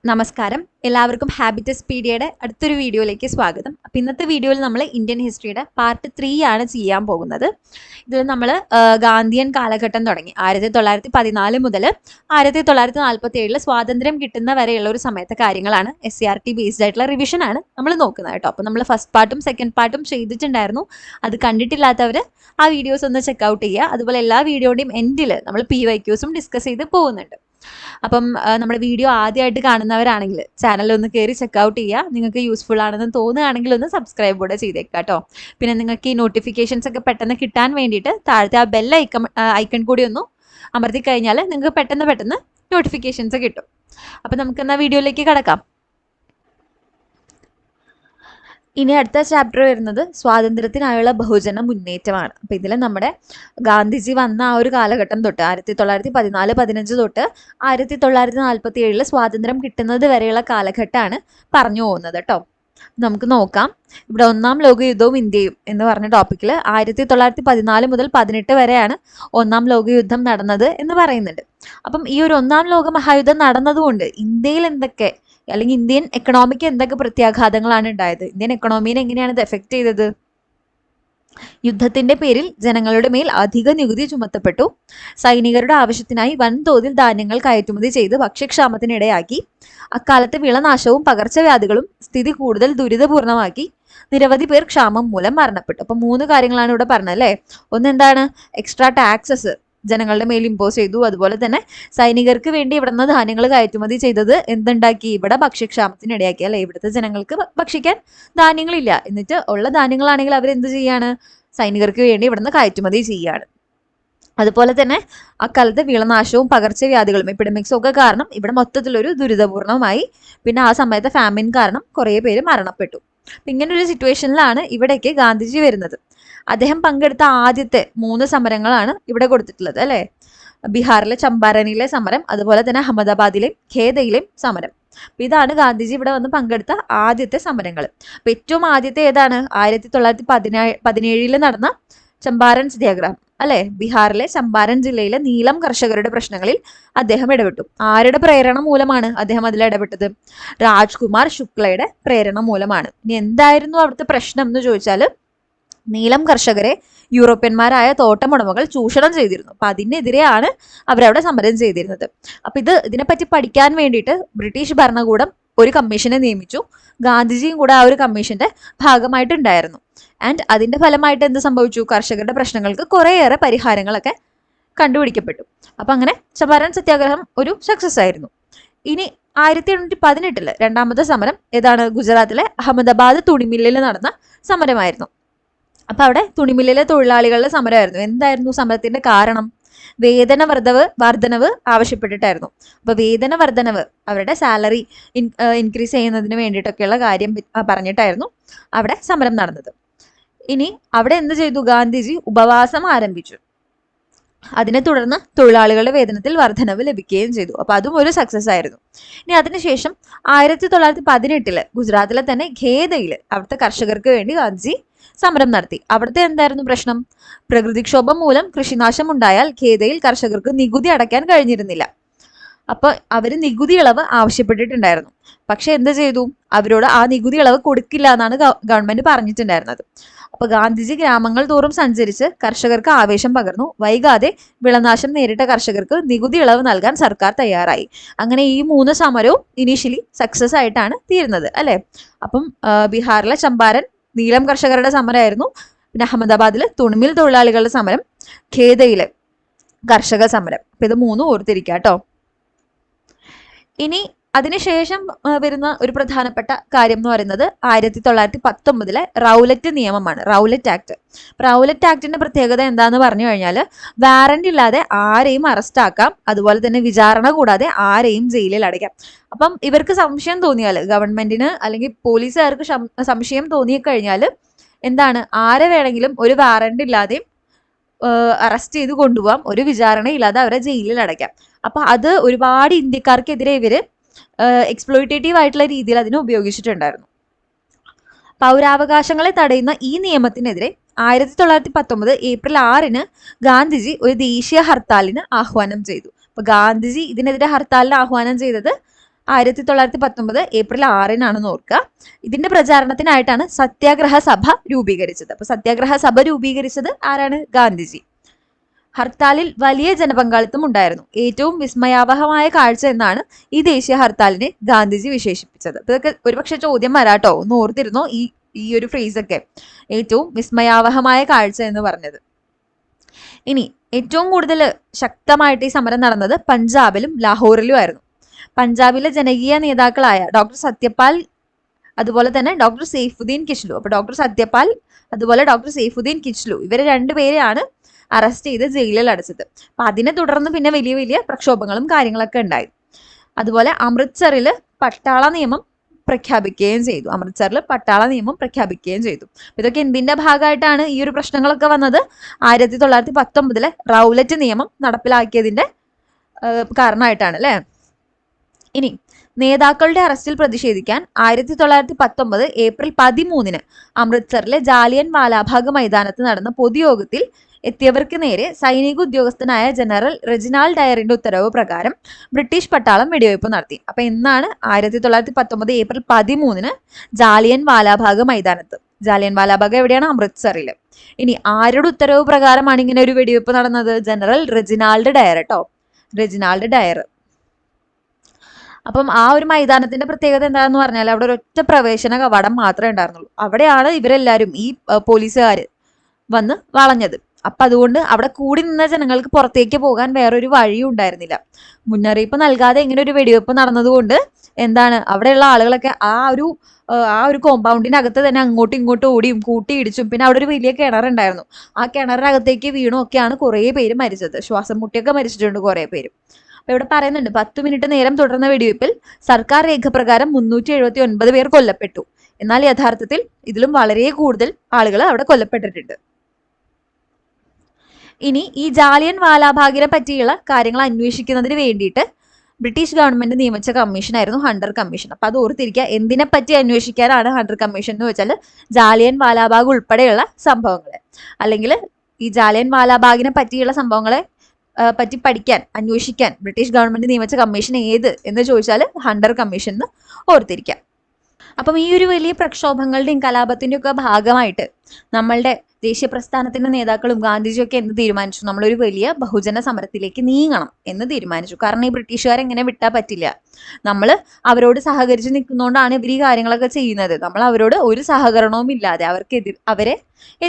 നമസ്കാരം, എല്ലാവർക്കും ഹാബിറ്റസ് പീഡിയയുടെ അടുത്തൊരു വീഡിയോയിലേക്ക് സ്വാഗതം. അപ്പം ഇന്നത്തെ വീഡിയോയിൽ നമ്മൾ ഇന്ത്യൻ ഹിസ്റ്ററിയുടെ പാർട്ട് 3 ആണ് ചെയ്യാൻ പോകുന്നത്. ഇതിൽ നമ്മൾ ഗാന്ധിയൻ കാലഘട്ടം തുടങ്ങി 1914 മുതൽ 1947 സ്വാതന്ത്ര്യം കിട്ടുന്ന വരെയുള്ള ഒരു സമയത്തെ കാര്യങ്ങളാണ് SCRT ബേസ്ഡ് ആയിട്ടുള്ള റിവിഷൻ ആണ് നമ്മൾ നോക്കുന്നത് കേട്ടോ. അപ്പം നമ്മൾ ഫസ്റ്റ് പാർട്ടും സെക്കൻഡ് പാർട്ടും ചെയ്തിട്ടുണ്ടായിരുന്നു. അത് കണ്ടിട്ടില്ലാത്തവർ ആ വീഡിയോസ് ഒന്ന് ചെക്കൗട്ട് ചെയ്യുക. അതുപോലെ എല്ലാ വീഡിയോയുടെയും എൻഡിൽ നമ്മൾ PYQസും ഡിസ്കസ് ചെയ്ത് പോകുന്നുണ്ട്. അപ്പം നമ്മുടെ വീഡിയോ ആദ്യമായിട്ട് കാണുന്നവരാണെങ്കിൽ ചാനലൊന്ന് കയറി ചെക്കൗട്ട് ചെയ്യുക. നിങ്ങൾക്ക് യൂസ്ഫുൾ ആണെന്ന് തോന്നുകയാണെങ്കിൽ ഒന്ന് സബ്സ്ക്രൈബ് കൂടെ ചെയ്തേക്കാം കേട്ടോ. പിന്നെ നിങ്ങൾക്ക് ഈ നോട്ടിഫിക്കേഷൻസ് ഒക്കെ പെട്ടെന്ന് കിട്ടാൻ വേണ്ടിയിട്ട് താഴത്തെ ആ ബെൽ ഐക്കൺ കൂടി ഒന്ന് അമർത്തി കഴിഞ്ഞാൽ നിങ്ങൾക്ക് പെട്ടെന്ന് നോട്ടിഫിക്കേഷൻസ് കിട്ടും. അപ്പം നമുക്കെന്നാ വീഡിയോയിലേക്ക് കിടക്കാം. ഇനി അടുത്ത ചാപ്റ്റർ വരുന്നത് സ്വാതന്ത്ര്യത്തിനായുള്ള ബഹുജന മുന്നേറ്റമാണ്. അപ്പം ഇതിൽ നമ്മുടെ ഗാന്ധിജി വന്ന ആ ഒരു കാലഘട്ടം തൊട്ട് 1914-15 തൊട്ട് 1947 സ്വാതന്ത്ര്യം കിട്ടുന്നത് വരെയുള്ള കാലഘട്ടമാണ് പറഞ്ഞു പോകുന്നത് കേട്ടോ. നമുക്ക് നോക്കാം. ഇവിടെ ഒന്നാം ലോകയുദ്ധവും ഇന്ത്യയും എന്ന് പറഞ്ഞ ടോപ്പിക്കിൽ 1914 മുതൽ 18 വരെയാണ് ഒന്നാം ലോകയുദ്ധം നടന്നത് എന്ന് പറയുന്നുണ്ട്. അപ്പം ഈ ഒരു ഒന്നാം ലോക മഹായുദ്ധം നടന്നതുകൊണ്ട് ഇന്ത്യയിൽ എന്തൊക്കെ അല്ലെങ്കിൽ ഇന്ത്യൻ എക്കണോമിക്ക് എന്തൊക്കെ പ്രത്യാഘാതങ്ങളാണ് ഉണ്ടായത്, ഇന്ത്യൻ എക്കണോമീനെ എങ്ങനെയാണ് ഇത് എഫക്ട് ചെയ്തത്? യുദ്ധത്തിന്റെ പേരിൽ ജനങ്ങളുടെ മേൽ അധിക നികുതി ചുമത്തപ്പെട്ടു. സൈനികരുടെ ആവശ്യത്തിനായി വൻതോതിൽ ധാന്യങ്ങൾ കയറ്റുമതി ചെയ്ത് ഭക്ഷ്യക്ഷാമത്തിനിടയാക്കി. അക്കാലത്ത് വിളനാശവും പകർച്ചവ്യാധികളും സ്ഥിതി കൂടുതൽ ദുരിതപൂർണമാക്കി. നിരവധി പേർ ക്ഷാമം മൂലം മരണപ്പെട്ടു. അപ്പൊ 3 കാര്യങ്ങളാണ് ഇവിടെ പറഞ്ഞത് അല്ലേ. ഒന്നെന്താണ്? എക്സ്ട്രാ ടാക്സസ് ജനങ്ങളുടെ മേൽ ഇമ്പോസ് ചെയ്തു. അതുപോലെ തന്നെ സൈനികർക്ക് വേണ്ടി ഇവിടുന്ന് ധാന്യങ്ങൾ കയറ്റുമതി ചെയ്തത് എന്തുണ്ടാക്കി? ഇവിടെ ഭക്ഷ്യക്ഷാമത്തിനിടയാക്കി അല്ലെ. ഇവിടുത്തെ ജനങ്ങൾക്ക് ഭക്ഷിക്കാൻ ധാന്യങ്ങളില്ല. എന്നിട്ട് ഉള്ള ധാന്യങ്ങളാണെങ്കിൽ അവരെന്ത് ചെയ്യാണ്? സൈനികർക്ക് വേണ്ടി ഇവിടുന്ന് കയറ്റുമതി ചെയ്യാണ്. അതുപോലെ തന്നെ അക്കാലത്ത് വിളനാശവും പകർച്ചവ്യാധികളും എപ്പിഡമിക്സും ഒക്കെ കാരണം ഇവിടെ മൊത്തത്തിലൊരു ദുരിതപൂർണമായി. പിന്നെ ആ സമയത്ത് ഫാമിൻ കാരണം കുറേ പേര് മരണപ്പെട്ടു. ഇങ്ങനെ ഒരു സിറ്റുവേഷനിലാണ് ഇവിടേക്ക് ഗാന്ധിജി വരുന്നത്. അദ്ദേഹം പങ്കെടുത്ത ആദ്യത്തെ 3 സമരങ്ങളാണ് ഇവിടെ കൊടുത്തിട്ടുള്ളത് അല്ലെ. ബീഹാറിലെ ചമ്പാരനിലെ സമരം, അതുപോലെ തന്നെ അഹമ്മദാബാദിലെയും ഖേദയിലെയും സമരം. അപ്പൊ ഇതാണ് ഗാന്ധിജി ഇവിടെ വന്ന് പങ്കെടുത്ത ആദ്യത്തെ സമരങ്ങൾ. അപ്പൊ ഏറ്റവും ആദ്യത്തെ ഏതാണ്? 1917 നടന്ന ചമ്പാരൻ സത്യാഗ്രഹം അല്ലെ. ബീഹാറിലെ ചമ്പാരൻ ജില്ലയിലെ നീലം കർഷകരുടെ പ്രശ്നങ്ങളിൽ അദ്ദേഹം ഇടപെട്ടു. ആരുടെ പ്രേരണ മൂലമാണ് അദ്ദേഹം അതിൽ ഇടപെട്ടത്? രാജ്കുമാർ ശുക്ലയുടെ പ്രേരണ മൂലമാണ്. ഇനി എന്തായിരുന്നു അവിടുത്തെ പ്രശ്നം എന്ന് ചോദിച്ചാൽ, നീലം കർഷകരെ യൂറോപ്യന്മാരായ തോട്ടമുടമകൾ ചൂഷണം ചെയ്തിരുന്നു. അപ്പൊ അതിനെതിരെയാണ് അവരവിടെ സമരം ചെയ്തിരുന്നത്. അപ്പൊ ഇതിനെപ്പറ്റി പഠിക്കാൻ വേണ്ടിയിട്ട് ബ്രിട്ടീഷ് ഭരണകൂടം ഒരു കമ്മീഷനെ നിയമിച്ചു. ഗാന്ധിജിയും കൂടെ ആ ഒരു കമ്മീഷന്റെ ഭാഗമായിട്ടുണ്ടായിരുന്നു. ആൻഡ് അതിന്റെ ഫലമായിട്ട് എന്ത് സംഭവിച്ചു? കർഷകരുടെ പ്രശ്നങ്ങൾക്ക് കുറേയേറെ പരിഹാരങ്ങളൊക്കെ കണ്ടുപിടിക്കപ്പെട്ടു. അപ്പൊ അങ്ങനെ ചമ്പാരൻ സത്യാഗ്രഹം ഒരു സക്സസ് ആയിരുന്നു. ഇനി 1818 രണ്ടാമത്തെ സമരം ഏതാണ്? ഗുജറാത്തിലെ അഹമ്മദാബാദ് തുണിമില്ലിൽ നടന്ന സമരമായിരുന്നു. അപ്പൊ അവിടെ തുണിമില്ലിലെ തൊഴിലാളികളുടെ സമരമായിരുന്നു. എന്തായിരുന്നു സമരത്തിന്റെ കാരണം? വേതന വർധനവ് ആവശ്യപ്പെട്ടിട്ടായിരുന്നു. അപ്പൊ വേതന വർധനവ്, അവരുടെ സാലറി ഇൻക്രീസ് ചെയ്യുന്നതിന് വേണ്ടിയിട്ടൊക്കെയുള്ള കാര്യം പറഞ്ഞിട്ടായിരുന്നു അവിടെ സമരം നടന്നത്. ഇനി അവിടെ എന്ത് ചെയ്തു? ഗാന്ധിജി ഉപവാസം ആരംഭിച്ചു. അതിനെ തുടർന്ന് തൊഴിലാളികളുടെ വേതനത്തിൽ വർധനവ് ലഭിക്കുകയും ചെയ്തു. അപ്പൊ അതും ഒരു സക്സസ് ആയിരുന്നു. ഇനി അതിനുശേഷം 1918 ഗുജറാത്തിലെ തന്നെ ഖേദയിൽ അവിടുത്തെ കർഷകർക്ക് വേണ്ടി ഗാന്ധിജി സമരം നടത്തി. അവിടുത്തെ എന്തായിരുന്നു പ്രശ്നം? പ്രകൃതിക്ഷോഭം മൂലം കൃഷിനാശം ഉണ്ടായാൽ ഖേദയിൽ കർഷകർക്ക് നികുതി അടയ്ക്കാൻ കഴിഞ്ഞിരുന്നില്ല. അപ്പൊ അവര് നികുതി ഇളവ് ആവശ്യപ്പെട്ടിട്ടുണ്ടായിരുന്നു. പക്ഷെ എന്ത് ചെയ്തു? അവരോട് ആ നികുതി ഇളവ് കൊടുക്കില്ല എന്നാണ് ഗവൺമെന്റ് പറഞ്ഞിട്ടുണ്ടായിരുന്നത്. അപ്പൊ ഗാന്ധിജി ഗ്രാമങ്ങൾ തോറും സഞ്ചരിച്ച് കർഷകർക്ക് ആവേശം പകർന്നു. വൈകാതെ വിളനാശം നേരിട്ട കർഷകർക്ക് നികുതി ഇളവ് നൽകാൻ സർക്കാർ തയ്യാറായി. അങ്ങനെ ഈ 3 സമരവും ഇനീഷ്യലി സക്സസ് ആയിട്ടാണ് തീരുന്നത് അല്ലെ. അപ്പം ബീഹാറിലെ ചമ്പാരൻ നീലം കർഷകരുടെ സമരമായിരുന്നു. പിന്നെ അഹമ്മദാബാദിലെ തുണിമിൽ തൊഴിലാളികളുടെ സമരം, ഖേദയിലെ കർഷക സമരം. അപ്പൊ ഇത് 3 ഓർത്തിരിക്കുക കേട്ടോ. ഇനി അതിനുശേഷം വരുന്ന ഒരു പ്രധാനപ്പെട്ട കാര്യം എന്ന് പറയുന്നത് 1919 റൗലറ്റ് നിയമമാണ്, റൗലറ്റ് ആക്ട്. റൗലറ്റ് ആക്ടിന്റെ പ്രത്യേകത എന്താന്ന് പറഞ്ഞു കഴിഞ്ഞാൽ, വാറന്റ് ഇല്ലാതെ ആരെയും അറസ്റ്റ് ആക്കാം, അതുപോലെ തന്നെ വിചാരണ കൂടാതെ ആരെയും ജയിലിൽ അടയ്ക്കാം. അപ്പം ഇവർക്ക് സംശയം തോന്നിയാൽ, ഗവൺമെന്റിന് അല്ലെങ്കിൽ പോലീസുകാർക്ക് സംശയം തോന്നിക്കഴിഞ്ഞാൽ എന്താണ്, ആരെ വേണമെങ്കിലും ഒരു വാറന്റ് ഇല്ലാതെയും അറസ്റ്റ് ചെയ്ത് കൊണ്ടുപോകാം, ഒരു വിചാരണ ഇല്ലാതെ അവരെ ജയിലിൽ അടയ്ക്കാം. അപ്പൊ അത് ഒരുപാട് ഇന്ത്യക്കാർക്കെതിരെ ഇവര് എക്സ്പ്ലോയിറ്റേറ്റീവ് ആയിട്ടുള്ള രീതിയിൽ അതിനെ ഉപയോഗിച്ചിട്ടുണ്ടായിരുന്നു. പൗരാവകാശങ്ങളെ തടയുന്ന ഈ നിയമത്തിനെതിരെ 1919 ഏപ്രിൽ 6 ഗാന്ധിജി ഒരു ദേശീയ ഹർത്താലിന് ആഹ്വാനം ചെയ്തു. അപ്പൊ ഗാന്ധിജി ഇതിനെതിരെ ഹർത്താലിന് ആഹ്വാനം ചെയ്തത് 1919 ഏപ്രിൽ 6 ഓർക്കുക. ഇതിന്റെ പ്രചാരണത്തിനായിട്ടാണ് സത്യാഗ്രഹ സഭ രൂപീകരിച്ചത്. അപ്പൊ സത്യാഗ്രഹ സഭ രൂപീകരിച്ചത് ആരാണ്? ഗാന്ധിജി. ഹർത്താലിൽ വലിയ ജനപങ്കാളിത്തം ഉണ്ടായിരുന്നു. ഏറ്റവും വിസ്മയാവഹമായ കാഴ്ച എന്നാണ് ഈ ദേശീയ ഹർത്താലിനെ ഗാന്ധിജി വിശേഷിപ്പിച്ചത്. ഇതൊക്കെ ഒരുപക്ഷെ ചോദ്യം വരാട്ടോ, ഒന്ന് ഓർത്തിരുന്നോ ഈ ഒരു ഫ്രേസൊക്കെ. ഏറ്റവും വിസ്മയാവഹമായ കാഴ്ച എന്ന് പറഞ്ഞത്. ഇനി ഏറ്റവും കൂടുതൽ ശക്തമായിട്ട് ഈ സമരം നടന്നത് പഞ്ചാബിലും ലാഹോറിലും ആയിരുന്നു. പഞ്ചാബിലെ ജനകീയ നേതാക്കളായ ഡോക്ടർ സത്യപാൽ അതുപോലെ തന്നെ ഡോക്ടർ സെയ്ഫുദ്ദീൻ കിച്ലു, അപ്പൊ ഡോക്ടർ സത്യപാൽ അതുപോലെ ഡോക്ടർ സെയ്ഫുദ്ദീൻ കിച്ലു ഇവരെ രണ്ടുപേരെയാണ് അറസ്റ്റ് ചെയ്ത് ജയിലിൽ അടച്ചത്. അപ്പൊ അതിനെ തുടർന്ന് പിന്നെ വലിയ വലിയ പ്രക്ഷോഭങ്ങളും കാര്യങ്ങളൊക്കെ ഉണ്ടായി. അതുപോലെ അമൃത്സറിൽ പട്ടാള നിയമം പ്രഖ്യാപിക്കുകയും ചെയ്തു. ഇതൊക്കെ എന്തിന്റെ ഭാഗമായിട്ടാണ് ഈ ഒരു പ്രശ്നങ്ങളൊക്കെ വന്നത്? 1919 റൗലറ്റ് നിയമം നടപ്പിലാക്കിയതിന്റെ കാരണമായിട്ടാണ് അല്ലെ. ഇനി നേതാക്കളുടെ അറസ്റ്റിൽ പ്രതിഷേധിക്കാൻ 1919 ഏപ്രിൽ 13 അമൃത്സറിലെ ജാലിയൻ വാലാബാഗ് മൈതാനത്ത് നടന്ന പൊതുയോഗത്തിൽ എത്തിയവർക്ക് നേരെ സൈനിക ഉദ്യോഗസ്ഥനായ ജനറൽ റെജിനാൾഡ് ഡയറിന്റെ ഉത്തരവ് പ്രകാരം ബ്രിട്ടീഷ് പട്ടാളം വെടിവയ്പ് നടത്തി. അപ്പൊ എന്നാണ് 1919 ഏപ്രിൽ 13 ജാലിയൻ വാലാബാഗ് മൈതാനത്ത്. ജാലിയൻ വാലാബാഗ് എവിടെയാണ്? അമൃത്സറിൽ. ഇനി ആരുടെ ഉത്തരവ് പ്രകാരമാണ് ഇങ്ങനെ ഒരു വെടിവയ്പ് നടന്നത്? ജനറൽ റെജിനാൾഡ് ഡയർ കേട്ടോ, റെജിനാൾഡ് ഡയർ. അപ്പം ആ ഒരു മൈതാനത്തിന്റെ പ്രത്യേകത എന്താണെന്ന് പറഞ്ഞാൽ അവിടെ ഒരൊറ്റ പ്രവേശന കവാടം മാത്രമേ ഉണ്ടായിരുന്നുള്ളൂ. അവിടെയാണ് ഇവരെല്ലാവരും ഈ പോലീസുകാർ വന്ന് വളഞ്ഞത്. അപ്പൊ അതുകൊണ്ട് അവിടെ കൂടി നിന്ന ജനങ്ങൾക്ക് പുറത്തേക്ക് പോകാൻ വേറൊരു വഴിയും ഉണ്ടായിരുന്നില്ല. മുന്നറിയിപ്പ് നൽകാതെ ഇങ്ങനെ ഒരു വെടിവെപ്പ് നടന്നതുകൊണ്ട് എന്താണ്, അവിടെയുള്ള ആളുകളൊക്കെ ആ ഒരു കോമ്പൗണ്ടിനകത്ത് തന്നെ അങ്ങോട്ടും ഇങ്ങോട്ടും ഓടിയും കൂട്ടിയിടിച്ചും, പിന്നെ അവിടെ ഒരു വലിയ കിണറുണ്ടായിരുന്നു, ആ കിണറിനകത്തേക്ക് വീണും ഒക്കെയാണ് കുറേ പേര് മരിച്ചത്. ശ്വാസം മുട്ടിയൊക്കെ മരിച്ചിട്ടുണ്ട് കുറേ പേര്. അപ്പൊ ഇവിടെ പറയുന്നുണ്ട് 10 മിനിറ്റ് നേരം തുടർന്ന വെടിവെപ്പിൽ സർക്കാർ രേഖപ്രകാരം 379 പേർ കൊല്ലപ്പെട്ടു. എന്നാൽ യഥാർത്ഥത്തിൽ ഇതിലും വളരെ കൂടുതൽ ആളുകൾ അവിടെ കൊല്ലപ്പെട്ടിട്ടുണ്ട്. ഇനി ഈ ജാലിയൻ വാലാബാഗിനെ പറ്റിയുള്ള കാര്യങ്ങൾ അന്വേഷിക്കുന്നതിന് വേണ്ടിയിട്ട് ബ്രിട്ടീഷ് ഗവൺമെന്റ് നിയമിച്ച കമ്മീഷനായിരുന്നു ഹണ്ടർ കമ്മീഷൻ. അപ്പൊ അത് ഓർത്തിരിക്കുക. എന്തിനെ പറ്റി അന്വേഷിക്കാനാണ് ഹണ്ടർ കമ്മീഷൻ എന്ന് വെച്ചാൽ ജാലിയൻ വാലാബാഗ് ഉൾപ്പെടെയുള്ള സംഭവങ്ങളെ, അല്ലെങ്കിൽ ഈ ജാലിയൻ വാലാബാഗിനെ പറ്റിയുള്ള സംഭവങ്ങളെ പറ്റി പഠിക്കാൻ, അന്വേഷിക്കാൻ ബ്രിട്ടീഷ് ഗവൺമെന്റ് നിയമിച്ച കമ്മീഷൻ ഏത് എന്ന് ചോദിച്ചാൽ ഹണ്ടർ കമ്മീഷൻ എന്ന് ഓർത്തിരിക്കാം. അപ്പം ഈ ഒരു വലിയ പ്രക്ഷോഭങ്ങളുടെയും കലാപത്തിൻ്റെയും ഒക്കെ ഭാഗമായിട്ട് നമ്മളുടെ ദേശീയ പ്രസ്ഥാനത്തിന്റെ നേതാക്കളും ഗാന്ധിജിയൊക്കെ എന്ത് തീരുമാനിച്ചു? നമ്മളൊരു വലിയ ബഹുജന സമരത്തിലേക്ക് നീങ്ങണം എന്ന് തീരുമാനിച്ചു. കാരണം ഈ ബ്രിട്ടീഷുകാരെ എങ്ങനെ വിട്ടാൽ പറ്റില്ല. നമ്മൾ അവരോട് സഹകരിച്ച് നിൽക്കുന്നതുകൊണ്ടാണ് ഇവർ ഈ കാര്യങ്ങളൊക്കെ ചെയ്യുന്നത്. നമ്മൾ അവരോട് ഒരു സഹകരണവും ഇല്ലാതെ അവരെ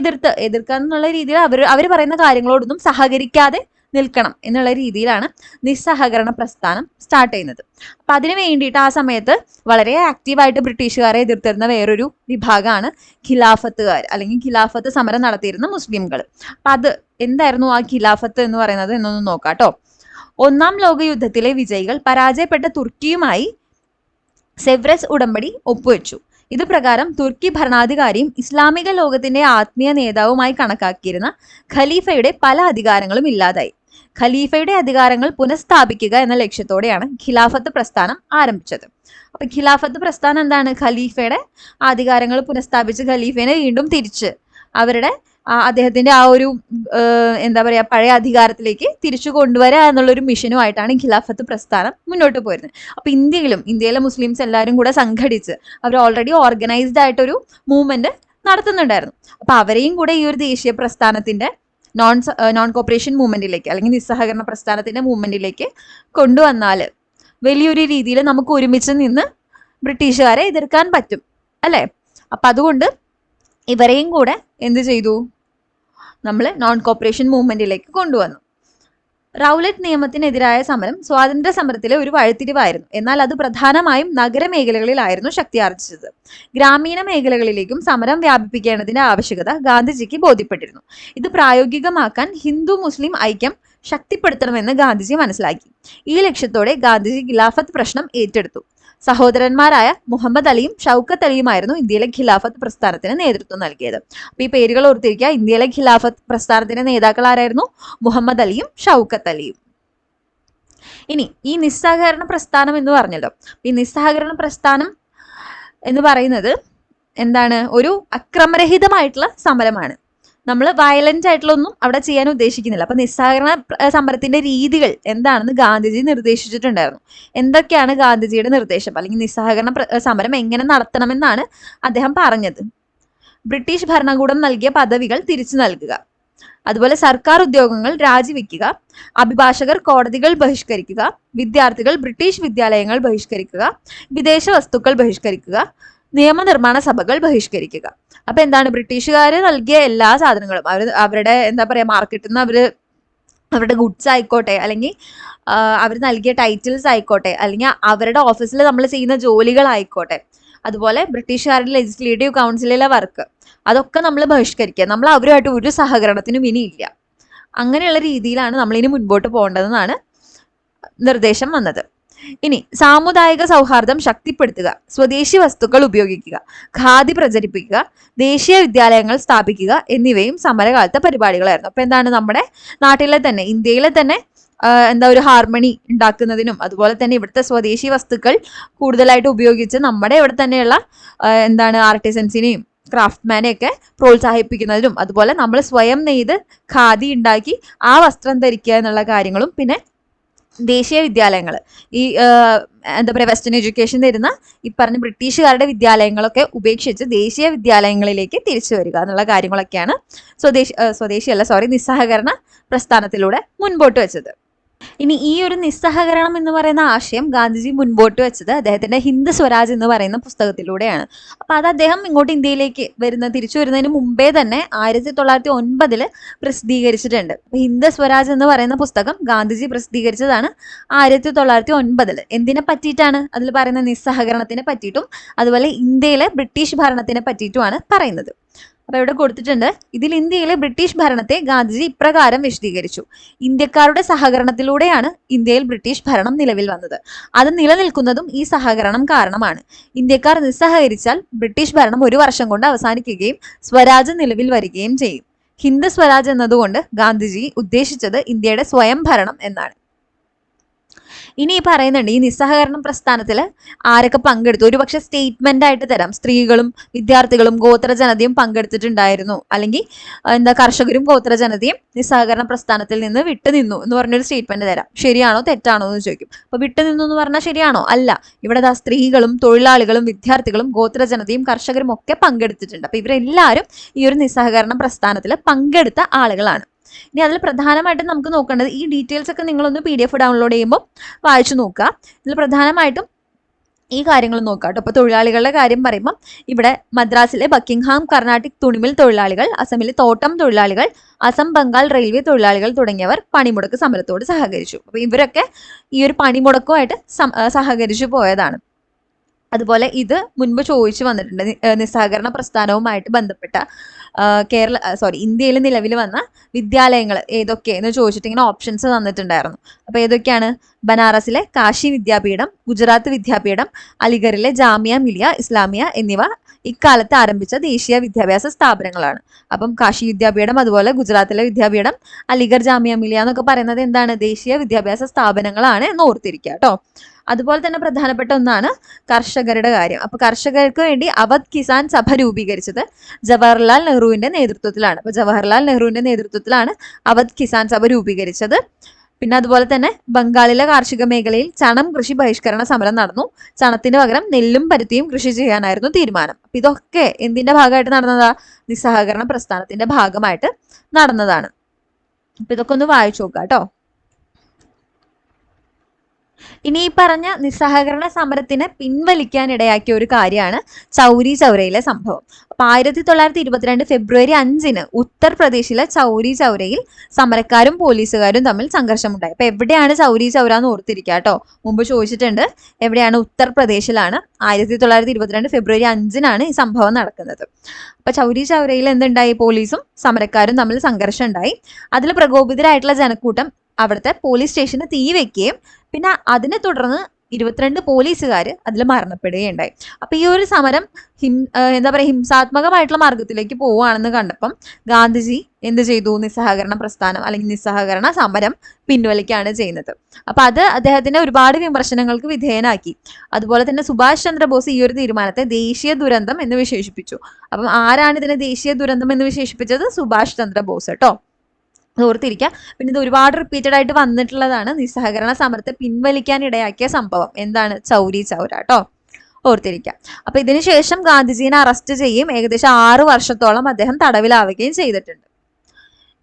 എതിർക്കുക എന്നുള്ള രീതിയിൽ അവർ പറയുന്ന കാര്യങ്ങളോടൊന്നും സഹകരിക്കാതെ നിൽക്കണം എന്നുള്ള രീതിയിലാണ് നിസ്സഹകരണ പ്രസ്ഥാനം സ്റ്റാർട്ട് ചെയ്യുന്നത്. അപ്പൊ അതിനു വേണ്ടിയിട്ട് ആ സമയത്ത് വളരെ ആക്റ്റീവായിട്ട് ബ്രിട്ടീഷുകാരെ എതിർത്തിരുന്ന വേറൊരു വിഭാഗമാണ് ഖിലാഫത്തുകാർ, അല്ലെങ്കിൽ ഖിലാഫത്ത് സമരം നടത്തിയിരുന്ന മുസ്ലിംകൾ. അപ്പൊ അത് എന്തായിരുന്നു ആ ഖിലാഫത്ത് എന്ന് പറയുന്നത് എന്നൊന്ന് നോക്കാട്ടോ. 1-ാം ലോക യുദ്ധത്തിലെ വിജയികൾ പരാജയപ്പെട്ട തുർക്കിയുമായി സെവ്രസ് ഉടമ്പടി ഒപ്പുവെച്ചു. ഇത് പ്രകാരം തുർക്കി ഭരണാധികാരിയും ഇസ്ലാമിക ലോകത്തിന്റെ ആത്മീയ നേതാവുമായി കണക്കാക്കിയിരുന്ന ഖലീഫയുടെ പല അധികാരങ്ങളും ഇല്ലാതായി. ഖലീഫയുടെ അധികാരങ്ങൾ പുനഃസ്ഥാപിക്കുക എന്ന ലക്ഷ്യത്തോടെയാണ് ഖിലാഫത്ത് പ്രസ്ഥാനം ആരംഭിച്ചത്. അപ്പൊ ഖിലാഫത്ത് പ്രസ്ഥാനം എന്താണ്? ഖലീഫയുടെ അധികാരങ്ങൾ പുനഃസ്ഥാപിച്ച് ഖലീഫയെ വീണ്ടും തിരിച്ച് അദ്ദേഹത്തിന്റെ ആ ഒരു എന്താ പറയാ പഴയ അധികാരത്തിലേക്ക് തിരിച്ചു കൊണ്ടുവരിക എന്നുള്ളൊരു മിഷനുമായിട്ടാണ് ഖിലാഫത്ത് പ്രസ്ഥാനം മുന്നോട്ട് പോയിരുന്നത്. അപ്പൊ ഇന്ത്യയിലെ മുസ്ലിംസ് എല്ലാവരും കൂടെ സംഘടിച്ച് അവർ ഓൾറെഡി ഓർഗനൈസ്ഡ് ആയിട്ടൊരു മൂവ്മെന്റ് നടത്തുന്നുണ്ടായിരുന്നു. അപ്പൊ അവരെയും കൂടെ ഈ ഒരു ദേശീയ പ്രസ്ഥാനത്തിന്റെ നോൺ കോപ്പറേഷൻ മൂവ്മെന്റിലേക്ക്, അല്ലെങ്കിൽ നിസ്സഹകരണ പ്രസ്ഥാനത്തിന്റെ മൂവ്മെന്റിലേക്ക് കൊണ്ടുവന്നാൽ വലിയൊരു രീതിയിൽ നമുക്ക് ഒരുമിച്ച് നിന്ന് ബ്രിട്ടീഷുകാരെ എതിർക്കാൻ പറ്റും അല്ലെ. അപ്പൊ അതുകൊണ്ട് ഇവരെയും കൂടെ എന്ത് ചെയ്തു? നമ്മൾ നോൺ കോപ്പറേഷൻ മൂവ്മെന്റിലേക്ക് കൊണ്ടുവന്നു. റൗലറ്റ് നിയമത്തിനെതിരായ സമരം സ്വാതന്ത്ര്യ സമരത്തിലെ ഒരു വഴിത്തിരിവായിരുന്നു. എന്നാൽ അത് പ്രധാനമായും നഗരമേഖലകളിലായിരുന്നു ശക്തിയാർജിച്ചത്. ഗ്രാമീണ മേഖലകളിലേക്കും സമരം വ്യാപിപ്പിക്കേണ്ടതിന്റെ ആവശ്യകത ഗാന്ധിജിക്ക് ബോധ്യപ്പെട്ടിരുന്നു. ഇത് പ്രായോഗികമാക്കാൻ ഹിന്ദു മുസ്ലിം ഐക്യം ശക്തിപ്പെടുത്തണമെന്ന് ഗാന്ധിജി മനസ്സിലാക്കി. ഈ ലക്ഷ്യത്തോടെ ഗാന്ധിജി ഖിലാഫത്ത് പ്രശ്നം ഏറ്റെടുത്തു. സഹോദരന്മാരായ മുഹമ്മദ് അലിയും ഷൗക്കത്ത് അലിയുമായിരുന്നു ഇന്ത്യയിലെ ഖിലാഫത്ത് പ്രസ്ഥാനത്തിന് നേതൃത്വം നൽകിയത്. അപ്പൊ ഈ പേരുകൾ ഓർത്തിരിക്കുക. ഇന്ത്യയിലെ ഖിലാഫത്ത് പ്രസ്ഥാനത്തിന്റെ നേതാക്കൾ ആരായിരുന്നു? മുഹമ്മദ് അലിയും ഷൗക്കത്ത് അലിയും. ഇനി ഈ നിസ്സഹകരണ പ്രസ്ഥാനം എന്ന് പറഞ്ഞല്ലോ. ഈ നിസ്സഹകരണ പ്രസ്ഥാനം എന്ന് പറയുന്നത് എന്താണ്? ഒരു അക്രമരഹിതമായിട്ടുള്ള സമരമാണ്. നമ്മൾ വയലന്റ് ആയിട്ടുള്ളൊന്നും അവിടെ ചെയ്യാൻ ഉദ്ദേശിക്കുന്നില്ല. അപ്പൊ നിസ്സഹകരണ സമരത്തിന്റെ രീതികൾ എന്താണെന്ന് ഗാന്ധിജി നിർദ്ദേശിച്ചിട്ടുണ്ടായിരുന്നു. എന്തൊക്കെയാണ് ഗാന്ധിജിയുടെ നിർദ്ദേശം, അല്ലെങ്കിൽ നിസ്സഹകരണ സമരം എങ്ങനെ നടത്തണമെന്നാണ് അദ്ദേഹം പറഞ്ഞത്? ബ്രിട്ടീഷ് ഭരണകൂടം നൽകിയ പദവികൾ തിരിച്ചു നൽകുക, അതുപോലെ സർക്കാർ ഉദ്യോഗങ്ങൾ രാജിവെക്കുക, അഭിഭാഷകർ കോടതികൾ ബഹിഷ്കരിക്കുക, വിദ്യാർത്ഥികൾ ബ്രിട്ടീഷ് വിദ്യാലയങ്ങൾ ബഹിഷ്കരിക്കുക, വിദേശ വസ്തുക്കൾ ബഹിഷ്കരിക്കുക, നിയമനിർമ്മാണ സഭകൾ ബഹിഷ്കരിക്കുക. അപ്പൊ എന്താണ്, ബ്രിട്ടീഷുകാർ നൽകിയ എല്ലാ സാധനങ്ങളും അവരുടെ എന്താ പറയാ മാർക്കറ്റിൽ നിന്ന് അവരുടെ ഗുഡ്സ് ആയിക്കോട്ടെ, അല്ലെങ്കിൽ അവർ നൽകിയ ടൈറ്റിൽസ് ആയിക്കോട്ടെ, അല്ലെങ്കിൽ അവരുടെ ഓഫീസിൽ നമ്മൾ ചെയ്യുന്ന ജോലികളായിക്കോട്ടെ, അതുപോലെ ബ്രിട്ടീഷുകാരുടെ ലെജിസ്ലേറ്റീവ് കൗൺസിലിലെ വർക്ക്, അതൊക്കെ നമ്മൾ ബഹിഷ്കരിക്കുക. നമ്മൾ അവരുമായിട്ട് ഒരു സഹകരണത്തിനും ഇനി ഇല്ല. അങ്ങനെയുള്ള രീതിയിലാണ് നമ്മൾ ഇനി മുൻപോട്ട് പോകേണ്ടതെന്നാണ് നിർദ്ദേശം വന്നത്. ഇനി സാമുദായിക സൗഹാർദ്ദം ശക്തിപ്പെടുത്തുക, സ്വദേശി വസ്തുക്കൾ ഉപയോഗിക്കുക, ഖാദി പ്രചരിപ്പിക്കുക, ദേശീയ വിദ്യാലയങ്ങൾ സ്ഥാപിക്കുക എന്നിവയും സമരകാലത്തെ പരിപാടികളായിരുന്നു. അപ്പൊ എന്താണ്, നമ്മുടെ നാട്ടിലെ തന്നെ, ഇന്ത്യയിലെ തന്നെ ഒരു ഹാർമണി ഉണ്ടാക്കുന്നതിനും, അതുപോലെ തന്നെ ഇവിടുത്തെ സ്വദേശി വസ്തുക്കൾ കൂടുതലായിട്ട് ഉപയോഗിച്ച് നമ്മുടെ ഇവിടെ തന്നെയുള്ള ആർട്ടിസൻസിനെയും ക്രാഫ്റ്റ്മാനെയൊക്കെ പ്രോത്സാഹിപ്പിക്കുന്നതിനും, അതുപോലെ നമ്മൾ സ്വയം നെയ്ത് ഖാദി ഉണ്ടാക്കി ആ വസ്ത്രം ധരിക്കുക എന്നുള്ള കാര്യങ്ങളും, പിന്നെ ദേശീയ വിദ്യാലയങ്ങൾ, ഈ വെസ്റ്റേൺ എഡ്യൂക്കേഷൻ തരുന്ന ഈ പറഞ്ഞ ബ്രിട്ടീഷുകാരുടെ വിദ്യാലയങ്ങളൊക്കെ ഉപേക്ഷിച്ച് ദേശീയ വിദ്യാലയങ്ങളിലേക്ക് തിരിച്ചു വരിക എന്നുള്ള കാര്യങ്ങളൊക്കെയാണ് നിസ്സഹകരണ പ്രസ്ഥാനത്തിലൂടെ മുൻപോട്ട് വെച്ചത്. ഇനി ഈ ഒരു നിസ്സഹകരണം എന്ന് പറയുന്ന ആശയം ഗാന്ധിജി മുൻപോട്ട് വെച്ചത് അദ്ദേഹത്തിന്റെ ഹിന്ദ് സ്വരാജ് എന്ന് പറയുന്ന പുസ്തകത്തിലൂടെയാണ്. അപ്പൊ അത് അദ്ദേഹം ഇങ്ങോട്ട് ഇന്ത്യയിലേക്ക് തിരിച്ചു വരുന്നതിന് മുമ്പേ തന്നെ 1909 പ്രസിദ്ധീകരിച്ചിട്ടുണ്ട്. ഹിന്ദ് സ്വരാജ് എന്ന് പറയുന്ന പുസ്തകം ഗാന്ധിജി പ്രസിദ്ധീകരിച്ചതാണ് 1909. എന്തിനെ പറ്റിയിട്ടാണ് അതിൽ പറയുന്ന? നിസ്സഹകരണത്തിനെ പറ്റിയിട്ടും അതുപോലെ ഇന്ത്യയിലെ ബ്രിട്ടീഷ് ഭരണത്തിനെ പറ്റിയിട്ടുമാണ് പറയുന്നത്. അപ്പൊ ഇവിടെ കൊടുത്തിട്ടുണ്ട്, ഇതിൽ ഇന്ത്യയിലെ ബ്രിട്ടീഷ് ഭരണത്തെ ഗാന്ധിജി ഇപ്രകാരം വിശദീകരിച്ചു: ഇന്ത്യക്കാരുടെ സഹകരണത്തിലൂടെയാണ് ഇന്ത്യയിൽ ബ്രിട്ടീഷ് ഭരണം നിലവിൽ വന്നത്. അത് നിലനിൽക്കുന്നതും ഈ സഹകരണം കാരണമാണ്. ഇന്ത്യക്കാർ നിസ്സഹകരിച്ചാൽ ബ്രിട്ടീഷ് ഭരണം 1 വർഷം കൊണ്ട് അവസാനിക്കുകയും സ്വരാജ് നിലവിൽ വരികയും ചെയ്യും. ഹിന്ദ് സ്വരാജ് എന്നതുകൊണ്ട് ഗാന്ധിജി ഉദ്ദേശിച്ചത് ഇന്ത്യയുടെ സ്വയം ഭരണം എന്നാണ്. ഇനി പറയുന്നുണ്ട്, ഈ നിസ്സഹകരണ പ്രസ്ഥാനത്തിൽ ആരൊക്കെ പങ്കെടുത്തു? ഒരുപക്ഷെ സ്റ്റേറ്റ്മെന്റ് ആയിട്ട് തരാം. സ്ത്രീകളും വിദ്യാർത്ഥികളും ഗോത്രജനതയും പങ്കെടുത്തിട്ടുണ്ടായിരുന്നു, അല്ലെങ്കിൽ കർഷകരും ഗോത്രജനതയും നിസ്സഹകരണ പ്രസ്ഥാനത്തിൽ നിന്ന് വിട്ടുനിന്നു എന്ന് പറഞ്ഞൊരു സ്റ്റേറ്റ്മെന്റ് തരാം. ശരിയാണോ തെറ്റാണോ എന്ന് ചോദിക്കും. അപ്പൊ വിട്ടുനിന്നു എന്ന് പറഞ്ഞാൽ ശരിയാണോ? അല്ല. ഇവിടെ സ്ത്രീകളും തൊഴിലാളികളും വിദ്യാർത്ഥികളും ഗോത്രജനതയും കർഷകരും ഒക്കെ പങ്കെടുത്തിട്ടുണ്ട്. അപ്പൊ ഇവരെല്ലാവരും ഈ ഒരു നിസ്സഹകരണ പ്രസ്ഥാനത്തിൽ പങ്കെടുത്ത ആളുകളാണ്. ഇനി അതിൽ പ്രധാനമായിട്ടും നമുക്ക് നോക്കേണ്ടത്, ഈ ഡീറ്റെയിൽസ് ഒക്കെ നിങ്ങളൊന്ന് PDF ഡൗൺലോഡ് ചെയ്യുമ്പോൾ വായിച്ചു നോക്കുക. ഇതിൽ പ്രധാനമായിട്ടും ഈ കാര്യങ്ങൾ നോക്കുക കേട്ടോ. അപ്പോൾ തൊഴിലാളികളുടെ കാര്യം പറയുമ്പോൾ ഇവിടെ മദ്രാസിലെ ബക്കിംഗ്ഹാം കർണാട്ടിക് തുണിമിൽ തൊഴിലാളികൾ, അസമിലെ തോട്ടം തൊഴിലാളികൾ, അസം ബംഗാൾ റെയിൽവേ തൊഴിലാളികൾ തുടങ്ങിയവർ പണിമുടക്ക് സമരത്തോട് സഹകരിച്ചു. അപ്പോൾ ഇവരൊക്കെ ഈ ഒരു പണിമുടക്കുമായിട്ട് സഹകരിച്ചു പോയതാണ്. അതുപോലെ ഇത് മുൻപ് ചോദിച്ചു വന്നിട്ടുണ്ട്, നിസ്സഹകരണ പ്രസ്ഥാനവുമായിട്ട് ബന്ധപ്പെട്ട ഇന്ത്യയിൽ നിലവിൽ വന്ന വിദ്യാലയങ്ങൾ ഏതൊക്കെ എന്ന് ചോദിച്ചിട്ട് ഇങ്ങനെ ഓപ്ഷൻസ് തന്നിട്ടുണ്ടായിരുന്നു. അപ്പൊ ഏതൊക്കെയാണ്? ബനാറസിലെ കാശി വിദ്യാപീഠം, ഗുജറാത്ത് വിദ്യാപീഠം, അലിഗറിലെ ജാമിയ മിലിയ ഇസ്ലാമിയ എന്നിവ ഇക്കാലത്ത് ആരംഭിച്ച ദേശീയ വിദ്യാഭ്യാസ സ്ഥാപനങ്ങളാണ്. അപ്പം കാശി വിദ്യാപീഠം, അതുപോലെ ഗുജറാത്തിലെ വിദ്യാപീഠം, അലിഗർ ജാമിയ മിലിയ എന്നൊക്കെ പറയുന്നത് എന്താണ്? ദേശീയ വിദ്യാഭ്യാസ സ്ഥാപനങ്ങളാണ് എന്ന് ഓർത്തിരിക്കുക കേട്ടോ. അതുപോലെ തന്നെ പ്രധാനപ്പെട്ട ഒന്നാണ് കർഷകരുടെ കാര്യം. അപ്പൊ കർഷകർക്ക് വേണ്ടി അവധ് കിസാൻ സഭ രൂപീകരിച്ചത് ജവഹർലാൽ നെഹ്റുവിന്റെ നേതൃത്വത്തിലാണ്. അപ്പൊ ജവഹർലാൽ നെഹ്റുവിന്റെ നേതൃത്വത്തിലാണ് അവധ് കിസാൻ സഭ രൂപീകരിച്ചത്. പിന്നെ അതുപോലെ തന്നെ ബംഗാളിലെ കാർഷിക മേഖലയിൽ ചണം കൃഷി ബഹിഷ്കരണ സമരം നടന്നു. ചണത്തിന് പകരം നെല്ലും പരുത്തിയും കൃഷി ചെയ്യാനായിരുന്നു തീരുമാനം. അപ്പൊ ഇതൊക്കെ എന്തിന്റെ ഭാഗമായിട്ട് നടന്നതാ? നിസ്സഹകരണ പ്രസ്ഥാനത്തിന്റെ ഭാഗമായിട്ട് നടന്നതാണ്. അപ്പൊ ഇതൊക്കെ ഒന്ന് വായിച്ചു നോക്കാം കേട്ടോ. ഇനി ഈ പറഞ്ഞ നിസ്സഹകരണ സമരത്തിന് പിൻവലിക്കാൻ ഇടയാക്കിയ ഒരു കാര്യമാണ് ചൗരി ചൗരയിലെ സംഭവം. അപ്പൊ 1922 ഫെബ്രുവരി 5 ഉത്തർപ്രദേശിലെ ചൗരി ചൗരയിൽ സമരക്കാരും പോലീസുകാരും തമ്മിൽ സംഘർഷമുണ്ടായി. അപ്പൊ എവിടെയാണ് ചൗരി ചൗര എന്ന് ഓർത്തിരിക്കുക കേട്ടോ. മുമ്പ് ചോദിച്ചിട്ടുണ്ട്, എവിടെയാണ്? ഉത്തർപ്രദേശിലാണ്. 1922 ഫെബ്രുവരി 5 ഈ സംഭവം നടക്കുന്നത്. അപ്പൊ ചൗരി ചൗരയിൽ എന്തുണ്ടായി? പോലീസും സമരക്കാരും തമ്മിൽ സംഘർഷം ഉണ്ടായി. അതിൽ പ്രകോപിതരായിട്ടുള്ള ജനക്കൂട്ടം അവിടുത്തെ പോലീസ് സ്റ്റേഷന് തീ വെക്കുകയും പിന്നെ അതിനെ തുടർന്ന് 22 പോലീസുകാർ അതിൽ മരണപ്പെടുകയുണ്ടായി. അപ്പൊ ഈ ഒരു സമരം എന്താ പറയുക, ഹിംസാത്മകമായിട്ടുള്ള മാർഗത്തിലേക്ക് പോവുകയാണെന്ന് കണ്ടപ്പം ഗാന്ധിജി എന്ത് ചെയ്തു? നിസ്സഹകരണ പ്രസ്ഥാനം അല്ലെങ്കിൽ നിസ്സഹകരണ സമരം പിൻവലിക്കുകയാണ് ചെയ്യുന്നത്. അപ്പൊ അത് അദ്ദേഹത്തിന്റെ ഒരുപാട് വിമർശനങ്ങൾക്ക് വിധേയനാക്കി. അതുപോലെ തന്നെ സുഭാഷ് ചന്ദ്രബോസ് ഈ ഒരു തീരുമാനത്തെ ദേശീയ ദുരന്തം എന്ന് വിശേഷിപ്പിച്ചു. അപ്പം ആരാണ് ഇതിനെ ദേശീയ ദുരന്തം എന്ന് വിശേഷിപ്പിച്ചത്? സുഭാഷ് ചന്ദ്രബോസ് കേട്ടോ, ഓർത്തിരിക്കുക. പിന്നെ ഇത് ഒരുപാട് റിപ്പീറ്റഡ് ആയിട്ട് വന്നിട്ടുള്ളതാണ്. നിസ്സഹകരണ സമരത്തെ പിൻവലിക്കാൻ ഇടയാക്കിയ സംഭവം എന്താണ്? ചൗരി ചൗര കേട്ടോ, ഓർത്തിരിക്കുക. അപ്പൊ ഇതിനുശേഷം ഗാന്ധിജീനെ അറസ്റ്റ് ചെയ്യുകയും ഏകദേശം 6 വർഷത്തോളം അദ്ദേഹം തടവിലാവുകയും ചെയ്തിട്ടുണ്ട്.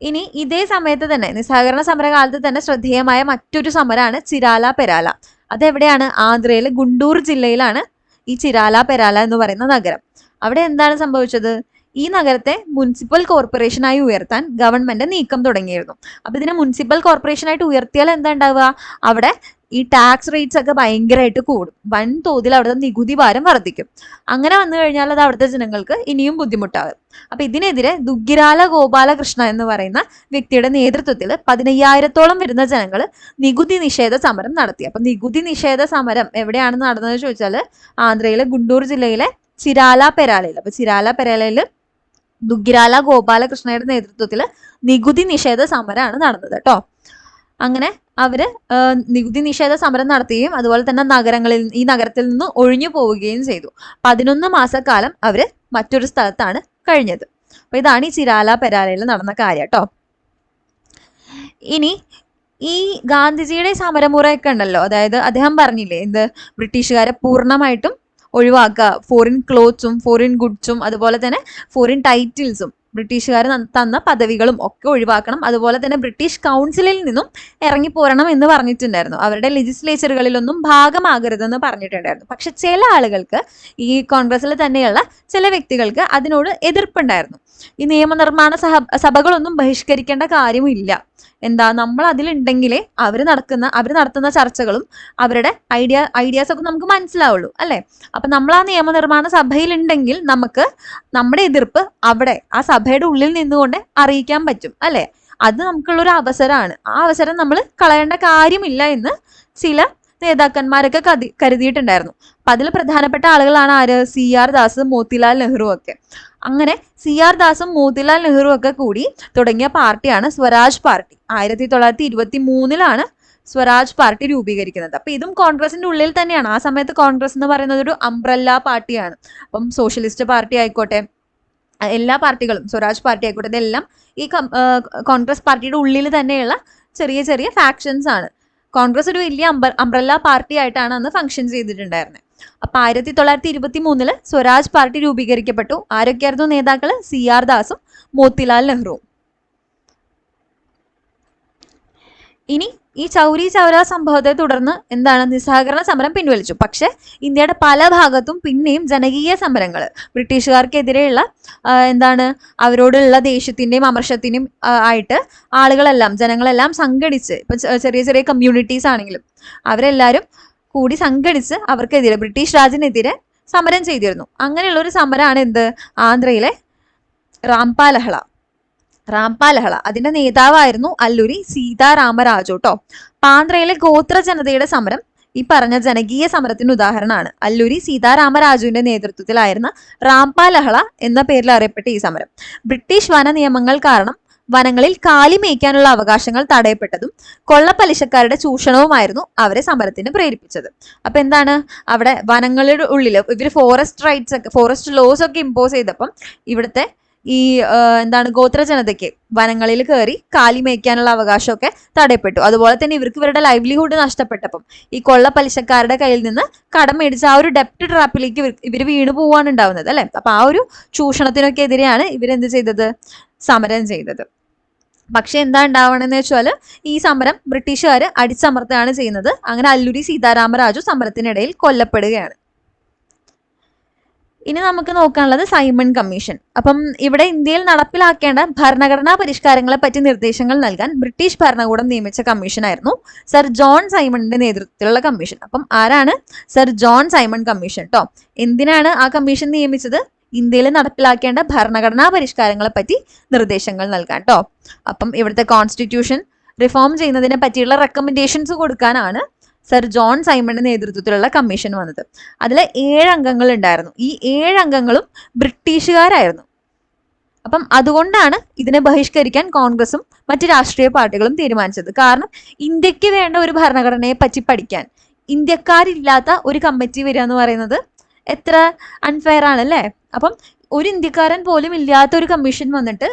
ഇനി ഇതേ സമയത്ത് തന്നെ നിസ്സഹകരണ സമരകാലത്ത് തന്നെ ശ്രദ്ധേയമായ മറ്റൊരു സമരമാണ് ചിരാല പെരാല. അതെവിടെയാണ്? ആന്ധ്രയിലെ ഗുണ്ടൂർ ജില്ലയിലാണ് ഈ ചിരാല പെരാല എന്ന് പറയുന്ന നഗരം. അവിടെ എന്താണ് സംഭവിച്ചത്? ഈ നഗരത്തെ മുനിസിപ്പൽ കോർപ്പറേഷനായി ഉയർത്താൻ ഗവൺമെന്റ് നീക്കം തുടങ്ങിയിരുന്നു. അപ്പൊ ഇതിനെ മുനിസിപ്പൽ കോർപ്പറേഷനായിട്ട് ഉയർത്തിയാൽ എന്താ ഉണ്ടാവുക? അവിടെ ഈ ടാക്സ് റേറ്റ്സ് ഒക്കെ ഭയങ്കരമായിട്ട് കൂടും, വൻതോതിൽ അവിടുത്തെ നികുതി ഭാരം വർദ്ധിക്കും. അങ്ങനെ വന്നു കഴിഞ്ഞാൽ അത് അവിടുത്തെ ജനങ്ങൾക്ക് ഇനിയും ബുദ്ധിമുട്ടാകും. അപ്പൊ ഇതിനെതിരെ ദുഗ്ഗിരാല ഗോപാലകൃഷ്ണ എന്ന് പറയുന്ന വ്യക്തിയുടെ നേതൃത്വത്തിൽ 15,000-ഓളം വരുന്ന ജനങ്ങൾ നികുതി നിഷേധ സമരം നടത്തി. അപ്പൊ നികുതി നിഷേധ സമരം എവിടെയാണ് നടന്നത് ചോദിച്ചാൽ ആന്ധ്രയിലെ ഗുണ്ടൂർ ജില്ലയിലെ ചിരാല പെരാലയിൽ. അപ്പൊ ചിരാല പെരാലയിൽ ദുഗ്ഗിരാല ഗോപാലകൃഷ്ണയുടെ നേതൃത്വത്തിൽ നികുതി നിഷേധ സമരമാണ് നടന്നത് കേട്ടോ. അങ്ങനെ അവര് നികുതി നിഷേധ സമരം നടത്തുകയും അതുപോലെ തന്നെ ഈ നഗരത്തിൽ നിന്ന് ഒഴിഞ്ഞു പോവുകയും ചെയ്തു. 11 മാസക്കാലം അവര് മറ്റൊരു സ്ഥലത്താണ് കഴിഞ്ഞത്. അപ്പൊ ഇതാണ് ഈ ചിരാല പെരാലയിൽ നടന്ന കാര്യം കേട്ടോ. ഇനി ഈ ഗാന്ധിജിയുടെ സമരമുറയൊക്കെ ഉണ്ടല്ലോ, അതായത് അദ്ദേഹം പറഞ്ഞില്ലേ എന്ത്, ബ്രിട്ടീഷുകാരെ പൂർണ്ണമായിട്ടും ഒഴിവാക്കുക, ഫോറിൻ ക്ലോത്ത്സും ഫോറിൻ ഗുഡ്സും അതുപോലെ തന്നെ ഫോറിൻ ടൈറ്റിൽസും ബ്രിട്ടീഷുകാർ തന്ന പദവികളും ഒക്കെ ഒഴിവാക്കണം, അതുപോലെ തന്നെ ബ്രിട്ടീഷ് കൗൺസിലിൽ നിന്നും ഇറങ്ങിപ്പോരണം എന്ന് പറഞ്ഞിട്ടുണ്ടായിരുന്നു. അവരുടെ ലെജിസ്ലേച്ചറുകളിലൊന്നും ഭാഗമാകരുതെന്ന് പറഞ്ഞിട്ടുണ്ടായിരുന്നു. പക്ഷെ ചില ആളുകൾക്ക്, ഈ കോൺഗ്രസിൽ തന്നെയുള്ള ചില വ്യക്തികൾക്ക് അതിനോട് എതിർപ്പുണ്ടായിരുന്നു. ഈ നിയമനിർമ്മാണ സഭകളൊന്നും ബഹിഷ്കരിക്കേണ്ട കാര്യമില്ല, എന്താ നമ്മൾ അതിലുണ്ടെങ്കിലേ അവർ നടത്തുന്ന ചർച്ചകളും അവരുടെ ഐഡിയാസ് ഒക്കെ നമുക്ക് മനസ്സിലാവുള്ളൂ അല്ലെ. അപ്പൊ നമ്മൾ ആ നിയമനിർമ്മാണ സഭയിൽ ഉണ്ടെങ്കിൽ നമുക്ക് നമ്മുടെ എതിർപ്പ് അവിടെ ആ സഭയുടെ ഉള്ളിൽ നിന്നുകൊണ്ട് അറിയിക്കാൻ പറ്റും അല്ലെ. അത് നമുക്കുള്ളൊരു അവസരമാണ്. ആ അവസരം നമ്മൾ കളയേണ്ട കാര്യമില്ല എന്ന് ചില നേതാക്കന്മാരൊക്കെ കരുതിയിട്ടുണ്ടായിരുന്നു. അപ്പൊ അതിൽ പ്രധാനപ്പെട്ട ആളുകളാണ് ആര്? CR ദാസ്, മോത്തിലാൽ നെഹ്റു ഒക്കെ. അങ്ങനെ CR ദാസും മോത്തിലാൽ നെഹ്റു ഒക്കെ കൂടി തുടങ്ങിയ പാർട്ടിയാണ് സ്വരാജ് പാർട്ടി. 1923 സ്വരാജ് പാർട്ടി രൂപീകരിക്കുന്നത്. അപ്പൊ ഇതും കോൺഗ്രസിന്റെ ഉള്ളിൽ തന്നെയാണ്. ആ സമയത്ത് കോൺഗ്രസ് എന്ന് പറയുന്നത് ഒരു അംബ്രല്ല പാർട്ടിയാണ്. അപ്പം സോഷ്യലിസ്റ്റ് പാർട്ടി ആയിക്കോട്ടെ, എല്ലാ പാർട്ടികളും, സ്വരാജ് പാർട്ടി ആയിക്കോട്ടെ, ഇതെല്ലാം ഈ കോൺഗ്രസ് പാർട്ടിയുടെ ഉള്ളിൽ തന്നെയുള്ള ചെറിയ ചെറിയ ഫാക്ഷൻസ് ആണ്. കോൺഗ്രസ് ഒരു വലിയ അംബ്രല്ല പാർട്ടി ആയിട്ടാണ് അന്ന് ഫംഗ്ഷൻ ചെയ്തിട്ടുണ്ടായിരുന്നത്. അപ്പൊ 1923 സ്വരാജ് പാർട്ടി രൂപീകരിക്കപ്പെട്ടു. ആരൊക്കെയായിരുന്നു നേതാക്കള്? CR ദാസും മോത്തിലാൽ നെഹ്റുവും. ഇനി ഈ ചൗരി ചൗര സംഭവത്തെ തുടർന്ന് എന്താണ്? നിസ്സഹകരണ സമരം പിൻവലിച്ചു. പക്ഷെ ഇന്ത്യയുടെ പല ഭാഗത്തും പിന്നെയും ജനകീയ സമരങ്ങൾ, ബ്രിട്ടീഷുകാർക്കെതിരെയുള്ള അവരോടുള്ള ദേഷ്യത്തിന്റെയും അമർഷത്തിന്റെയും ആയിട്ട് ജനങ്ങളെല്ലാം സംഘടിച്ച്, ഇപ്പൊ ചെറിയ ചെറിയ കമ്മ്യൂണിറ്റീസ് ആണെങ്കിലും അവരെല്ലാരും കൂടി സംഘടിച്ച് അവർക്കെതിരെ, ബ്രിട്ടീഷ് രാജിനെതിരെ സമരം ചെയ്തിരുന്നു. അങ്ങനെയുള്ള ഒരു സമരമാണ് എന്ത്? ആന്ധ്രയിലെ റാംപാലഹള. അതിന്റെ നേതാവായിരുന്നു അല്ലൂരി സീതാരാമരാജു കേട്ടോ. ആന്ധ്രയിലെ ഗോത്ര ജനതയുടെ സമരം ഈ പറഞ്ഞ ജനകീയ സമരത്തിന് ഉദാഹരണമാണ്. അല്ലൂരി സീതാരാമരാജുവിന്റെ നേതൃത്വത്തിലായിരുന്ന റാംപാലഹള എന്ന പേരിൽ അറിയപ്പെട്ട ഈ സമരം ബ്രിട്ടീഷ് വന നിയമങ്ങൾ കാരണം വനങ്ങളിൽ കാലി മേയ്ക്കാനുള്ള അവകാശങ്ങൾ തടയപ്പെട്ടതും കൊള്ളപ്പലിശക്കാരുടെ ചൂഷണവുമായിരുന്നു അവരെ സമരത്തിന് പ്രേരിപ്പിച്ചത്. അപ്പൊ എന്താണ്? അവിടെ വനങ്ങളുടെ ഉള്ളിൽ ഇവർ ഫോറസ്റ്റ് ലോസ് ഒക്കെ ഇമ്പോസ് ചെയ്തപ്പം ഇവിടുത്തെ ഈ ഗോത്ര ജനതയ്ക്ക് വനങ്ങളിൽ കയറി കാലി മേയ്ക്കാനുള്ള അവകാശമൊക്കെ തടയപ്പെട്ടു. അതുപോലെ തന്നെ ഇവരുടെ ലൈവ്ലിഹുഡ് നഷ്ടപ്പെട്ടപ്പം ഈ കൊള്ള പലിശക്കാരുടെ കയ്യിൽ നിന്ന് കടം മേടിച്ച ആ ഒരു ഡെപ്റ്റ് ട്രാപ്പിലേക്ക് ഇവർ വീണു പോവാണ് ഉണ്ടാവുന്നത് അല്ലെ. അപ്പൊ ആ ഒരു ചൂഷണത്തിനൊക്കെ എതിരെയാണ് ഇവരെന്ത് ചെയ്തത്? സമരം ചെയ്തത്. പക്ഷെ എന്താ ഉണ്ടാവണമെന്ന് വെച്ചാൽ ഈ സമരം ബ്രിട്ടീഷുകാർ അടിച്ചമർത്തുകയാണ് ചെയ്യുന്നത്. അങ്ങനെ അല്ലൂരി സീതാരാമരാജു സമരത്തിനിടയിൽ കൊല്ലപ്പെടുകയാണ്. ഇനി നമുക്ക് നോക്കാനുള്ളത് സൈമൺ കമ്മീഷൻ. അപ്പം ഇവിടെ ഇന്ത്യയിൽ നടപ്പിലാക്കേണ്ട ഭരണഘടനാ പരിഷ്കാരങ്ങളെ പറ്റി നിർദ്ദേശങ്ങൾ നൽകാൻ ബ്രിട്ടീഷ് ഭരണകൂടം നിയമിച്ച കമ്മീഷനായിരുന്നു സർ ജോൺ സൈമണിന്റെ നേതൃത്വത്തിലുള്ള കമ്മീഷൻ. അപ്പം ആരാണ്? സർ ജോൺ സൈമൺ കമ്മീഷൻ കേട്ടോ. എന്തിനാണ് ആ കമ്മീഷൻ നിയമിച്ചത്? ഇന്ത്യയിൽ നടപ്പിലാക്കേണ്ട ഭരണഘടനാ പരിഷ്കാരങ്ങളെ പറ്റി നിർദ്ദേശങ്ങൾ നൽകാൻ കേട്ടോ. അപ്പം ഇവിടുത്തെ കോൺസ്റ്റിറ്റ്യൂഷൻ റിഫോം ചെയ്യുന്നതിനെ പറ്റിയുള്ള റെക്കമെൻഡേഷൻസ് കൊടുക്കാനാണ് സർ ജോൺ സൈമണിന്റെ നേതൃത്വത്തിലുള്ള കമ്മീഷൻ വന്നത്. അതിൽ 7 അംഗങ്ങൾ ഉണ്ടായിരുന്നു. ഈ 7 അംഗങ്ങളും ബ്രിട്ടീഷുകാരായിരുന്നു. അപ്പം അതുകൊണ്ടാണ് ഇതിനെ ബഹിഷ്കരിക്കാൻ കോൺഗ്രസും മറ്റ് രാഷ്ട്രീയ പാർട്ടികളും തീരുമാനിച്ചത്. കാരണം ഇന്ത്യക്ക് വേണ്ട ഒരു ഭരണഘടനയെ പറ്റി പഠിക്കാൻ ഇന്ത്യക്കാരില്ലാത്ത ഒരു കമ്മിറ്റി വരിക എന്ന് പറയുന്നത് എത്ര അൺഫെയർ ആണല്ലേ. അപ്പം ഒരു ഇന്ത്യക്കാരൻ പോലും ഇല്ലാത്ത ഒരു കമ്മീഷൻ വന്നിട്ട്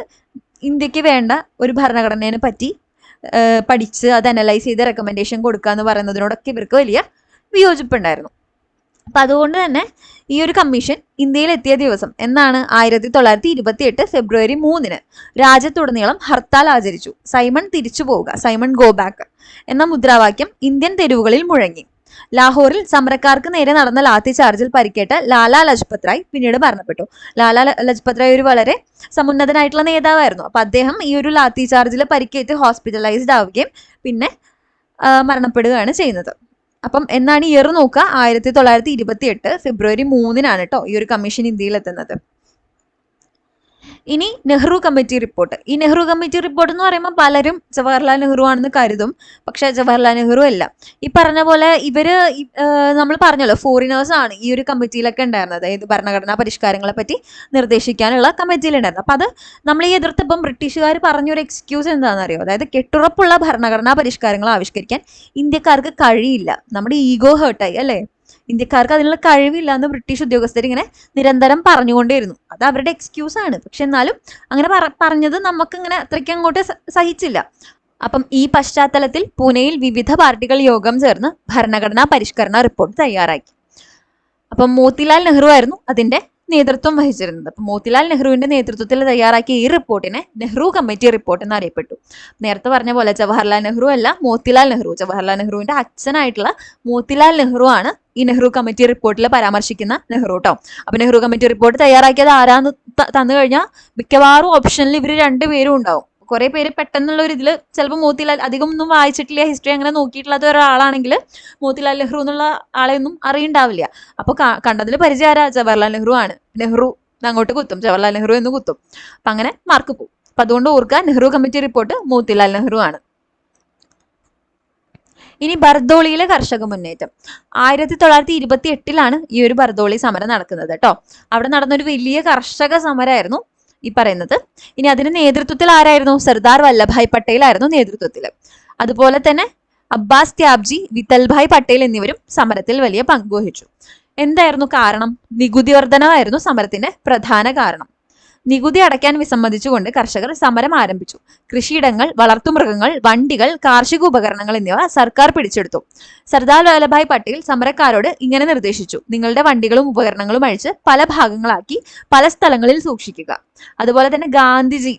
ഇന്ത്യക്ക് വേണ്ട ഒരു ഭരണഘടനയെ പറ്റി പഠിച്ച് അത് അനലൈസ് ചെയ്ത് റെക്കമെൻഡേഷൻ കൊടുക്കുക എന്ന് പറയുന്നതിനോടൊക്കെ ഇവർക്ക് വലിയ വിയോജിപ്പുണ്ടായിരുന്നു. അപ്പം അതുകൊണ്ട് തന്നെ ഈ ഒരു കമ്മീഷൻ ഇന്ത്യയിൽ എത്തിയ ദിവസം എന്നാണ് 1928 ഫെബ്രുവരി 3 രാജ്യത്തുടനീളം ഹർത്താൽ ആചരിച്ചു. സൈമൺ തിരിച്ചു പോവുക, സൈമൺ ഗോ ബാക്ക് എന്ന മുദ്രാവാക്യം ഇന്ത്യൻ തെരുവുകളിൽ മുഴങ്ങി. ലാഹോറിൽ സമരക്കാർക്ക് നേരെ നടന്ന ലാത്തി ചാർജിൽ പരിക്കേറ്റ ലാലാ ലജ്പത് റായ് പിന്നീട് മരണപ്പെട്ടു. ലാലാ ലജ്പത് റായ് ഒരു വളരെ സമുന്നതനായിട്ടുള്ള നേതാവായിരുന്നു. അപ്പൊ അദ്ദേഹം ഈ ഒരു ലാത്തി ചാർജിൽ പരിക്കേറ്റ് ഹോസ്പിറ്റലൈസ്ഡ് ആവുകയും പിന്നെ മരണപ്പെടുകയാണ് ചെയ്യുന്നത്. അപ്പം എന്നാണ് ഇയർ നോക്കുക, 1928 ഫെബ്രുവരി 3 കേട്ടോ ഈ ഒരു കമ്മീഷൻ ഇന്ത്യയിൽ എത്തുന്നത്. ഇനി നെഹ്റു കമ്മിറ്റി റിപ്പോർട്ട്. ഈ നെഹ്റു കമ്മിറ്റി റിപ്പോർട്ട് എന്ന് പറയുമ്പോൾ പലരും ജവഹർലാൽ നെഹ്റു ആണെന്ന് കരുതും. പക്ഷെ ജവഹർലാൽ നെഹ്റു അല്ല. ഈ പറഞ്ഞ പോലെ ഇവര് നമ്മൾ പറഞ്ഞല്ലോ ഫോറിനേഴ്സ് ആണ് ഈ ഒരു കമ്മിറ്റിയിലൊക്കെ ഉണ്ടായിരുന്നത്. അതായത് ഭരണഘടനാ പരിഷ്കാരങ്ങളെ പറ്റി നിർദ്ദേശിക്കാനുള്ള കമ്മിറ്റിയിലുണ്ടായിരുന്നു. അപ്പം അത് നമ്മൾ ഈ എതിർത്തപ്പം ബ്രിട്ടീഷുകാർ പറഞ്ഞൊരു എക്സ്ക്യൂസ് എന്താണെന്നറിയോ, അതായത് കെട്ടുറപ്പുള്ള ഭരണഘടനാ പരിഷ്കാരങ്ങൾ ആവിഷ്കരിക്കാൻ ഇന്ത്യക്കാർക്ക് കഴിയില്ല, നമ്മുടെ ഈഗോ ഹേർട്ടായി അല്ലേ, ഇന്ത്യക്കാർക്ക് അതിനുള്ള കഴിവില്ല എന്ന് ബ്രിട്ടീഷ് ഉദ്യോഗസ്ഥർ ഇങ്ങനെ നിരന്തരം പറഞ്ഞുകൊണ്ടേയിരുന്നു. അത് അവരുടെ എക്സ്ക്യൂസ് ആണ്. പക്ഷെ എന്നാലും അങ്ങനെ പറഞ്ഞത് നമുക്കിങ്ങനെ അത്രയ്ക്ക് അങ്ങോട്ട് സഹിച്ചില്ല. അപ്പം ഈ പശ്ചാത്തലത്തിൽ പൂനെയിൽ വിവിധ പാർട്ടികൾ യോഗം ചേർന്ന് ഭരണഘടനാ പരിഷ്കരണ റിപ്പോർട്ട് തയ്യാറാക്കി. അപ്പം മോത്തിലാൽ നെഹ്റു ആയിരുന്നു അതിന്റെ നേതൃത്വം വഹിച്ചിരുന്നത്. അപ്പം മോത്തിലാൽ നെഹ്റുവിന്റെ നേതൃത്വത്തിൽ തയ്യാറാക്കിയ ഈ റിപ്പോർട്ടിനെ നെഹ്റു കമ്മിറ്റി റിപ്പോർട്ട് എന്ന് അറിയപ്പെട്ടു. നേരത്തെ പറഞ്ഞ പോലെ ജവഹർലാൽ നെഹ്റു അല്ല, മോത്തിലാൽ നെഹ്റു, ജവഹർലാൽ നെഹ്റുവിന്റെ അച്ഛനായിട്ടുള്ള മോത്തിലാൽ നെഹ്റു ആണ് ഈ നെഹ്റു കമ്മിറ്റി റിപ്പോർട്ടിൽ പരാമർശിക്കുന്ന നെഹ്റു കേട്ടോ. അപ്പൊ നെഹ്റു കമ്മിറ്റി റിപ്പോർട്ട് തയ്യാറാക്കിയത് ആരാന്ന് തന്നു കഴിഞ്ഞാൽ മിക്കവാറും ഓപ്ഷനിൽ ഇവർ രണ്ടുപേരും ഉണ്ടാവും. കുറെ പേര് പെട്ടെന്നുള്ള ഒരു ഇതിൽ ചിലപ്പോൾ മോത്തിലാൽ അധികം ഒന്നും വായിച്ചിട്ടില്ല, ഹിസ്റ്ററി അങ്ങനെ നോക്കിയിട്ടുള്ളത് ഒരാളാണെങ്കിൽ മോത്തിലാൽ നെഹ്റു എന്നുള്ള ആളെ ഒന്നും അറിയുണ്ടാവില്ല. അപ്പൊ കണ്ടതിൽ പരിചയം ആരാ, ജവഹർലാൽ നെഹ്റു ആണ്. നെഹ്റു അങ്ങോട്ട് കുത്തും, ജവഹർലാൽ നെഹ്റു എന്ന് കുത്തും. അപ്പൊ അങ്ങനെ മാർക്ക് പോകും. അപ്പൊ അതുകൊണ്ട് ഓർക്കുക, നെഹ്റു കമ്മിറ്റി റിപ്പോർട്ട് മോത്തിലാൽ നെഹ്റു ആണ്. ഇനി ബർദോളിയിലെ കർഷക മുന്നേറ്റം. 1928 ഈ ഒരു ബർദോളി സമരം നടക്കുന്നത് കേട്ടോ. അവിടെ നടന്നൊരു വലിയ കർഷക സമരമായിരുന്നു ഈ പറയുന്നത്. ഇനി അതിന് നേതൃത്വത്തിൽ ആരായിരുന്നു? സർദാർ വല്ലഭായ് പട്ടേൽ ആയിരുന്നു നേതൃത്വത്തിൽ. അതുപോലെ തന്നെ അബ്ബാസ് ത്യാബ്ജി, വിത്തൽഭായ് പട്ടേൽ എന്നിവരും സമരത്തിൽ വലിയ പങ്കുവഹിച്ചു. എന്തായിരുന്നു കാരണം? നികുതി വർധനമായിരുന്നു സമരത്തിന്റെ പ്രധാന കാരണം. നികുതി അടയ്ക്കാൻ വിസമ്മതിച്ചുകൊണ്ട് കർഷകർ സമരം ആരംഭിച്ചു. കൃഷിയിടങ്ങൾ, വളർത്തുമൃഗങ്ങൾ, വണ്ടികൾ, കാർഷിക ഉപകരണങ്ങൾ എന്നിവ സർക്കാർ പിടിച്ചെടുത്തു. സർദാർ വല്ലഭായ് പട്ടേൽ സമരക്കാരോട് ഇങ്ങനെ നിർദ്ദേശിച്ചു: നിങ്ങളുടെ വണ്ടികളും ഉപകരണങ്ങളും അഴിച്ച് പല ഭാഗങ്ങളാക്കി പല സ്ഥലങ്ങളിൽ സൂക്ഷിക്കുക. അതുപോലെ തന്നെ ഗാന്ധിജി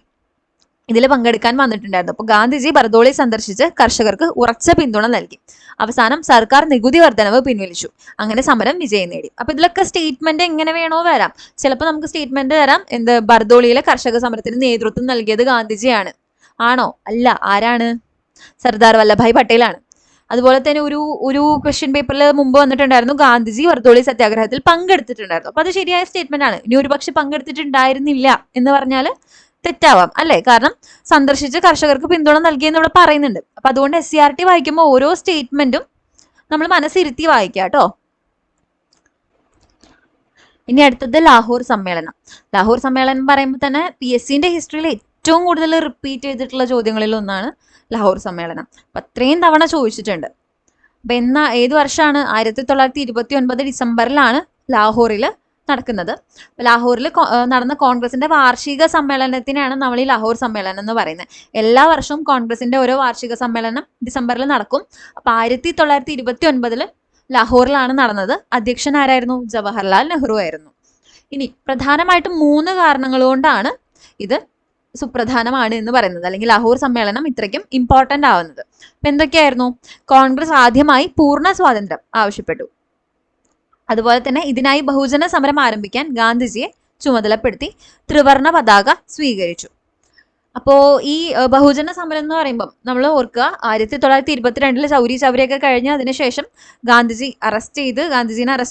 ഇതിൽ പങ്കെടുക്കാൻ വന്നിട്ടുണ്ടായിരുന്നു. അപ്പോൾ ഗാന്ധിജി ബർദോളി സന്ദർശിച്ച് കർഷകർക്ക് ഉറച്ച പിന്തുണ നൽകി. അവസാനം സർക്കാർ നികുതി വർധനവ് പിൻവലിച്ചു. അങ്ങനെ സമരം വിജയം നേടി. അപ്പൊ ഇതിലൊക്കെ സ്റ്റേറ്റ്മെന്റ് എങ്ങനെ വേണോ വരാം. ചിലപ്പോൾ നമുക്ക് സ്റ്റേറ്റ്മെന്റ് തരാം, ബർദോളിയിലെ കർഷക സമരത്തിന് നേതൃത്വം നൽകിയത് ഗാന്ധിജിയാണ്. ആണോ? അല്ല. ആരാണ്? സർദാർ വല്ലഭായ് പട്ടേലാണ്. അതുപോലെ തന്നെ ഒരു ക്വസ്റ്റ്യൻ പേപ്പറിൽ മുമ്പ് വന്നിട്ടുണ്ടായിരുന്നു, ഗാന്ധിജി ബർദോളി സത്യാഗ്രഹത്തിൽ പങ്കെടുത്തിട്ടുണ്ടായിരുന്നു. അപ്പൊ അത് ശരിയായ സ്റ്റേറ്റ്മെന്റ് ആണ്. ഇനി ഒരു പക്ഷെ പങ്കെടുത്തിട്ടുണ്ടായിരുന്നില്ല എന്ന് പറഞ്ഞാൽ തെറ്റാവാം അല്ലെ, കാരണം സന്ദർശിച്ച് കർഷകർക്ക് പിന്തുണ നൽകിയെന്ന് ഇവിടെ പറയുന്നുണ്ട്. അപ്പൊ അതുകൊണ്ട് SCERT വായിക്കുമ്പോൾ ഓരോ സ്റ്റേറ്റ്മെന്റും നമ്മൾ മനസ്സിരുത്തി വായിക്കുക കേട്ടോ. ഇനി അടുത്തത് ലാഹോർ സമ്മേളനം. ലാഹോർ സമ്മേളനം പറയുമ്പോൾ തന്നെ PSCന്റെ ഹിസ്റ്ററിയിൽ ഏറ്റവും കൂടുതൽ റിപ്പീറ്റ് ചെയ്തിട്ടുള്ള ചോദ്യങ്ങളിൽ ഒന്നാണ് ലാഹോർ സമ്മേളനം. അപ്പൊ അത്രയും തവണ ചോദിച്ചിട്ടുണ്ട്. അപ്പൊ ഏത് വർഷമാണ്? 1929 ഡിസംബറിലാണ് ലാഹോറിൽ നടക്കുന്നത്. ലാഹോറിൽ നടന്ന കോൺഗ്രസിന്റെ വാർഷിക സമ്മേളനത്തിനാണ് നമ്മൾ ഈ ലാഹോർ സമ്മേളനം എന്ന് പറയുന്നത്. എല്ലാ വർഷവും കോൺഗ്രസിന്റെ ഓരോ വാർഷിക സമ്മേളനം ഡിസംബറിൽ നടക്കും. അപ്പൊ 1929 ലാഹോറിലാണ് നടന്നത്. അധ്യക്ഷൻ ആരായിരുന്നു? ജവഹർലാൽ നെഹ്റു ആയിരുന്നു. ഇനി പ്രധാനമായിട്ടും 3 കാരണങ്ങൾ കൊണ്ടാണ് ഇത് സുപ്രധാനമാണ് എന്ന് പറയുന്നത്, അല്ലെങ്കിൽ ലാഹോർ സമ്മേളനം ഇത്രയ്ക്കും ഇമ്പോർട്ടന്റ് ആവുന്നത്. അപ്പൊ എന്തൊക്കെയായിരുന്നു? കോൺഗ്രസ് ആദ്യമായി പൂർണ്ണ സ്വാതന്ത്ര്യം ആവശ്യപ്പെട്ടു. അതുപോലെ തന്നെ ഇതിനായി ബഹുജന സമരം ആരംഭിക്കാൻ ഗാന്ധിജിയെ ചുമതലപ്പെടുത്തി. ത്രിവർണ പതാക സ്വീകരിച്ചു. അപ്പോ ഈ ബഹുജന സമരം എന്ന് പറയുമ്പോൾ നമ്മൾ ഓർക്കുക, 1922 ചൗരി ചൗരിയൊക്കെ കഴിഞ്ഞ് അതിനുശേഷം ഗാന്ധിജീനെ അറസ്റ്റ്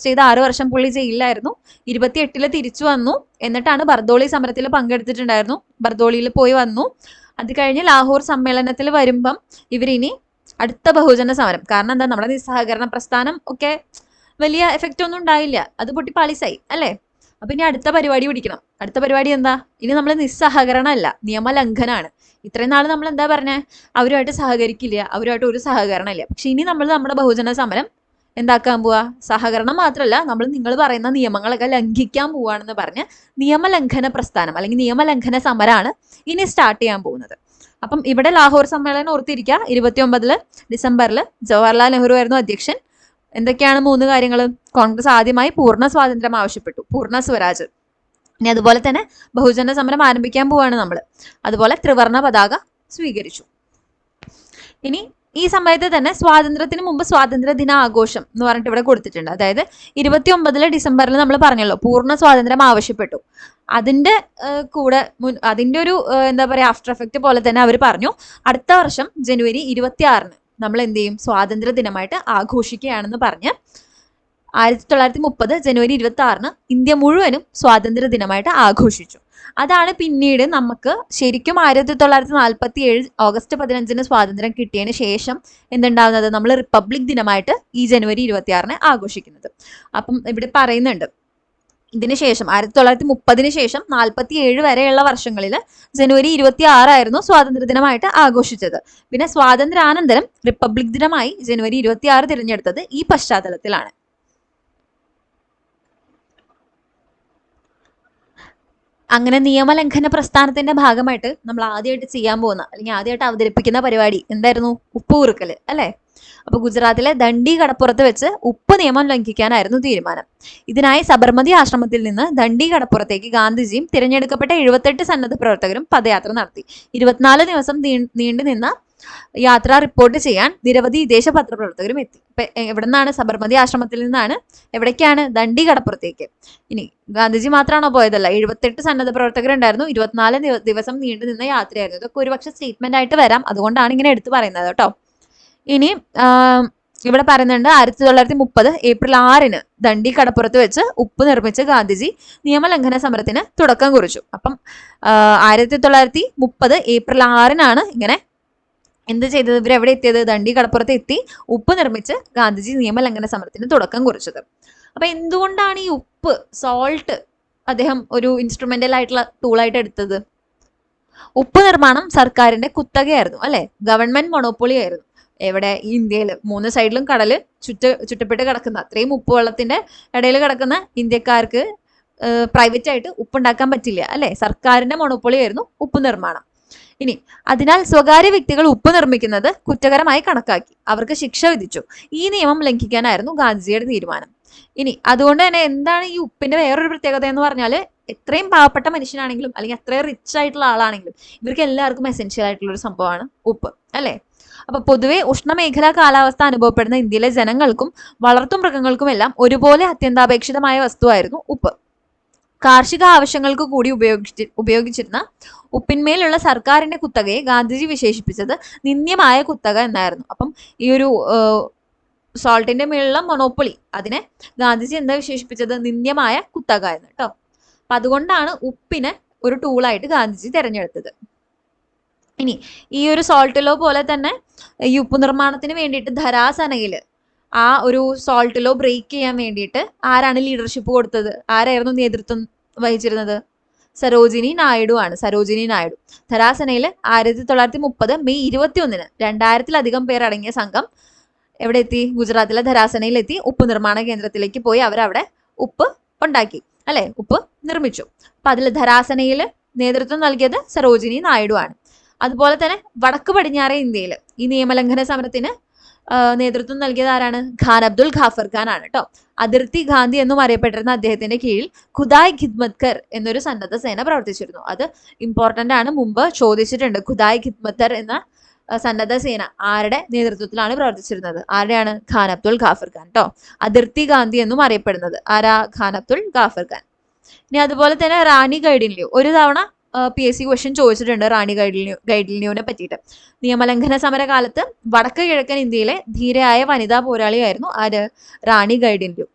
ചെയ്ത് 6 വർഷം പുള്ളി ജയിലിലായിരുന്നു. 28 തിരിച്ചു വന്നു. എന്നിട്ടാണ് ബർദോളി സമരത്തിൽ പങ്കെടുത്തിട്ടുണ്ടായിരുന്നു. ബർദോളിയിൽ പോയി വന്നു. അത് കഴിഞ്ഞ് ലാഹോർ സമ്മേളനത്തിൽ വരുമ്പം ഇവരിനി അടുത്ത ബഹുജന സമരം. കാരണം എന്താ, നമ്മുടെ നിസ്സഹകരണ പ്രസ്ഥാനം ഒക്കെ വലിയ എഫക്റ്റ് ഒന്നും ഉണ്ടായില്ല, അത് പൊട്ടി പാളിസായി അല്ലേ. അപ്പൊ ഇനി അടുത്ത പരിപാടി പിടിക്കണം. അടുത്ത പരിപാടി എന്താ? ഇനി നമ്മൾ നിസ്സഹകരണമല്ല, നിയമലംഘനാണ്. ഇത്രയും നാൾ നമ്മൾ എന്താ പറഞ്ഞേ, അവരുമായിട്ട് സഹകരിക്കില്ല, അവരുമായിട്ട് ഒരു സഹകരണം ഇല്ല. പക്ഷെ ഇനി നമ്മൾ നമ്മുടെ ബഹുജന സമരം എന്താക്കാൻ പോവാ? സഹകരണം മാത്രമല്ല, നിങ്ങൾ പറയുന്ന നിയമങ്ങളൊക്കെ ലംഘിക്കാൻ പോവാണെന്ന് പറഞ്ഞ് നിയമലംഘന പ്രസ്ഥാനം അല്ലെങ്കിൽ നിയമലംഘന സമരമാണ് ഇനി സ്റ്റാർട്ട് ചെയ്യാൻ പോകുന്നത്. അപ്പം ഇവിടെ ലാഹോർ സമ്മേളനം ഓർത്തിരിക്കുക. 29 ഡിസംബറിൽ ജവഹർലാൽ നെഹ്റു ആയിരുന്നു അധ്യക്ഷൻ. എന്തൊക്കെയാണ് 3 കാര്യങ്ങൾ? കോൺഗ്രസ് ആദ്യമായി പൂർണ്ണ സ്വാതന്ത്ര്യം ആവശ്യപ്പെട്ടു, പൂർണ്ണ സ്വരാജ്. ഇനി അതുപോലെ തന്നെ ബഹുജന സമരം ആരംഭിക്കാൻ പോവാണ് നമ്മൾ. അതുപോലെ ത്രിവർണ പതാക സ്വീകരിച്ചു. ഇനി ഈ സമയത്ത് തന്നെ സ്വാതന്ത്ര്യത്തിന് മുമ്പ് സ്വാതന്ത്ര്യ ദിന ആഘോഷം എന്ന് പറഞ്ഞിട്ട് ഇവിടെ കൊടുത്തിട്ടുണ്ട്. അതായത് 29 ഡിസംബറിൽ നമ്മൾ പറഞ്ഞല്ലോ പൂർണ്ണ സ്വാതന്ത്ര്യം ആവശ്യപ്പെട്ടു. അതിന്റെ കൂടെ അതിന്റെ ഒരു എന്താ പറയാ ആഫ്റ്റർ എഫക്റ്റ് പോലെ തന്നെ അവർ പറഞ്ഞു അടുത്ത വർഷം ജനുവരി 26 നമ്മൾ എന്ത് ചെയ്യും? സ്വാതന്ത്ര്യ ദിനമായിട്ട് ആഘോഷിക്കുകയാണെന്ന് പറഞ്ഞ് 1930 ജനുവരി 26 ഇന്ത്യ മുഴുവനും സ്വാതന്ത്ര്യ ദിനമായിട്ട് ആഘോഷിച്ചു. അതാണ് പിന്നീട് നമുക്ക് ശരിക്കും 1947 ഓഗസ്റ്റ് 15 സ്വാതന്ത്ര്യം കിട്ടിയതിന് ശേഷം എന്തുണ്ടാവുന്നത്? നമ്മൾ റിപ്പബ്ലിക് ദിനമായിട്ട് ഈ ജനുവരി 26 ആഘോഷിക്കുന്നത്. അപ്പം ഇവിടെ പറയുന്നുണ്ട് ഇതിന് ശേഷം 1930 ശേഷം 47 വരെയുള്ള വർഷങ്ങളിൽ ജനുവരി 26 ആയിരുന്നു സ്വാതന്ത്ര്യ ദിനമായിട്ട് ആഘോഷിച്ചത്. പിന്നെ സ്വാതന്ത്ര്യാനന്തരം റിപ്പബ്ലിക് ദിനമായി ജനുവരി 26 തിരഞ്ഞെടുത്തത് ഈ പശ്ചാത്തലത്തിലാണ്. അങ്ങനെ നിയമലംഘന പ്രസ്ഥാനത്തിന്റെ ഭാഗമായിട്ട് നമ്മൾ ആദ്യമായിട്ട് ചെയ്യാൻ പോകുന്ന അല്ലെങ്കിൽ ആദ്യമായിട്ട് അവതരിപ്പിക്കുന്ന പരിപാടി എന്തായിരുന്നു? ഉപ്പ് കുറുക്കൽ അല്ലെ. അപ്പൊ ഗുജറാത്തിലെ ദണ്ഡി കടപ്പുറത്ത് വെച്ച് ഉപ്പ് നിയമം ലംഘിക്കാനായിരുന്നു തീരുമാനം. ഇതിനായി സബർമതി ആശ്രമത്തിൽ നിന്ന് ദണ്ഡി കടപ്പുറത്തേക്ക് ഗാന്ധിജിയും തിരഞ്ഞെടുക്കപ്പെട്ട 78 സന്നദ്ധ പ്രവർത്തകരും പദയാത്ര നടത്തി. 24 ദിവസം നീണ്ടു നിന്ന യാത്ര റിപ്പോർട്ട് ചെയ്യാൻ നിരവധി വിദേശ പത്രപ്രവർത്തകരും എത്തി. ഇപ്പൊ എവിടെ നിന്നാണ്? സബർമതി ആശ്രമത്തിൽ നിന്നാണ്. എവിടേക്കാണ്? ദണ്ഡി കടപ്പുറത്തേക്ക്. ഇനി ഗാന്ധിജി മാത്രമാണോ പോയതല്ല, 78 സന്നദ്ധ പ്രവർത്തകരുണ്ടായിരുന്നു. 24 ദിവസം നീണ്ടു നിന്ന യാത്രയായിരുന്നു. ഇതൊക്കെ ഒരുപക്ഷെ സ്റ്റേറ്റ്മെന്റ് ആയിട്ട് വരാം, അതുകൊണ്ടാണ് ഇങ്ങനെ എടുത്തു പറയുന്നത് കേട്ടോ. ഇനി ഇവിടെ പറയുന്നുണ്ട് 1930 ഏപ്രിൽ 6 ദണ്ഡി കടപ്പുറത്ത് വെച്ച് ഉപ്പ് നിർമ്മിച്ച് ഗാന്ധിജി നിയമലംഘന സമരത്തിന് തുടക്കം കുറിച്ചു. അപ്പം 1930 ഏപ്രിൽ 6 ഇങ്ങനെ എന്ത് ചെയ്തത്? ഇവരെവിടെ എത്തിയത്? ദണ്ഡി കടപ്പുറത്ത് എത്തി ഉപ്പ് നിർമ്മിച്ച് ഗാന്ധിജി നിയമലംഘന സമരത്തിന് തുടക്കം കുറിച്ചത്. അപ്പൊ എന്തുകൊണ്ടാണ് ഈ ഉപ്പ്, സോൾട്ട് അദ്ദേഹം ഒരു ഇൻസ്ട്രുമെന്റൽ ആയിട്ടുള്ള ടൂളായിട്ട് എടുത്തത്? ഉപ്പ് നിർമ്മാണം സർക്കാരിന്റെ കുത്തകയായിരുന്നു അല്ലെ, ഗവൺമെന്റ് മൊണോപ്പൊളി ആയിരുന്നു. എവിടെ? ഇന്ത്യയിൽ 3 സൈഡിലും കടല് ചുറ്റപ്പെട്ട് കിടക്കുന്ന അത്രയും ഉപ്പ് വെള്ളത്തിന്റെ ഇടയിൽ കിടക്കുന്ന ഇന്ത്യക്കാർക്ക് പ്രൈവറ്റ് ആയിട്ട് ഉപ്പുണ്ടാക്കാൻ പറ്റില്ല അല്ലെ. സർക്കാരിന്റെ മൊണോപ്പൊളി ആയിരുന്നു ഉപ്പ് നിർമ്മാണം. ഇനി അതിനാൽ സ്വകാര്യ വ്യക്തികൾ ഉപ്പ് നിർമ്മിക്കുന്നത് കുറ്റകരമായി കണക്കാക്കി അവർക്ക് ശിക്ഷ വിധിച്ചു. ഈ നിയമം ലംഘിക്കാനായിരുന്നു ഗാന്ധിജിയുടെ തീരുമാനം. ഇനി അതുകൊണ്ട് തന്നെ എന്താണ് ഈ ഉപ്പിന്റെ വേറൊരു പ്രത്യേകത എന്ന് പറഞ്ഞാല്, എത്രയും പാവപ്പെട്ട മനുഷ്യനാണെങ്കിലും അല്ലെങ്കിൽ എത്രയും റിച്ച് ആയിട്ടുള്ള ആളാണെങ്കിലും ഇവർക്ക് എല്ലാവർക്കും എസെൻഷ്യൽ ആയിട്ടുള്ള ഒരു സംഭവമാണ് ഉപ്പ് അല്ലെ. അപ്പൊ പൊതുവെ ഉഷ്ണമേഖലാ കാലാവസ്ഥ അനുഭവപ്പെടുന്ന ഇന്ത്യയിലെ ജനങ്ങൾക്കും വളർത്തുമൃഗങ്ങൾക്കും എല്ലാം ഒരുപോലെ അത്യന്താപേക്ഷിതമായ വസ്തുവായിരുന്നു ഉപ്പ്. കാർഷിക ആവശ്യങ്ങൾക്ക് കൂടി ഉപയോഗിച്ചിരുന്ന ഉപ്പിന്മേലുള്ള സർക്കാരിന്റെ കുത്തകയെ ഗാന്ധിജി വിശേഷിപ്പിച്ചത് നിന്ദ്യമായ കുത്തക എന്നായിരുന്നു. അപ്പം ഈ ഒരു സോൾട്ടിന്റെ മേലുള്ള മൊണോപ്പൊളി അതിനെ ഗാന്ധിജി എന്താ വിശേഷിപ്പിച്ചത്? നിന്ദ്യമായ കുത്തക എന്ന് കേട്ടോ. അപ്പൊ അതുകൊണ്ടാണ് ഉപ്പിനെ ഒരു ടൂളായിട്ട് ഗാന്ധിജി തെരഞ്ഞെടുത്തത്. ഇനി ഈ ഒരു സോൾട്ട് ലോ പോലെ തന്നെ ഈ ഉപ്പ് നിർമ്മാണത്തിന് വേണ്ടിയിട്ട് ധരാസനയില് ആ ഒരു സോൾട്ട് ലോ ബ്രേക്ക് ചെയ്യാൻ വേണ്ടിയിട്ട് ആരാണ് ലീഡർഷിപ്പ് കൊടുത്തത്? ആരായിരുന്നു നേതൃത്വം വഹിച്ചിരുന്നത്? സരോജിനി നായിഡു ആണ്. സരോജിനി നായിഡു ധരാസനയിൽ 1930 മെയ് 21 2000-ലധികം പേർ അടങ്ങിയ സംഘം എവിടെ എത്തി? ഗുജറാത്തിലെ ധരാസനയിൽ എത്തി. ഉപ്പ് നിർമ്മാണ കേന്ദ്രത്തിലേക്ക് പോയി അവരവിടെ ഉപ്പ് ഉണ്ടാക്കി അല്ലെ, ഉപ്പ് നിർമ്മിച്ചു. അപ്പൊ അതിൽ ധരാസനയിൽ നേതൃത്വം നൽകിയത് സരോജിനി നായിഡു ആണ്. അതുപോലെ തന്നെ വടക്ക് പടിഞ്ഞാറേ ഇന്ത്യയിൽ ഈ നിയമലംഘന സമരത്തിന് നേതൃത്വം നൽകിയത് ആരാണ്? ഖാൻ അബ്ദുൽ ഖാഫർ ഖാൻ ആണ് കേട്ടോ. അതിർത്തി ഗാന്ധി എന്നും അറിയപ്പെട്ടിരുന്ന അദ്ദേഹത്തിന്റെ കീഴിൽ ഖുദായ് ഖിദ്മത്കർ എന്നൊരു സന്നദ്ധ സേന പ്രവർത്തിച്ചിരുന്നു. അത് ഇമ്പോർട്ടന്റ് ആണ്, മുമ്പ് ചോദിച്ചിട്ടുണ്ട്. ഖുദായ് ഖിദ്മത്കർ എന്ന സന്നദ്ധ സേന ആരുടെ നേതൃത്വത്തിലാണ് പ്രവർത്തിച്ചിരുന്നത്? ആരുടെയാണ്? ഖാൻ അബ്ദുൽ ഖാഫർ ഖാൻ കേട്ടോ. അതിർത്തി ഗാന്ധി എന്നും അറിയപ്പെടുന്നത് ആരാ? ഖാൻ അബ്ദുൽ ഖാഫർ ഖാൻ. ഇനി അതുപോലെ തന്നെ റാണി ഗൈഡിൻലിയു ഒരു തവണ PSC ക്വസ്റ്റ്യൻ ചോദിച്ചിട്ടുണ്ട് റാണി ഗൈഡിൻലിയുവിനെ പറ്റിയിട്ട്. നിയമലംഘന സമരകാലത്ത് വടക്ക് കിഴക്കൻ ഇന്ത്യയിലെ ധീരയായ വനിതാ പോരാളിയായിരുന്നു ആര്? റാണി ഗൈഡിൻലിയു.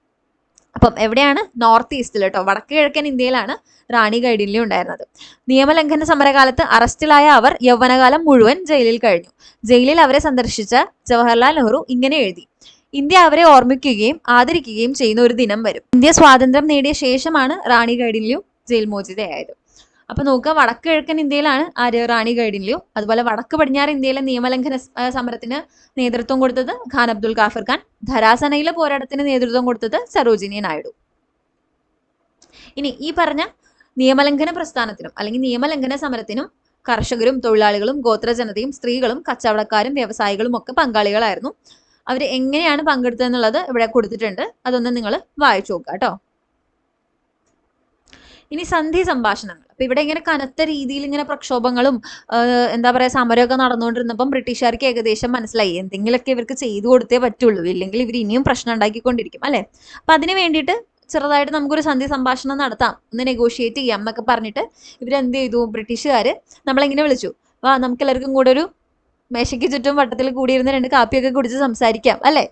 അപ്പം എവിടെയാണ്? നോർത്ത് ഈസ്റ്റിൽ കേട്ടോ, വടക്ക് കിഴക്കൻ ഇന്ത്യയിലാണ് റാണി ഗൈഡിൻലി ഉണ്ടായിരുന്നത്. നിയമലംഘന സമരകാലത്ത് അറസ്റ്റിലായ അവർ യൗവനകാലം മുഴുവൻ ജയിലിൽ കഴിഞ്ഞു. ജയിലിൽ അവരെ സന്ദർശിച്ച ജവഹർലാൽ നെഹ്റു ഇങ്ങനെ എഴുതി: ഇന്ത്യ അവരെ ഓർമ്മിക്കുകയും ആദരിക്കുകയും ചെയ്യുന്ന ഒരു ദിനം വരും. ഇന്ത്യ സ്വാതന്ത്ര്യം നേടിയ ശേഷമാണ് റാണി ഗൈഡിൻലിയു ജയിൽ മോചിതയായത്. അപ്പൊ നോക്കുക, വടക്ക് കിഴക്കൻ ഇന്ത്യയിലാണ് റാണി ഗൈഡിൻലിയു. അതുപോലെ വടക്ക് പടിഞ്ഞാറ് ഇന്ത്യയിലെ നിയമലംഘന സമരത്തിന് നേതൃത്വം കൊടുത്തത് ഖാൻ അബ്ദുൽ ഖാഫർ ഖാൻ. ധരാസനയിലെ പോരാട്ടത്തിന് നേതൃത്വം കൊടുത്തത് സരോജിനി നായിഡു. ഇനി ഈ പറഞ്ഞ നിയമലംഘന പ്രസ്ഥാനത്തിനും അല്ലെങ്കിൽ നിയമലംഘന സമരത്തിനും കർഷകരും തൊഴിലാളികളും ഗോത്രജനതയും സ്ത്രീകളും കച്ചവടക്കാരും വ്യവസായികളും ഒക്കെ പങ്കാളികളായിരുന്നു. അവർ എങ്ങനെയാണ് പങ്കെടുത്തതെന്നുള്ളത് ഇവിടെ കൊടുത്തിട്ടുണ്ട്. അതൊന്ന് നിങ്ങൾ വായിച്ചു നോക്കുക കേട്ടോ. ഇനി സന്ധി സംഭാഷണങ്ങൾ. അപ്പൊ ഇവിടെ ഇങ്ങനെ കനത്ത രീതിയിൽ ഇങ്ങനെ പ്രക്ഷോഭങ്ങളും എന്താ പറയാ സമരമൊക്കെ നടന്നുകൊണ്ടിരുന്നപ്പം ബ്രിട്ടീഷുകാർക്ക് ഏകദേശം മനസ്സിലായി എന്തെങ്കിലുമൊക്കെ ഇവർക്ക് ചെയ്തു കൊടുത്തേ പറ്റുള്ളൂ, ഇല്ലെങ്കിൽ ഇവർ ഇനിയും പ്രശ്നം ഉണ്ടാക്കിക്കൊണ്ടിരിക്കും അല്ലെ. അപ്പൊ അതിന് വേണ്ടിയിട്ട് ചെറുതായിട്ട് നമുക്കൊരു സന്ധി സംഭാഷണം നടത്താം, ഒന്ന് നെഗോഷിയേറ്റ് ചെയ്യാം എന്നൊക്കെ പറഞ്ഞിട്ട് ഇവരെന്ത് ചെയ്തു? ബ്രിട്ടീഷുകാര് നമ്മളെങ്ങനെ വിളിച്ചു, വാ നമുക്ക് എല്ലാവർക്കും കൂടെ ഒരു മേശയ്ക്ക് ചുറ്റും വട്ടത്തിൽ കൂടിയിരുന്ന് 2 കാപ്പിയൊക്കെ കുടിച്ച് സംസാരിക്കാം അല്ലെ.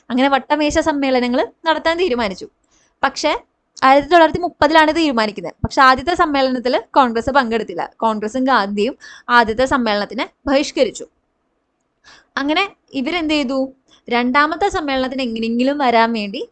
അങ്ങനെ വട്ടമേശ സമ്മേളനങ്ങൾ നടത്താൻ തീരുമാനിച്ചു. പക്ഷെ 1930 തീരുമാനിക്കുന്നത്. പക്ഷെ ആദ്യത്തെ സമ്മേളനത്തിൽ കോൺഗ്രസ് പങ്കെടുത്തില്ല. കോൺഗ്രസും ഗാന്ധിയും ആദ്യത്തെ സമ്മേളനത്തിനെ ബഹിഷ്കരിച്ചു. അങ്ങനെ ഇവരെന്ത് ചെയ്തു? രണ്ടാമത്തെ സമ്മേളനത്തിന് എങ്ങനെയെങ്കിലും വരാൻ വേണ്ടി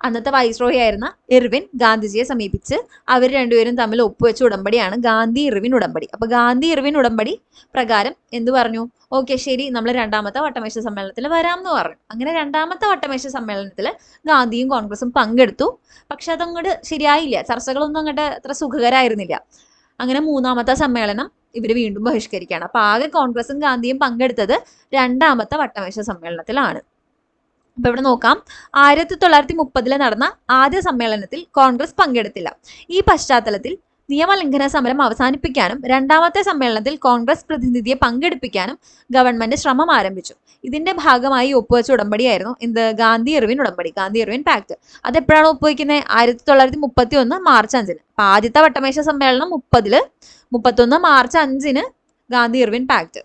അന്നത്തെ വൈസ്രോയി ആയിരുന്ന ഇർവിൻ ഗാന്ധിജിയെ സമീപിച്ച് അവർ രണ്ടുപേരും തമ്മിൽ ഒപ്പുവെച്ച ഉടമ്പടിയാണ് ഗാന്ധി ഇർവിൻ ഉടമ്പടി. അപ്പൊ ഗാന്ധി ഇർവിൻ ഉടമ്പടി പ്രകാരം എന്ത് പറഞ്ഞു? ഓക്കെ ശരി, നമ്മൾ രണ്ടാമത്തെ വട്ടമേശ സമ്മേളനത്തിൽ വരാം എന്ന് പറഞ്ഞു. അങ്ങനെ രണ്ടാമത്തെ വട്ടമേശ സമ്മേളനത്തിൽ ഗാന്ധിയും കോൺഗ്രസും പങ്കെടുത്തു. പക്ഷെ അതങ്ങോട്ട് ശരിയായില്ല, ചർച്ചകളൊന്നും അങ്ങോട്ട് അത്ര സുഖകരമായിരുന്നില്ല. അങ്ങനെ മൂന്നാമത്തെ സമ്മേളനം ഇവർ വീണ്ടും ബഹിഷ്കരിക്കുകയാണ്. അപ്പൊ ആകെ കോൺഗ്രസും ഗാന്ധിയും പങ്കെടുത്തത് രണ്ടാമത്തെ വട്ടമേശ സമ്മേളനത്തിലാണ്. അപ്പൊ ഇവിടെ നോക്കാം, 1930 നടന്ന ആദ്യ സമ്മേളനത്തിൽ കോൺഗ്രസ് പങ്കെടുത്തില്ല. ഈ പശ്ചാത്തലത്തിൽ നിയമലംഘന സമരം അവസാനിപ്പിക്കാനും രണ്ടാമത്തെ സമ്മേളനത്തിൽ കോൺഗ്രസ് പ്രതിനിധിയെ പങ്കെടുപ്പിക്കാനും ഗവൺമെന്റ് ശ്രമം ആരംഭിച്ചു. ഇതിന്റെ ഭാഗമായി ഒപ്പുവെച്ച ഉടമ്പടിയായിരുന്നു എന്ത്? ഗാന്ധി ഇർവിൻ ഉടമ്പടി, ഗാന്ധി ഇർവിൻ പാക്ട്. അതെപ്പോഴാണ് ഒപ്പുവെക്കുന്നത്? 1931 മാർച്ച് 5-ന്. അപ്പൊ ആദ്യത്തെ വട്ടമേശ സമ്മേളനം 30-ല്, 31 മാർച്ച് 5-ന് ഗാന്ധി ഇർവിൻ പാക്ട്.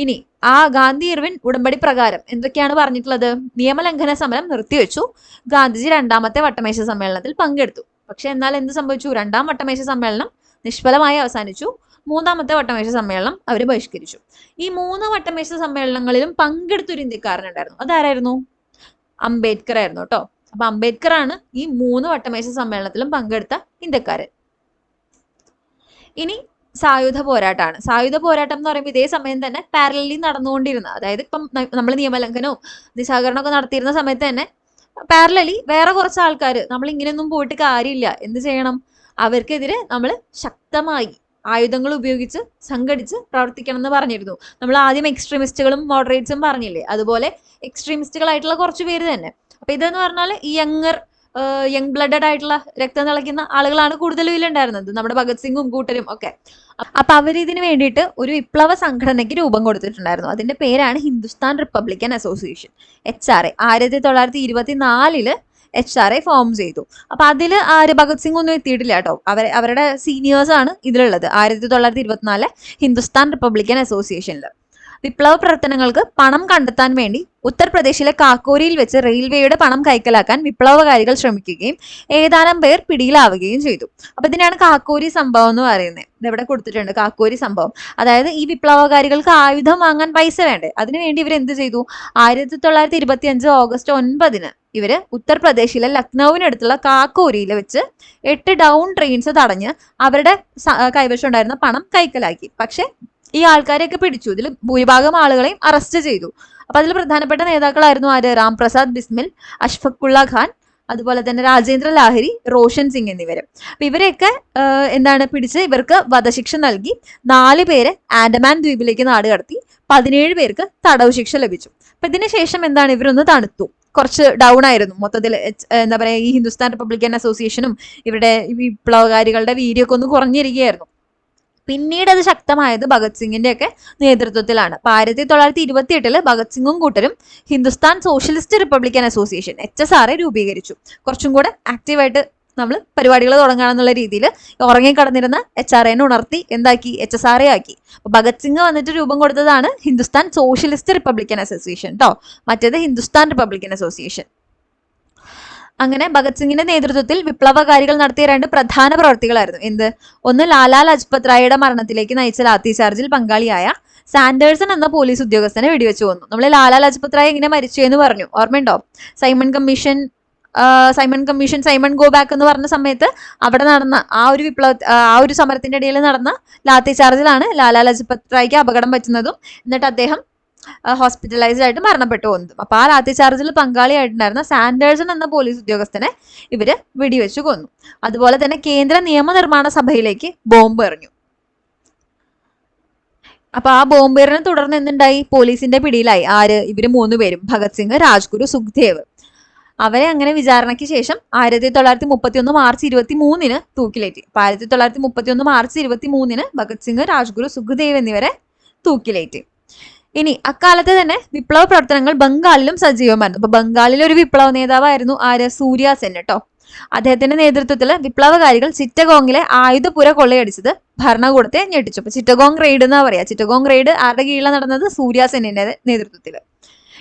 ഇനി ആ ഗാന്ധി ഇർവിൻ ഉടമ്പടി പ്രകാരം എന്തൊക്കെയാണ് പറഞ്ഞിട്ടുള്ളത്? നിയമലംഘന സമരം നിർത്തിവെച്ചു. ഗാന്ധിജി രണ്ടാമത്തെ വട്ടമേശ സമ്മേളനത്തിൽ പങ്കെടുത്തു. പക്ഷെ എന്നാൽ എന്ത് സംഭവിച്ചു? രണ്ടാം വട്ടമേശ സമ്മേളനം നിഷ്ഫലമായി അവസാനിച്ചു. മൂന്നാമത്തെ വട്ടമേശ സമ്മേളനം അവർ ബഹിഷ്കരിച്ചു. ഈ 3 വട്ടമേശ സമ്മേളനങ്ങളിലും പങ്കെടുത്തൊരു ഇന്ത്യക്കാരനുണ്ടായിരുന്നു. അതാരായിരുന്നു? അംബേദ്കർ ആയിരുന്നു കേട്ടോ. അപ്പൊ അംബേദ്കർ ആണ് ഈ 3 വട്ടമേശ സമ്മേളനത്തിലും പങ്കെടുത്ത ഇന്ത്യക്കാരൻ. ഇനി സായുധ പോരാട്ടമാണ്. സായുധ പോരാട്ടം എന്ന് പറയുമ്പോൾ ഇതേ സമയം തന്നെ പാരലലി നടന്നുകൊണ്ടിരുന്ന, അതായത് ഇപ്പം നമ്മൾ നിയമലംഘനവും നിസ്സഹകരണമൊക്കെ നടത്തിയിരുന്ന സമയത്ത് തന്നെ പാരലലി വേറെ കുറച്ച് ആൾക്കാർ നമ്മൾ ഇങ്ങനെയൊന്നും പോയിട്ട് കാര്യമില്ല, എന്ത് ചെയ്യണം? അവർക്കെതിരെ നമ്മൾ ശക്തമായി ആയുധങ്ങൾ ഉപയോഗിച്ച് സംഘടിച്ച് പ്രവർത്തിക്കണം എന്ന് പറഞ്ഞിരുന്നു. നമ്മൾ ആദ്യം എക്സ്ട്രീമിസ്റ്റുകളും മോഡറേറ്റ്സും പറഞ്ഞില്ലേ, അതുപോലെ എക്സ്ട്രീമിസ്റ്റുകളായിട്ടുള്ള കുറച്ച് പേര് തന്നെ. അപ്പൊ ഇതെന്ന് പറഞ്ഞാൽ ഈ യങ് ബ്ലഡഡ് ആയിട്ടുള്ള രക്തം തിളയ്ക്കുന്ന ആളുകളാണ് കൂടുതലും ഇതിലുണ്ടായിരുന്നത്, നമ്മുടെ ഭഗത് സിംഗും കൂട്ടരും ഒക്കെ. അപ്പൊ അവരിതിന് വേണ്ടിയിട്ട് ഒരു വിപ്ലവ സംഘടനയ്ക്ക് രൂപം കൊടുത്തിട്ടുണ്ടായിരുന്നു. അതിന്റെ പേരാണ് Hindustan Republican association, HRA. 1924 HRA form ചെയ്തു. അപ്പൊ അതിൽ ഭഗത് സിംഗ് ഒന്നും എത്തിയിട്ടില്ല കേട്ടോ. അവരുടെ സീനിയേഴ്സ് ആണ് ഇതിലുള്ളത്. 1924 ഹിന്ദുസ്ഥാൻ റിപ്പബ്ലിക്കൻ അസോസിയേഷനിൽ വിപ്ലവ പ്രവർത്തനങ്ങൾക്ക് പണം കണ്ടെത്താൻ വേണ്ടി ഉത്തർപ്രദേശിലെ കാക്കോരിയിൽ വെച്ച് റെയിൽവേയുടെ പണം കൈക്കലാക്കാൻ വിപ്ലവകാരികൾ ശ്രമിക്കുകയും ഏതാനും പേർ പിടിയിലാവുകയും ചെയ്തു. അപ്പൊ ഇതിനാണ് കാക്കോരി സംഭവം എന്ന് പറയുന്നത്. ഇതെവിടെ കൊടുത്തിട്ടുണ്ട്? കാക്കോരി സംഭവം. അതായത് ഈ വിപ്ലവകാരികൾക്ക് ആയുധം വാങ്ങാൻ പൈസ വേണ്ടേ, അതിനുവേണ്ടി ഇവർ എന്ത് ചെയ്തു? 1925 ഓഗസ്റ്റ് 9-ന് ഇവര് ഉത്തർപ്രദേശിലെ ലക്നൌവിനടുത്തുള്ള കാക്കോരിയിൽ വെച്ച് 8 ഡൗൺ ട്രെയിൻസ് തടഞ്ഞ് അവരുടെ കൈവശം ഉണ്ടായിരുന്ന പണം കൈക്കലാക്കി. പക്ഷെ ഈ ആൾക്കാരെയൊക്കെ പിടിച്ചു. ഇതിൽ ഭൂരിഭാഗം ആളുകളെയും അറസ്റ്റ് ചെയ്തു. അപ്പൊ അതിൽ പ്രധാനപ്പെട്ട നേതാക്കളായിരുന്നു ആര്? രാംപ്രസാദ് ബിസ്മിൽ, അഷ്ഫഖുള്ള ഖാൻ, അതുപോലെ തന്നെ രാജേന്ദ്ര ലാഹിരി, റോഷൻ സിംഗ് എന്നിവര്. അപ്പൊ ഇവരെയൊക്കെ പിടിച്ച് ഇവർക്ക് വധശിക്ഷ നൽകി. 4 പേരെ ആൻഡമാൻ ദ്വീപിലേക്ക് നാട് കടത്തി. 17 പേർക്ക് തടവ് ശിക്ഷ ലഭിച്ചു. അപ്പൊ ഇതിന് ശേഷം ഇവരൊന്ന് തണുത്തു, കുറച്ച് ഡൗൺ ആയിരുന്നു മൊത്തത്തിൽ. ഈ ഹിന്ദുസ്ഥാൻ റിപ്പബ്ലിക്കൻ അസോസിയേഷനും ഇവരുടെ വിപ്ലവകാരികളുടെ വീര്യമൊക്കെ ഒന്ന് കുറഞ്ഞിരിക്കുകയായിരുന്നു. പിന്നീട് അത് ശക്തമായത് ഭഗത് സിംഗിന്റെ ഒക്കെ നേതൃത്വത്തിലാണ്. 1928 ഭഗത് സിംഗും കൂട്ടരും Hindustan socialist Republican association HSRA രൂപീകരിച്ചു. കുറച്ചും കൂടെ ആക്റ്റീവായിട്ട് നമ്മൾ പരിപാടികൾ തുടങ്ങാണെന്നുള്ള രീതിയിൽ ഉറങ്ങിക്കടന്നിരുന്ന HRAനെ ഉണർത്തി എന്താക്കി? HSRA ആക്കി. അപ്പൊ ഭഗത് സിംഗ് വന്നിട്ട് രൂപം കൊടുത്തതാണ് ഹിന്ദുസ്ഥാൻ സോഷ്യലിസ്റ്റ് റിപ്പബ്ലിക്കൻ അസോസിയേഷൻ കേട്ടോ. മറ്റേത് ഹിന്ദുസ്ഥാൻ റിപ്പബ്ലിക്കൻ അസോസിയേഷൻ. അങ്ങനെ ഭഗത് സിംഗിന്റെ നേതൃത്വത്തിൽ വിപ്ലവകാരികൾ നടത്തിയ 2 പ്രധാന പ്രവർത്തികളായിരുന്നു എന്ത്? ഒന്ന് ലാലാ ലജ്പത് റായിയുടെ മരണത്തിലേക്ക് നയിച്ച ലാത്തി ചാർജിൽ പങ്കാളിയായ സാൻഡേഴ്സൺ എന്ന പോലീസ് ഉദ്യോഗസ്ഥനെ വെടിവെച്ചു കൊന്നു. നമ്മൾ ലാലാ ലജ്പത് റായ് എങ്ങനെ മരിച്ചു എന്ന് പറഞ്ഞു, ഓർമ്മയുണ്ടോ? Simon commission Simon go back എന്ന് പറഞ്ഞ സമയത്ത് അവിടെ നടന്ന ആ ഒരു സമരത്തിന്റെ ഇടയിൽ നടന്ന ലാത്തി ചാർജിലാണ് ലാലാ ലജ്പത് റായ്ക്ക് അപകടം പറ്റുന്നതും എന്നിട്ട് അദ്ദേഹം ഹോസ്പിറ്റലൈസ്ഡ് ആയിട്ട് മരണപ്പെട്ടു പോകുന്നതും. അപ്പൊ ആ ലാത്തി ചാർജിൽ പങ്കാളിയായിട്ടുണ്ടായിരുന്ന സാൻഡേഴ്സൺ എന്ന പോലീസ് ഉദ്യോഗസ്ഥനെ ഇവര് വെടിവെച്ചു കൊന്നു. അതുപോലെ തന്നെ കേന്ദ്ര നിയമനിർമ്മാണ സഭയിലേക്ക് ബോംബ് എറിഞ്ഞു. അപ്പൊ ആ ബോംബേറിനെ തുടർന്ന് എന്തുണ്ടായി? പോലീസിന്റെ പിടിയിലായി ആര്? ഇവര് 3 പേരും, ഭഗത് സിംഗ്, രാജ്ഗുരു, സുഖ്ദേവ്. അവരെ അങ്ങനെ വിചാരണയ്ക്ക് ശേഷം 1931 മാർച്ച് 23 തൂക്കിലേറ്റി. അപ്പൊ 1931 മാർച്ച് 23 ഭഗത് സിംഗ്, രാജ്ഗുരു, സുഖ്ദേവ് എന്നിവരെ തൂക്കിലേറ്റി. ഇനി അക്കാലത്ത് തന്നെ വിപ്ലവ പ്രവർത്തനങ്ങൾ ബംഗാളിലും സജീവമായിരുന്നു. അപ്പൊ ബംഗാളിലെ ഒരു വിപ്ലവ നേതാവായിരുന്നു ആര്? സൂര്യ സെൻ കേട്ടോ. അദ്ദേഹത്തിന്റെ നേതൃത്വത്തിൽ വിപ്ലവകാരികൾ ചിറ്റഗോങ്ങിലെ ആയുധപുര കൊള്ളയടിച്ചത് ഭരണകൂടത്തെ ഞെട്ടിച്ചു. അപ്പൊ ചിറ്റഗോങ് റെയ്ഡ് എന്നാ പറയാ. ചിറ്റഗോങ് റെയ്ഡ് ആരുടെ കീഴിലാണ് നടന്നത്? സൂര്യ സെന്നിന്റെ നേതൃത്വത്തിൽ.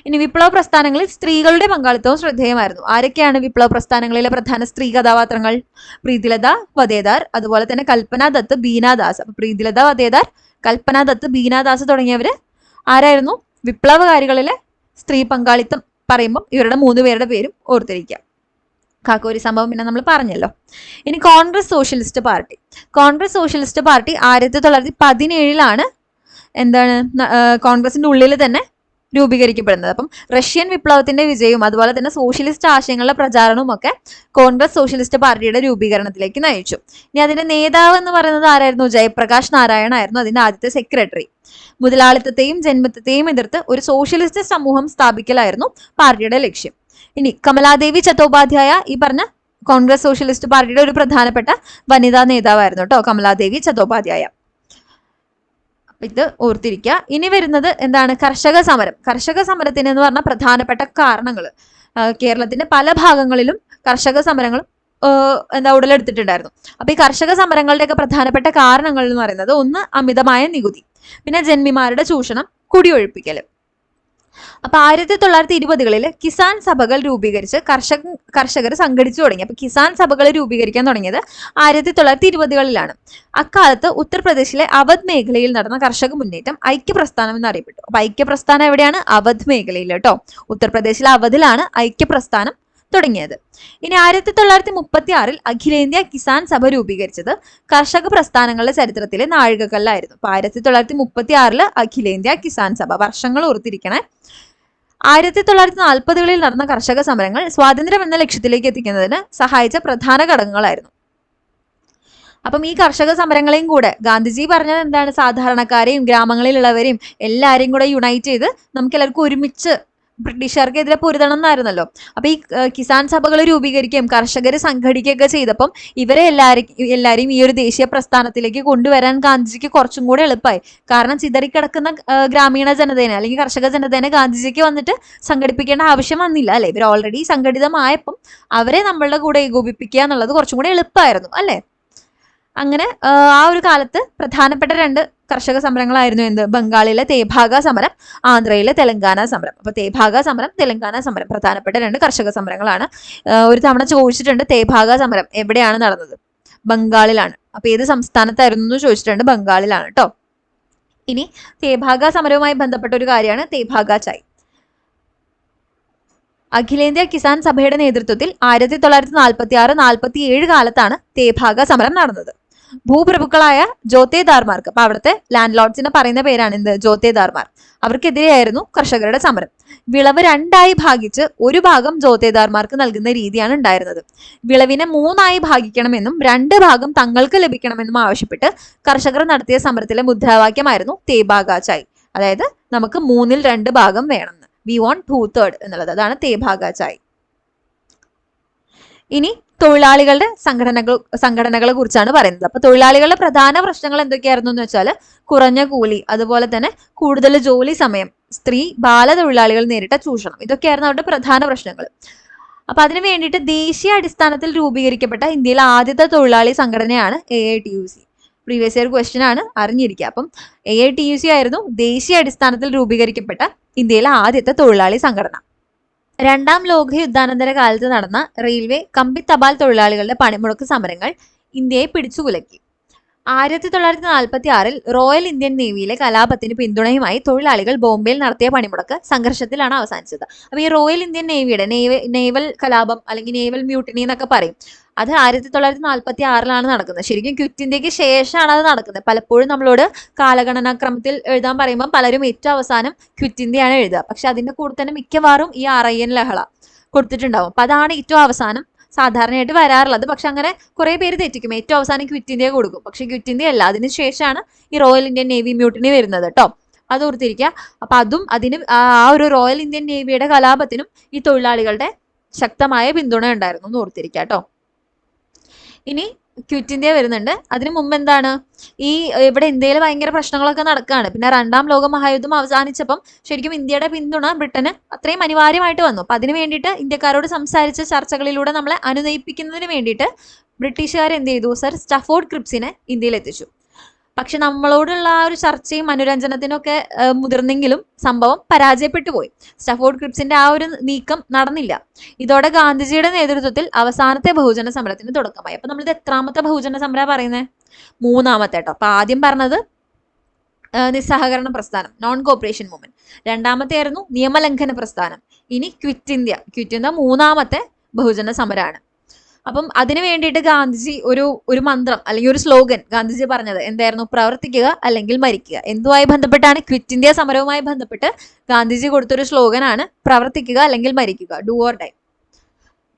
ഇനി വിപ്ലവ പ്രസ്ഥാനങ്ങളിൽ സ്ത്രീകളുടെ പങ്കാളിത്തവും ശ്രദ്ധേയമായിരുന്നു. ആരൊക്കെയാണ് വിപ്ലവ പ്രസ്ഥാനങ്ങളിലെ പ്രധാന സ്ത്രീ കഥാപാത്രങ്ങൾ? പ്രീതിലത വധേദാർ, അതുപോലെ തന്നെ കൽപ്പന ദത്ത്, ബീനാദാസ്. അപ്പൊ പ്രീതിലത വധേദാർ, കൽപ്പന ദത്ത്, ബീനാദാസ് തുടങ്ങിയവര് ആരായിരുന്നു? വിപ്ലവകാരികളിലെ സ്ത്രീ പങ്കാളിത്തം പറയുമ്പോൾ ഇവരുടെ 3 പേരുടെ പേരും ഓർത്തിരിക്കുക. കാക്കോരി സംഭവം പിന്നെ നമ്മൾ പറഞ്ഞല്ലോ. ഇനി Congress socialist party. Congress socialist party 1917 എന്താണ് കോൺഗ്രസിന്റെ ഉള്ളിൽ തന്നെ രൂപീകരിക്കപ്പെടുന്നത്. അപ്പം റഷ്യൻ വിപ്ലവത്തിന്റെ വിജയവും അതുപോലെ തന്നെ സോഷ്യലിസ്റ്റ് ആശയങ്ങളുടെ പ്രചാരണവും ഒക്കെ കോൺഗ്രസ് സോഷ്യലിസ്റ്റ് പാർട്ടിയുടെ രൂപീകരണത്തിലേക്ക് നയിച്ചു. ഇനി അതിന്റെ നേതാവ് എന്ന് പറയുന്നത് ആരായിരുന്നു? ജയപ്രകാശ് നാരായൺ ആയിരുന്നു അതിന്റെ ആദ്യത്തെ സെക്രട്ടറി. മുതലാളിത്തത്തെയും ജന്മത്തെയും എതിർത്ത് ഒരു സോഷ്യലിസ്റ്റ് സമൂഹം സ്ഥാപിക്കലായിരുന്നു പാർട്ടിയുടെ ലക്ഷ്യം. ഇനി കമലാദേവി ചത്തോപാധ്യായ ഈ പറഞ്ഞ കോൺഗ്രസ് സോഷ്യലിസ്റ്റ് പാർട്ടിയുടെ ഒരു പ്രധാനപ്പെട്ട വനിതാ നേതാവായിരുന്നു കേട്ടോ, കമലാദേവി ചത്തോപാധ്യായ. ഇത് ഓർത്തിരിക്കുക. ഇനി വരുന്നത് എന്താണ്? കർഷക സമരം. കർഷക സമരത്തിന് എന്ന് പറഞ്ഞ പ്രധാനപ്പെട്ട കാരണങ്ങൾ കേരളത്തിന്റെ പല ഭാഗങ്ങളിലും കർഷക സമരങ്ങൾ ഉടലെടുത്തിട്ടുണ്ടായിരുന്നു. അപ്പൊ ഈ കർഷക സമരങ്ങളുടെയൊക്കെ പ്രധാനപ്പെട്ട കാരണങ്ങൾ എന്ന് പറയുന്നത് ഒന്ന് അമിതമായ നികുതി, പിന്നെ ജന്മിമാരുടെ ചൂഷണം, കുടിയൊഴിപ്പിക്കൽ. അപ്പൊ 1920-കളിൽ കിസാൻ സഭകൾ രൂപീകരിച്ച് കർഷകർ സംഘടിച്ചു തുടങ്ങി. അപ്പൊ കിസാൻ സഭകൾ രൂപീകരിക്കാൻ തുടങ്ങിയത് 1920-കളിലാണ്. അക്കാലത്ത് ഉത്തർപ്രദേശിലെ അവധ് മേഖലയിൽ നടന്ന കർഷക മുന്നേറ്റം ഐക്യപ്രസ്ഥാനം എന്നറിയപ്പെട്ടു. അപ്പൊ ഐക്യപ്രസ്ഥാനം എവിടെയാണ്? അവധ് മേഖലയിൽ കേട്ടോ. ഉത്തർപ്രദേശിലെ അവധിലാണ് ഐക്യപ്രസ്ഥാനം തുടങ്ങിയത്. ഇനി 1936 അഖിലേന്ത്യാ കിസാൻ സഭ രൂപീകരിച്ചത് കർഷക പ്രസ്ഥാനങ്ങളുടെ ചരിത്രത്തിലെ നാഴികക്കല്ലായിരുന്നു. അപ്പൊ 1936 അഖിലേന്ത്യാ കിസാൻ സഭ. വർഷങ്ങൾ ഓർത്തിരിക്കണേ. 1940-കളിൽ നടന്ന കർഷക സമരങ്ങൾ സ്വാതന്ത്ര്യം എന്ന ലക്ഷ്യത്തിലേക്ക് എത്തിക്കുന്നതിന് സഹായിച്ച പ്രധാന ഘടകങ്ങളായിരുന്നു. അപ്പം ഈ കർഷക സമരങ്ങളെയും കൂടെ ഗാന്ധിജി പറഞ്ഞത് എന്താണ്? സാധാരണക്കാരെയും ഗ്രാമങ്ങളിലുള്ളവരെയും എല്ലാവരെയും കൂടെ യുണൈറ്റ് ചെയ്ത് നമുക്ക് എല്ലാവർക്കും ഒരുമിച്ച് ബ്രിട്ടീഷുകാർക്കെതിരെ പൊരുതണം എന്നായിരുന്നല്ലോ. അപ്പൊ ഈ കിസാൻ സഭകൾ രൂപീകരിക്കുകയും കർഷകർ സംഘടിക്കുകയൊക്കെ ചെയ്തപ്പം ഇവരെ എല്ലാരെയും ഈ ഒരു ദേശീയ പ്രസ്ഥാനത്തിലേക്ക് കൊണ്ടുവരാൻ ഗാന്ധിജിക്ക് കുറച്ചും കൂടെ എളുപ്പമായി. കാരണം ചിതറിക്കിടക്കുന്ന ഗ്രാമീണ ജനതേനെ അല്ലെങ്കിൽ കർഷക ജനതേനെ ഗാന്ധിജിക്ക് വന്നിട്ട് സംഘടിപ്പിക്കേണ്ട ആവശ്യം വന്നില്ല അല്ലെ. ഇവർ ഓൾറെഡി സംഘടിതമായപ്പം അവരെ നമ്മളുടെ കൂടെ ഏകോപിപ്പിക്കുക എന്നുള്ളത് കുറച്ചും കൂടെ എളുപ്പമായിരുന്നു അല്ലെ. അങ്ങനെ ആ ഒരു കാലത്ത് പ്രധാനപ്പെട്ട 2 കർഷക സമരങ്ങളായിരുന്നു എന്ത്? ബംഗാളിലെ തേഭാഗ സമരം, ആന്ധ്രയിലെ തെലങ്കാന സമരം. അപ്പൊ തേഭാഗ സമരം, തെലങ്കാന സമരം പ്രധാനപ്പെട്ട 2 കർഷക സമരങ്ങളാണ്. ഒരു തവണ ചോദിച്ചിട്ടുണ്ട് തേഭാഗ സമരം എവിടെയാണ് നടന്നത്? ബംഗാളിലാണ്. അപ്പൊ ഏത് സംസ്ഥാനത്തായിരുന്നു എന്ന് ചോദിച്ചിട്ടുണ്ട്. ബംഗാളിലാണ് കേട്ടോ. ഇനി തേഭാഗ സമരവുമായി ബന്ധപ്പെട്ട ഒരു കാര്യമാണ് തേഭാഗ ചായ്. അഖിലേന്ത്യാ കിസാൻ സഭയുടെ നേതൃത്വത്തിൽ 1946-47 കാലത്താണ് തേഭാഗ സമരം നടന്നത്. ഭൂപ്രഭുക്കളായ ജോത്തേദാർമാർക്ക്, അപ്പൊ അവിടുത്തെ ലാൻഡ് ലോർഡ്സിനെ പറയുന്ന പേരാണ് എന്ത്? ജോത്തേദാർമാർ. അവർക്കെതിരെയായിരുന്നു കർഷകരുടെ സമരം. വിളവ് 2 ഭാഗിച്ച് ഒരു ഭാഗം ജോത്തേദാർമാർക്ക് നൽകുന്ന രീതിയാണ് ഉണ്ടായിരുന്നത്. വിളവിനെ 3 ഭാഗിക്കണമെന്നും 2 ഭാഗം തങ്ങൾക്ക് ലഭിക്കണമെന്നും ആവശ്യപ്പെട്ട് കർഷകർ നടത്തിയ സമരത്തിലെ മുദ്രാവാക്യമായിരുന്നു തേഭാഗ ചായ്. അതായത് നമുക്ക് 2 ഭാഗം വേണം, വി വോണ്ട് 2/3 എന്നുള്ളത്. അതാണ് തേഭാഗ ചായ്. ഇനി തൊഴിലാളികളുടെ സംഘടനകളെ കുറിച്ചാണ് പറയുന്നത്. അപ്പൊ തൊഴിലാളികളുടെ പ്രധാന പ്രശ്നങ്ങൾ എന്തൊക്കെയായിരുന്നു എന്ന് വെച്ചാൽ കുറഞ്ഞ കൂലി, അതുപോലെ തന്നെ കൂടുതൽ ജോലി സമയം, സ്ത്രീ ബാല തൊഴിലാളികൾ നേരിട്ട ചൂഷണം, ഇതൊക്കെയായിരുന്നു അവരുടെ പ്രധാന പ്രശ്നങ്ങൾ. അപ്പൊ അതിനു വേണ്ടിയിട്ട് ദേശീയ അടിസ്ഥാനത്തിൽ രൂപീകരിക്കപ്പെട്ട ഇന്ത്യയിലെ ആദ്യത്തെ തൊഴിലാളി സംഘടനയാണ് AITUC. പ്രീവിയസ് ഇയർ ക്വസ്റ്റ്യൻ ആണ്, അറിഞ്ഞിരിക്കുക. അപ്പം AITUC ആയിരുന്നു ദേശീയ അടിസ്ഥാനത്തിൽ രൂപീകരിക്കപ്പെട്ട ഇന്ത്യയിലെ ആദ്യത്തെ തൊഴിലാളി സംഘടന. രണ്ടാം ലോക യുദ്ധാനന്തര കാലത്ത് നടന്ന റെയിൽവേ കമ്പി തപാൽ തൊഴിലാളികളുടെ പണിമുടക്ക് സമരങ്ങൾ ഇന്ത്യയെ പിടിച്ചുകുലക്കി. 1946 റോയൽ ഇന്ത്യൻ നേവിയിലെ കലാപത്തിന് പിന്തുണയുമായി തൊഴിലാളികൾ ബോംബെയിൽ നടത്തിയ പണിമുടക്ക് സംഘർഷത്തിലാണ് അവസാനിച്ചത്. അപ്പൊ ഈ റോയൽ ഇന്ത്യൻ നേവിയുടെ നേവൽ കലാപം അല്ലെങ്കിൽ നേവൽ മ്യൂട്ടിനി എന്നൊക്കെ പറയും, അത് 1946 നടക്കുന്നത്. ശരിക്കും ക്വിറ്റ് ഇന്ത്യക്ക് ശേഷമാണ് അത് നടക്കുന്നത്. പലപ്പോഴും നമ്മളോട് കാലഗണനാക്രമത്തിൽ എഴുതാൻ പറയുമ്പോൾ പലരും ഏറ്റവും അവസാനം ക്വിറ്റ് ഇന്ത്യയാണ് എഴുതുക. പക്ഷെ അതിന്റെ കൂടെ തന്നെ മിക്കവാറും ഈ RIN ലഹള കൊടുത്തിട്ടുണ്ടാവും. അപ്പൊ അതാണ് ഏറ്റവും അവസാനം സാധാരണയായിട്ട് വരാറുള്ളത്. പക്ഷെ അങ്ങനെ കുറെ പേര് തെറ്റിക്കും, ഏറ്റവും അവസാനം ക്വിറ്റ് ഇന്ത്യ കൊടുക്കും. പക്ഷെ ക്വിറ്റ് ഇന്ത്യ അല്ല, അതിന് ശേഷമാണ് ഈ റോയൽ ഇന്ത്യൻ നേവി മ്യൂട്ടിനി വരുന്നത് കേട്ടോ. അത് ഓർത്തിരിക്കുക. അപ്പൊ അതും അതിനും ആ ഒരു റോയൽ ഇന്ത്യൻ നേവിയുടെ കലാപത്തിനും ഈ തൊഴിലാളികളുടെ ശക്തമായ പിന്തുണ ഉണ്ടായിരുന്നു എന്ന് ഓർത്തിരിക്കുക കേട്ടോ. ഇനി ക്വിറ്റ് ഇന്ത്യ വരുന്നുണ്ട്. അതിനു മുമ്പ് എന്താണ്, ഈ ഇവിടെ ഇന്ത്യയിൽ ഭയങ്കര പ്രശ്നങ്ങളൊക്കെ നടക്കുകയാണ്. പിന്നെ രണ്ടാം ലോക മഹായുദ്ധം അവസാനിച്ചപ്പം ശരിക്കും ഇന്ത്യയുടെ പിന്തുണ ബ്രിട്ടന് അത്രയും അനിവാര്യമായിട്ട് വന്നു. അപ്പൊ അതിന് വേണ്ടിയിട്ട് ഇന്ത്യക്കാരോട് സംസാരിച്ച ചർച്ചകളിലൂടെ നമ്മളെ അനുനയിപ്പിക്കുന്നതിന് വേണ്ടിയിട്ട് ബ്രിട്ടീഷുകാർ എന്ത് ചെയ്തു, സർ സ്റ്റാഫോർഡ് ക്രിപ്സിനെ ഇന്ത്യയിൽ എത്തിച്ചു. പക്ഷെ നമ്മളോടുള്ള ആ ഒരു ചർച്ചയും അനുരഞ്ജനത്തിനൊക്കെ മുതിർന്നെങ്കിലും സംഭവം പരാജയപ്പെട്ടു പോയി. സ്റ്റാഫോർഡ് ക്രിപ്സിന്റെ ആ ഒരു നീക്കം നടന്നില്ല. ഇതോടെ ഗാന്ധിജിയുടെ നേതൃത്വത്തിൽ അവസാനത്തെ ബഹുജന സമരത്തിന് തുടക്കമായി. അപ്പൊ നമ്മളിത് എത്രാമത്തെ ബഹുജന സമര പറയുന്നത്? മൂന്നാമത്തെ കേട്ടോ. അപ്പൊ ആദ്യം പറഞ്ഞത് നിസ്സഹകരണ പ്രസ്ഥാനം, നോൺ കോപ്പറേഷൻ മൂവ്മെന്റ്. രണ്ടാമത്തെ ആയിരുന്നു നിയമലംഘന പ്രസ്ഥാനം. ഇനി ക്വിറ്റ് ഇന്ത്യ മൂന്നാമത്തെ ബഹുജന സമരമാണ്. അപ്പം അതിനു വേണ്ടിയിട്ട് ഗാന്ധിജി ഒരു മന്ത്രം അല്ലെങ്കിൽ ഒരു സ്ലോഗൻ ഗാന്ധിജി പറഞ്ഞത് എന്തായിരുന്നു? പ്രവർത്തിക്കുക അല്ലെങ്കിൽ മരിക്കുക. എന്തുമായി ബന്ധപ്പെട്ടാണ്? ക്വിറ്റ് ഇന്ത്യ സമരവുമായി ബന്ധപ്പെട്ട് ഗാന്ധിജി കൊടുത്തൊരു സ്ലോഗനാണ് പ്രവർത്തിക്കുക അല്ലെങ്കിൽ മരിക്കുക, ഡു ഓർ ഡൈ.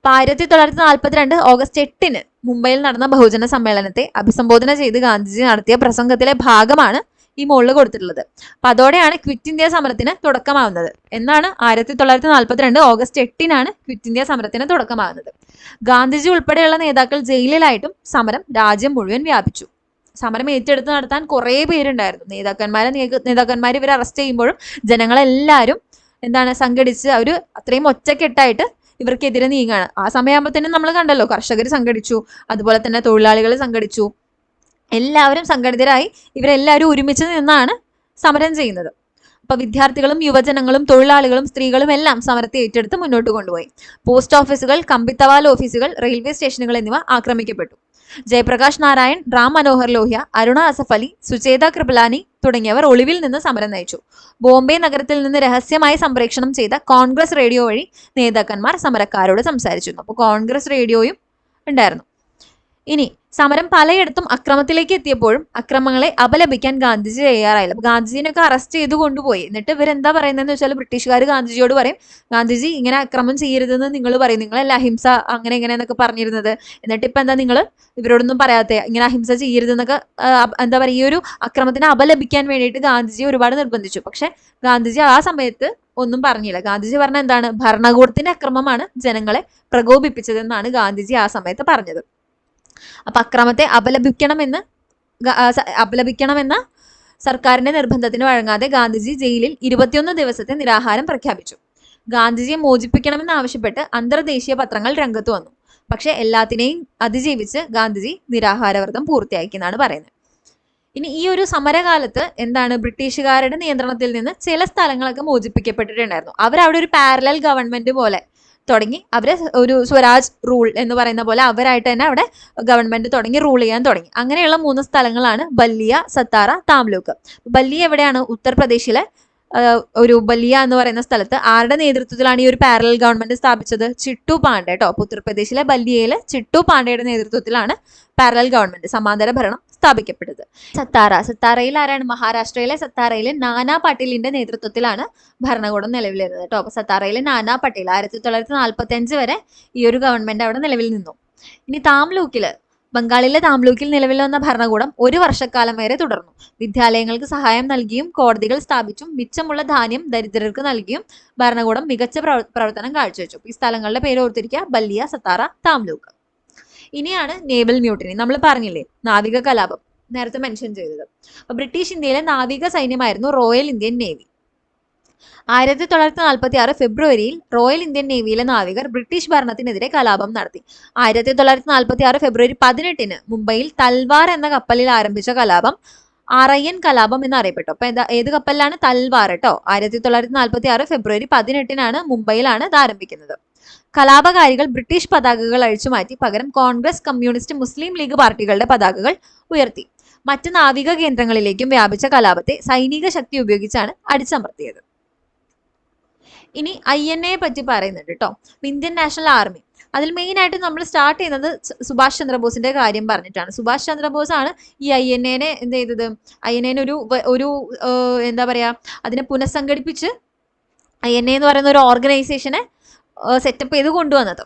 1942 ഓഗസ്റ്റ് 8 മുംബൈയിൽ നടന്ന ബഹുജന സമ്മേളനത്തെ അഭിസംബോധന ചെയ്ത് ഗാന്ധിജി നടത്തിയ പ്രസംഗത്തിലെ ഭാഗമാണ് ഈ മുകളിൽ കൊടുത്തിട്ടുള്ളത്. അപ്പൊ അതോടെയാണ് ക്വിറ്റ് ഇന്ത്യ സമരത്തിന് തുടക്കമാവുന്നത്. എന്നാണ് 1942 ഓഗസ്റ്റ് 8 ക്വിറ്റ് ഇന്ത്യ സമരത്തിന് തുടക്കമാകുന്നത്. ഗാന്ധിജി ഉൾപ്പെടെയുള്ള നേതാക്കൾ ജയിലിലായിട്ടും സമരം രാജ്യം മുഴുവൻ വ്യാപിച്ചു. സമരം ഏറ്റെടുത്ത് നടത്താൻ കുറേ പേരുണ്ടായിരുന്നു. നേതാക്കന്മാരെ ഇവർ അറസ്റ്റ് ചെയ്യുമ്പോഴും ജനങ്ങളെല്ലാവരും സംഘടിച്ച് അവര് അത്രയും ഒറ്റക്കെട്ടായിട്ട് ഇവർക്കെതിരെ നീങ്ങാണ്. ആ സമയമാകുമ്പോഴത്തേനും നമ്മൾ കണ്ടല്ലോ, കർഷകർ സംഘടിച്ചു, അതുപോലെ തന്നെ തൊഴിലാളികൾ സംഘടിച്ചു. എല്ലാവരും സംഘടിതരായി ഇവരെല്ലാവരും ഒരുമിച്ച് നിന്നാണ് സമരം ചെയ്യുന്നത്. അപ്പൊ വിദ്യാർത്ഥികളും യുവജനങ്ങളും തൊഴിലാളികളും സ്ത്രീകളും എല്ലാം സമരത്തെ ഏറ്റെടുത്ത് മുന്നോട്ട് കൊണ്ടുപോയി. പോസ്റ്റ് ഓഫീസുകൾ, കമ്പിത്തപാൽ ഓഫീസുകൾ, റെയിൽവേ സ്റ്റേഷനുകൾ എന്നിവ ആക്രമിക്കപ്പെട്ടു. ജയപ്രകാശ് നാരായൺ, റാം മനോഹർ ലോഹ്യ, അരുണ അസഫ് അലി, സുചേത കൃപലാനി തുടങ്ങിയവർ ഒളിവിൽ നിന്ന് സമരം നയിച്ചു. ബോംബെ നഗരത്തിൽ നിന്ന് രഹസ്യമായി സംപ്രേഷണം ചെയ്ത കോൺഗ്രസ് റേഡിയോ വഴി നേതാക്കന്മാർ സമരക്കാരോട് സംസാരിച്ചു. അപ്പോൾ കോൺഗ്രസ് റേഡിയോയും ഉണ്ടായിരുന്നു. ഇനി സമരം പലയിടത്തും അക്രമത്തിലേക്ക് എത്തിയപ്പോഴും അക്രമങ്ങളെ അപലപിക്കാൻ ഗാന്ധിജി തയ്യാറായില്ല. അപ്പൊ ഗാന്ധിജിനൊക്കെ അറസ്റ്റ് ചെയ്ത് കൊണ്ടുപോയി. എന്നിട്ട് ഇവരെന്താ പറയുന്നതെന്ന് വെച്ചാൽ ബ്രിട്ടീഷുകാർ ഗാന്ധിജിയോട് പറയും, ഗാന്ധിജി ഇങ്ങനെ അക്രമം ചെയ്യരുതെന്ന് നിങ്ങൾ പറയും, നിങ്ങളല്ല അഹിംസ അങ്ങനെ ഇങ്ങനെ എന്നൊക്കെ പറഞ്ഞിരുന്നത്, എന്നിട്ട് ഇപ്പൊ എന്താ നിങ്ങൾ ഇവരോടൊന്നും പറയാത്ത, ഇങ്ങനെ അഹിംസ ചെയ്യരുതെന്നൊക്കെ ഈ ഒരു അക്രമത്തിനെ അപലപിക്കാൻ വേണ്ടിയിട്ട് ഗാന്ധിജി ഒരുപാട് നിർബന്ധിച്ചു. പക്ഷെ ഗാന്ധിജി ആ സമയത്ത് ഒന്നും പറഞ്ഞില്ല. ഗാന്ധിജി പറഞ്ഞ എന്താണ്? ഭരണകൂടത്തിന്റെ അക്രമമാണ് ജനങ്ങളെ പ്രകോപിപ്പിച്ചതെന്നാണ് ഗാന്ധിജി ആ സമയത്ത് പറഞ്ഞത്. അപ്പൊ അക്രമത്തെ അപലപിക്കണമെന്ന സർക്കാരിന്റെ നിർബന്ധത്തിന് വഴങ്ങാതെ ഗാന്ധിജി ജയിലിൽ 21 ദിവസത്തെ നിരാഹാരം പ്രഖ്യാപിച്ചു. ഗാന്ധിജിയെ മോചിപ്പിക്കണമെന്ന് ആവശ്യപ്പെട്ട് അന്തർദേശീയ പത്രങ്ങൾ രംഗത്ത് വന്നു. പക്ഷെ എല്ലാത്തിനെയും അതിജീവിച്ച് ഗാന്ധിജി നിരാഹാരവ്രതം പൂർത്തിയാക്കി എന്നാണ് പറയുന്നത്. ഇനി ഈ ഒരു സമരകാലത്ത് ബ്രിട്ടീഷുകാരുടെ നിയന്ത്രണത്തിൽ നിന്ന് ചില സ്ഥലങ്ങളൊക്കെ മോചിപ്പിക്കപ്പെട്ടിട്ടുണ്ടായിരുന്നു. അവരവിടെ ഒരു പാരലൽ ഗവൺമെന്റ് പോലെ തുടങ്ങി, അവര് ഒരു സ്വരാജ് റൂൾ എന്ന് പറയുന്ന പോലെ അവരായിട്ട് തന്നെ അവിടെ ഗവൺമെന്റ് തുടങ്ങി റൂൾ ചെയ്യാൻ തുടങ്ങി. അങ്ങനെയുള്ള 3 സ്ഥലങ്ങളാണ് ബല്ലിയ, സത്താറ, താംലൂക്ക്. ബല്ലിയ എവിടെയാണ്? ഉത്തർപ്രദേശിലെ ഒരു ബല്ലിയ എന്ന് പറയുന്ന സ്ഥലത്ത് ആരുടെ നേതൃത്വത്തിലാണ് ഈ ഒരു പാരലൽ ഗവൺമെന്റ് സ്ഥാപിച്ചത്? ചിട്ടു പാണ്ഡെ കേട്ടോ. അപ്പൊ ഉത്തർപ്രദേശിലെ ബല്ലിയയിലെ ചിട്ടു പാണ്ഡെയുടെ നേതൃത്വത്തിലാണ് പാരലൽ ഗവൺമെന്റ്, സമാന്തര ഭരണം സ്ഥാപിക്കപ്പെട്ടത്. സത്താറയിൽ ആരാണ്? മഹാരാഷ്ട്രയിലെ സത്താറയിലെ നാനാ പട്ടേലിന്റെ നേതൃത്വത്തിലാണ് ഭരണകൂടം നിലവിൽ വരുന്നത് കേട്ടോ. അപ്പൊ സത്താറയിലെ നാനാ പട്ടേൽ 1945 വരെ ഈ ഒരു ഗവൺമെന്റ് അവിടെ നിലവിൽ നിന്നു. ഇനി ബംഗാളിലെ താംലൂക്കിൽ നിലവിൽ വന്ന ഭരണകൂടം 1 വർഷക്കാലം വരെ തുടർന്നു. വിദ്യാലയങ്ങൾക്ക് സഹായം നൽകിയും കോടതികൾ സ്ഥാപിച്ചും മിച്ചമുള്ള ധാന്യം ദരിദ്രർക്ക് നൽകിയും ഭരണകൂടം മികച്ച പ്രവർത്തനം കാഴ്ചവെച്ചു. ഈ സ്ഥലങ്ങളുടെ പേര് ഓർത്തിരിക്കുക: ബല്ലിയ, സത്താറ, താംലൂക്ക്. ഇനിയാണ് നേവൽ മ്യൂട്ടിനി. നമ്മൾ പറഞ്ഞില്ലേ, നാവിക കലാപം നേരത്തെ മെൻഷൻ ചെയ്തത്. അപ്പൊ ബ്രിട്ടീഷ് ഇന്ത്യയിലെ നാവിക സൈന്യമായിരുന്നു റോയൽ ഇന്ത്യൻ നേവി. 1946 ഫെബ്രുവരിയിൽ റോയൽ ഇന്ത്യൻ നേവിയിലെ നാവികർ ബ്രിട്ടീഷ് ഭരണത്തിനെതിരെ കലാപം നടത്തി. 1946 ഫെബ്രുവരി 18 മുംബൈയിൽ തൽവാർ എന്ന കപ്പലിൽ ആരംഭിച്ച കലാപം ആറയ്യൻ കലാപം എന്നറിയപ്പെട്ടു. അപ്പൊ ഏത് കപ്പലിലാണ്? തൽവാർ കേട്ടോ. 1946 ഫെബ്രുവരി 18 മുംബൈയിലാണ് ഇത് ആരംഭിക്കുന്നത്. കലാപകാരികൾ ബ്രിട്ടീഷ് പതാകകൾ അഴിച്ചുമാറ്റി പകരം കോൺഗ്രസ്, കമ്മ്യൂണിസ്റ്റ്, മുസ്ലിം ലീഗ് പാർട്ടികളുടെ പതാകകൾ ഉയർത്തി. മറ്റ് നാവിക കേന്ദ്രങ്ങളിലേക്കും വ്യാപിച്ച കലാപത്തെ സൈനിക ശക്തി ഉപയോഗിച്ചാണ് അടിച്ചമർത്തിയത്. ഇനി INA പറ്റി പറയുന്നുണ്ട് കേട്ടോ. Indian national army. അതിൽ മെയിൻ ആയിട്ട് നമ്മൾ സ്റ്റാർട്ട് ചെയ്യുന്നത് സുഭാഷ് ചന്ദ്രബോസിന്റെ കാര്യം പറഞ്ഞിട്ടാണ്. സുഭാഷ് ചന്ദ്രബോസ് ആണ് ഈ INA എന്ത് ചെയ്തത്? INA ഒരു എന്താ പറയാ, അതിനെ പുനഃസംഘടിപ്പിച്ച് INA എന്ന് പറയുന്ന ഒരു ഓർഗനൈസേഷനെ സെറ്റപ്പ് ചെയ്ത് കൊണ്ടുവന്നത്.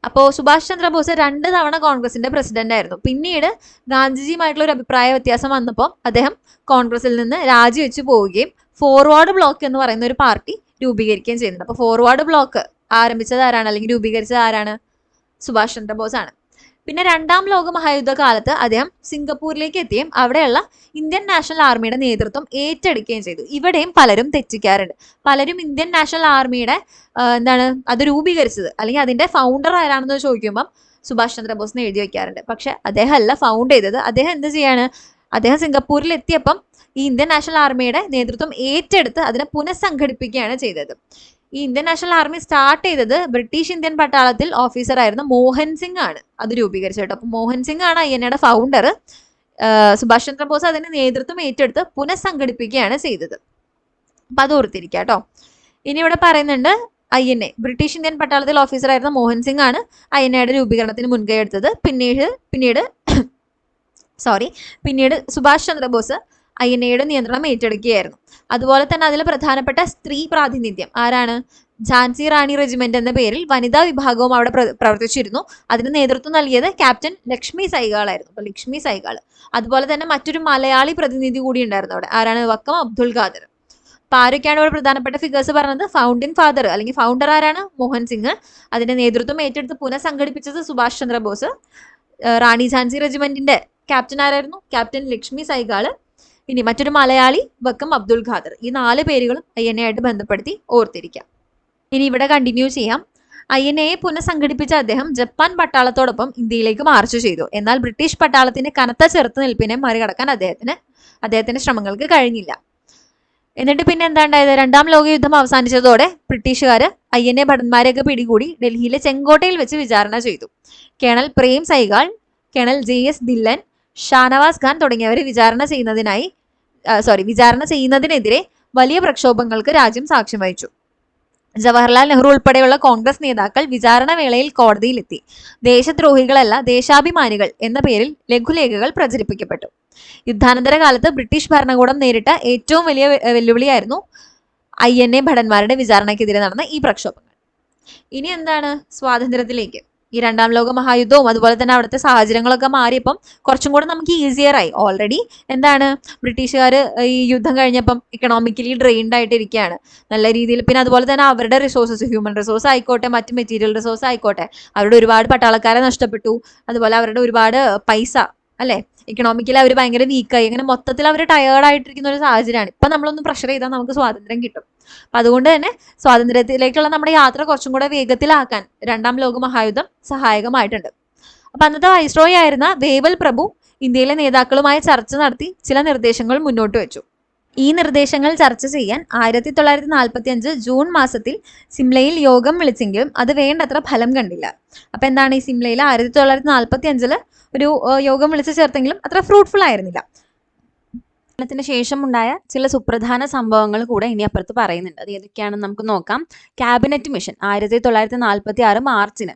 അപ്പോൾ സുഭാഷ് ചന്ദ്രബോസ് 2 തവണ കോൺഗ്രസിന്റെ പ്രസിഡന്റ് ആയിരുന്നു. പിന്നീട് ഗാന്ധിജിയുമായിട്ടുള്ള ഒരു അഭിപ്രായ വ്യത്യാസം വന്നപ്പോൾ അദ്ദേഹം കോൺഗ്രസിൽ നിന്ന് രാജിവെച്ച് പോവുകയും ഫോർവേഡ് ബ്ലോക്ക് എന്ന് പറയുന്ന ഒരു പാർട്ടി രൂപീകരിക്കുകയും ചെയ്യുന്നുണ്ട്. അപ്പോൾ ഫോർവേഡ് ബ്ലോക്ക് ആരംഭിച്ചത് ആരാണ്, അല്ലെങ്കിൽ രൂപീകരിച്ചത് ആരാണ്? സുഭാഷ് ചന്ദ്രബോസ് ആണ്. പിന്നെ 2ാം ലോക മഹായുദ്ധ കാലത്ത് അദ്ദേഹം സിംഗപ്പൂരിലേക്ക് എത്തുകയും അവിടെയുള്ള ഇന്ത്യൻ നാഷണൽ ആർമിയുടെ നേതൃത്വം ഏറ്റെടുക്കുകയും ചെയ്തു. ഇവിടെയും പലരും തെറ്റിക്കാറുണ്ട്. പലരും ഇന്ത്യൻ നാഷണൽ ആർമിയുടെ അത് രൂപീകരിച്ചത് അല്ലെങ്കിൽ അതിന്റെ ഫൗണ്ടർ ആരാണെന്ന് ചോദിക്കുമ്പം സുഭാഷ് ചന്ദ്രബോസിനെ എഴുതി വെക്കാറുണ്ട്. പക്ഷെ അദ്ദേഹം അല്ല ഫൗണ്ട് ചെയ്തത്. അദ്ദേഹം എന്ത് ചെയ്യാണ്? അദ്ദേഹം സിംഗപ്പൂരിൽ എത്തിയപ്പം ഈ ഇന്ത്യൻ നാഷണൽ ആർമിയുടെ നേതൃത്വം ഏറ്റെടുത്ത് അതിനെ പുനഃസംഘടിപ്പിക്കുകയാണ് ചെയ്തത്. ഈ ഇന്ത്യൻ നാഷണൽ ആർമി സ്റ്റാർട്ട് ചെയ്തത് ബ്രിട്ടീഷ് ഇന്ത്യൻ പട്ടാളത്തിൽ ഓഫീസറായിരുന്ന മോഹൻ സിംഗ് ആണ് അത് രൂപീകരിച്ചത് കേട്ടോ. അപ്പൊ മോഹൻ സിംഗ് ആണ് INAയുടെ ഫൗണ്ടർ. സുഭാഷ് ചന്ദ്രബോസ് അതിന്റെ നേതൃത്വം ഏറ്റെടുത്ത് പുനഃസംഘടിപ്പിക്കുകയാണ് ചെയ്തത്. അപ്പൊ അത് ഓർത്തിരിക്കുക കേട്ടോ. ഇനി ഇവിടെ പറയുന്നുണ്ട് INA ബ്രിട്ടീഷ് ഇന്ത്യൻ പട്ടാളത്തിൽ ഓഫീസറായിരുന്ന മോഹൻ സിംഗ് ആണ് INAയുടെ രൂപീകരണത്തിന് മുൻകൈ എടുത്തത്. പിന്നീട് സുഭാഷ് ചന്ദ്രബോസ് INAയുടെ നിയന്ത്രണം ഏറ്റെടുക്കുകയായിരുന്നു. അതുപോലെ തന്നെ അതിൽ പ്രധാനപ്പെട്ട സ്ത്രീ പ്രാതിനിധ്യം ആരാണ്? ഝാൻസി റാണി റെജിമെന്റ് എന്ന പേരിൽ വനിതാ വിഭാഗവും അവിടെ പ്രവർത്തിച്ചിരുന്നു. അതിന് നേതൃത്വം നൽകിയത് ക്യാപ്റ്റൻ ലക്ഷ്മി സൈഗാൾ ആയിരുന്നു. അപ്പൊ ലക്ഷ്മി സൈഗാൾ. അതുപോലെ തന്നെ മറ്റൊരു മലയാളി പ്രതിനിധി കൂടി ഉണ്ടായിരുന്നു അവിടെ. ആരാണ്? വക്കം അബ്ദുൽ ഖാദർ. അപ്പൊ ആരൊക്കെയാണ് ഇവിടെ പ്രധാനപ്പെട്ട ഫിഗേഴ്സ് പറഞ്ഞത്? ഫൗണ്ടിങ് ഫാദർ അല്ലെങ്കിൽ ഫൗണ്ടർ ആരാണ്? മോഹൻ സിംഗ്. അതിന്റെ നേതൃത്വം ഏറ്റെടുത്ത് പുനഃസംഘടിപ്പിച്ചത് സുഭാഷ് ചന്ദ്രബോസ്. റാണി ഝാൻസി റെജിമെന്റിന്റെ ക്യാപ്റ്റൻ ആരായിരുന്നു? ക്യാപ്റ്റൻ ലക്ഷ്മി സൈഗാള്. ഇനി മറ്റൊരു മലയാളി വക്കം അബ്ദുൽ ഖാദർ. ഈ 4 പേരുകളും INA ആയിട്ട് ബന്ധപ്പെടുത്തി ഓർത്തിരിക്കാം. ഇനി ഇവിടെ കണ്ടിന്യൂ ചെയ്യാം. INAയെ പുനഃസംഘടിപ്പിച്ച അദ്ദേഹം ജപ്പാൻ പട്ടാളത്തോടൊപ്പം ഇന്ത്യയിലേക്ക് മാർച്ച് ചെയ്തു. എന്നാൽ ബ്രിട്ടീഷ് പട്ടാളത്തിന്റെ കനത്ത ചെറുത്തുനിൽപ്പിനെ മറികടക്കാൻ അദ്ദേഹത്തിന്റെ ശ്രമങ്ങൾക്ക് കഴിഞ്ഞില്ല. എന്നിട്ട് പിന്നെ എന്താ ഉണ്ടായത്? 2ാം ലോക യുദ്ധം അവസാനിച്ചതോടെ ബ്രിട്ടീഷുകാർ INA ഭടന്മാരെയൊക്കെ പിടികൂടി ഡൽഹിയിലെ ചെങ്കോട്ടയിൽ വെച്ച് വിചാരണ ചെയ്തു. Colonel Prem Sehgal, colonel JS Dhillon, Shanavas Khan തുടങ്ങിയവരെ വിചാരണ ചെയ്യുന്നതിനെതിരെ വലിയ പ്രക്ഷോഭങ്ങൾക്ക് രാജ്യം സാക്ഷ്യം വഹിച്ചു. ജവഹർലാൽ നെഹ്റു ഉൾപ്പെടെയുള്ള കോൺഗ്രസ് നേതാക്കൾ വിചാരണ വേളയിൽ കോടതിയിലെത്തി. ദേശദ്രോഹികളല്ല ദേശാഭിമാനികൾ എന്ന പേരിൽ ലഘുലേഖകൾ പ്രചരിപ്പിക്കപ്പെട്ടു. യുദ്ധാനന്തര കാലത്ത് ബ്രിട്ടീഷ് ഭരണകൂടം നേരിട്ട ഏറ്റവും വലിയ വെല്ലുവിളിയായിരുന്നു INA ഭടന്മാരുടെ വിചാരണയ്ക്കെതിരെ നടന്ന ഈ പ്രക്ഷോഭങ്ങൾ. ഇനി എന്താണ്? സ്വാതന്ത്ര്യത്തിലേക്ക്. ഈ 2ാം ലോക മഹായുദ്ധവും അതുപോലെ തന്നെ അവിടുത്തെ സാഹചര്യങ്ങളൊക്കെ മാറിയപ്പം കുറച്ചും കൂടെ നമുക്ക് ഈസിയർ ആയി. ഓൾറെഡി എന്താണ് ബ്രിട്ടീഷുകാർ ഈ യുദ്ധം കഴിഞ്ഞപ്പം ഇക്കണോമിക്കലി ഡ്രെയിൻഡ് ആയിട്ടിരിക്കുകയാണ് നല്ല രീതിയിൽ. പിന്നെ അതുപോലെ തന്നെ അവരുടെ റിസോഴ്സസ്, ഹ്യൂമൻ റിസോഴ്സ് ആയിക്കോട്ടെ, മറ്റ് മെറ്റീരിയൽ റിസോഴ്സ് ആയിക്കോട്ടെ, അവരുടെ ഒരുപാട് പട്ടാളക്കാരെ നഷ്ടപ്പെട്ടു. അതുപോലെ അവരുടെ ഒരുപാട് പൈസ അല്ലെ, ഇക്കണോമിക്കലി അവർ ഭയങ്കര വീക്കായി. അങ്ങനെ മൊത്തത്തിൽ അവർ ടയേർഡ് ആയിട്ടിരിക്കുന്ന ഒരു സാഹചര്യമാണ്. ഇപ്പൊ നമ്മളൊന്ന് പ്രഷർ ചെയ്താൽ നമുക്ക് സ്വാതന്ത്ര്യം കിട്ടും. അപ്പൊ അതുകൊണ്ട് തന്നെ സ്വാതന്ത്ര്യത്തിലേക്കുള്ള നമ്മുടെ യാത്ര കുറച്ചും കൂടെ വേഗത്തിലാക്കാൻ 2ാം ലോക മഹായുദ്ധം സഹായകമായിട്ടുണ്ട്. അപ്പൊ അന്നത്തെ വൈസ്രോയി ആയിരുന്ന വേവൽ പ്രഭു ഇന്ത്യയിലെ നേതാക്കളുമായി ചർച്ച നടത്തി ചില നിർദ്ദേശങ്ങൾ മുന്നോട്ട് വെച്ചു. ഈ നിർദ്ദേശങ്ങൾ ചർച്ച ചെയ്യാൻ 1945 ജൂൺ മാസത്തിൽ സിംലയിൽ യോഗം വിളിച്ചെങ്കിലും അത് വേണ്ടത്ര ഫലം കണ്ടില്ല. അപ്പൊ എന്താണ്? ഈ സിംലയിൽ 1945 ഒരു യോഗം വിളിച്ചു ചേർത്തെങ്കിലും അത്ര ഫ്രൂട്ട്ഫുൾ ആയിരുന്നില്ല. ത്തിന് ശേഷമുണ്ടായ ചില സുപ്രധാന സംഭവങ്ങൾ കൂടെ ഇനി അപ്പുറത്ത് പറയുന്നുണ്ട്. അത് ഏതൊക്കെയാണെന്ന് നമുക്ക് നോക്കാം. Cabinet mission 1946 മാർച്ചിന്.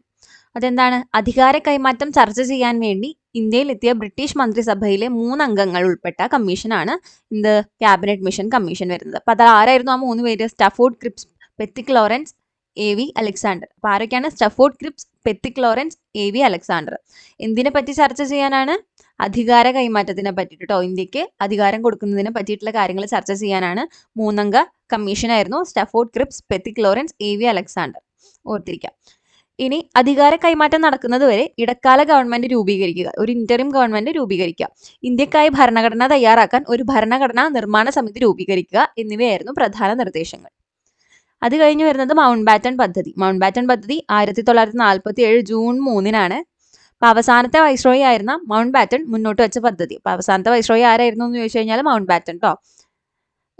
അതെന്താണ്? അധികാര കൈമാറ്റം ചർച്ച ചെയ്യാൻ വേണ്ടി ഇന്ത്യയിലെത്തിയ ബ്രിട്ടീഷ് മന്ത്രിസഭയിലെ 3 അംഗങ്ങൾ ഉൾപ്പെട്ട കമ്മീഷനാണ് ക്യാബിനറ്റ് മിഷൻ കമ്മീഷൻ വരുന്നത്. അപ്പൊ അത് ആരായിരുന്നു ആ 3 പേര്? Stafford Cripps, Pethick Lawrence, AV Alexander. അപ്പൊ ആരൊക്കെയാണ്? Stafford Cripps, Pethick Lawrence, AV Alexander. എന്തിനെ പറ്റി ചർച്ച ചെയ്യാനാണ്? അധികാര കൈമാറ്റത്തിനെ പറ്റിയിട്ട് കേട്ടോ. ഇന്ത്യക്ക് അധികാരം കൊടുക്കുന്നതിനെ പറ്റിയിട്ടുള്ള കാര്യങ്ങൾ ചർച്ച ചെയ്യാനാണ് 3 അംഗ കമ്മീഷനായിരുന്നു Stafford Cripps, Pethick Lawrence, AV Alexander. ഓർത്തിരിക്കാം. ഇനി അധികാര കൈമാറ്റം നടക്കുന്നത് വരെ ഇടക്കാല ഗവൺമെന്റ് രൂപീകരിക്കുക, ഒരു ഇന്ററിം ഗവൺമെന്റ് രൂപീകരിക്കുക, ഇന്ത്യക്കായി ഭരണഘടന തയ്യാറാക്കാൻ ഒരു ഭരണഘടനാ നിർമ്മാണ സമിതി രൂപീകരിക്കുക എന്നിവയായിരുന്നു പ്രധാന നിർദ്ദേശങ്ങൾ. അത് കഴിഞ്ഞ് വരുന്നത് മൗണ്ട് ബാറ്റൺ പദ്ധതി. മൗണ്ട് ബാറ്റൺ പദ്ധതി 1947 ജൂൺ 3 അപ്പോൾ അവസാനത്തെ വൈസ്രോയി ആയിരുന്ന മൗണ്ട് ബാറ്റൺ മുന്നോട്ട് വെച്ച പദ്ധതി. അപ്പോൾ അവസാനത്തെ വൈസ്രോയി ആരായിരുന്നു എന്ന് ചോദിച്ചു കഴിഞ്ഞാൽ മൗണ്ട് ബാറ്റൺ കേട്ടോ.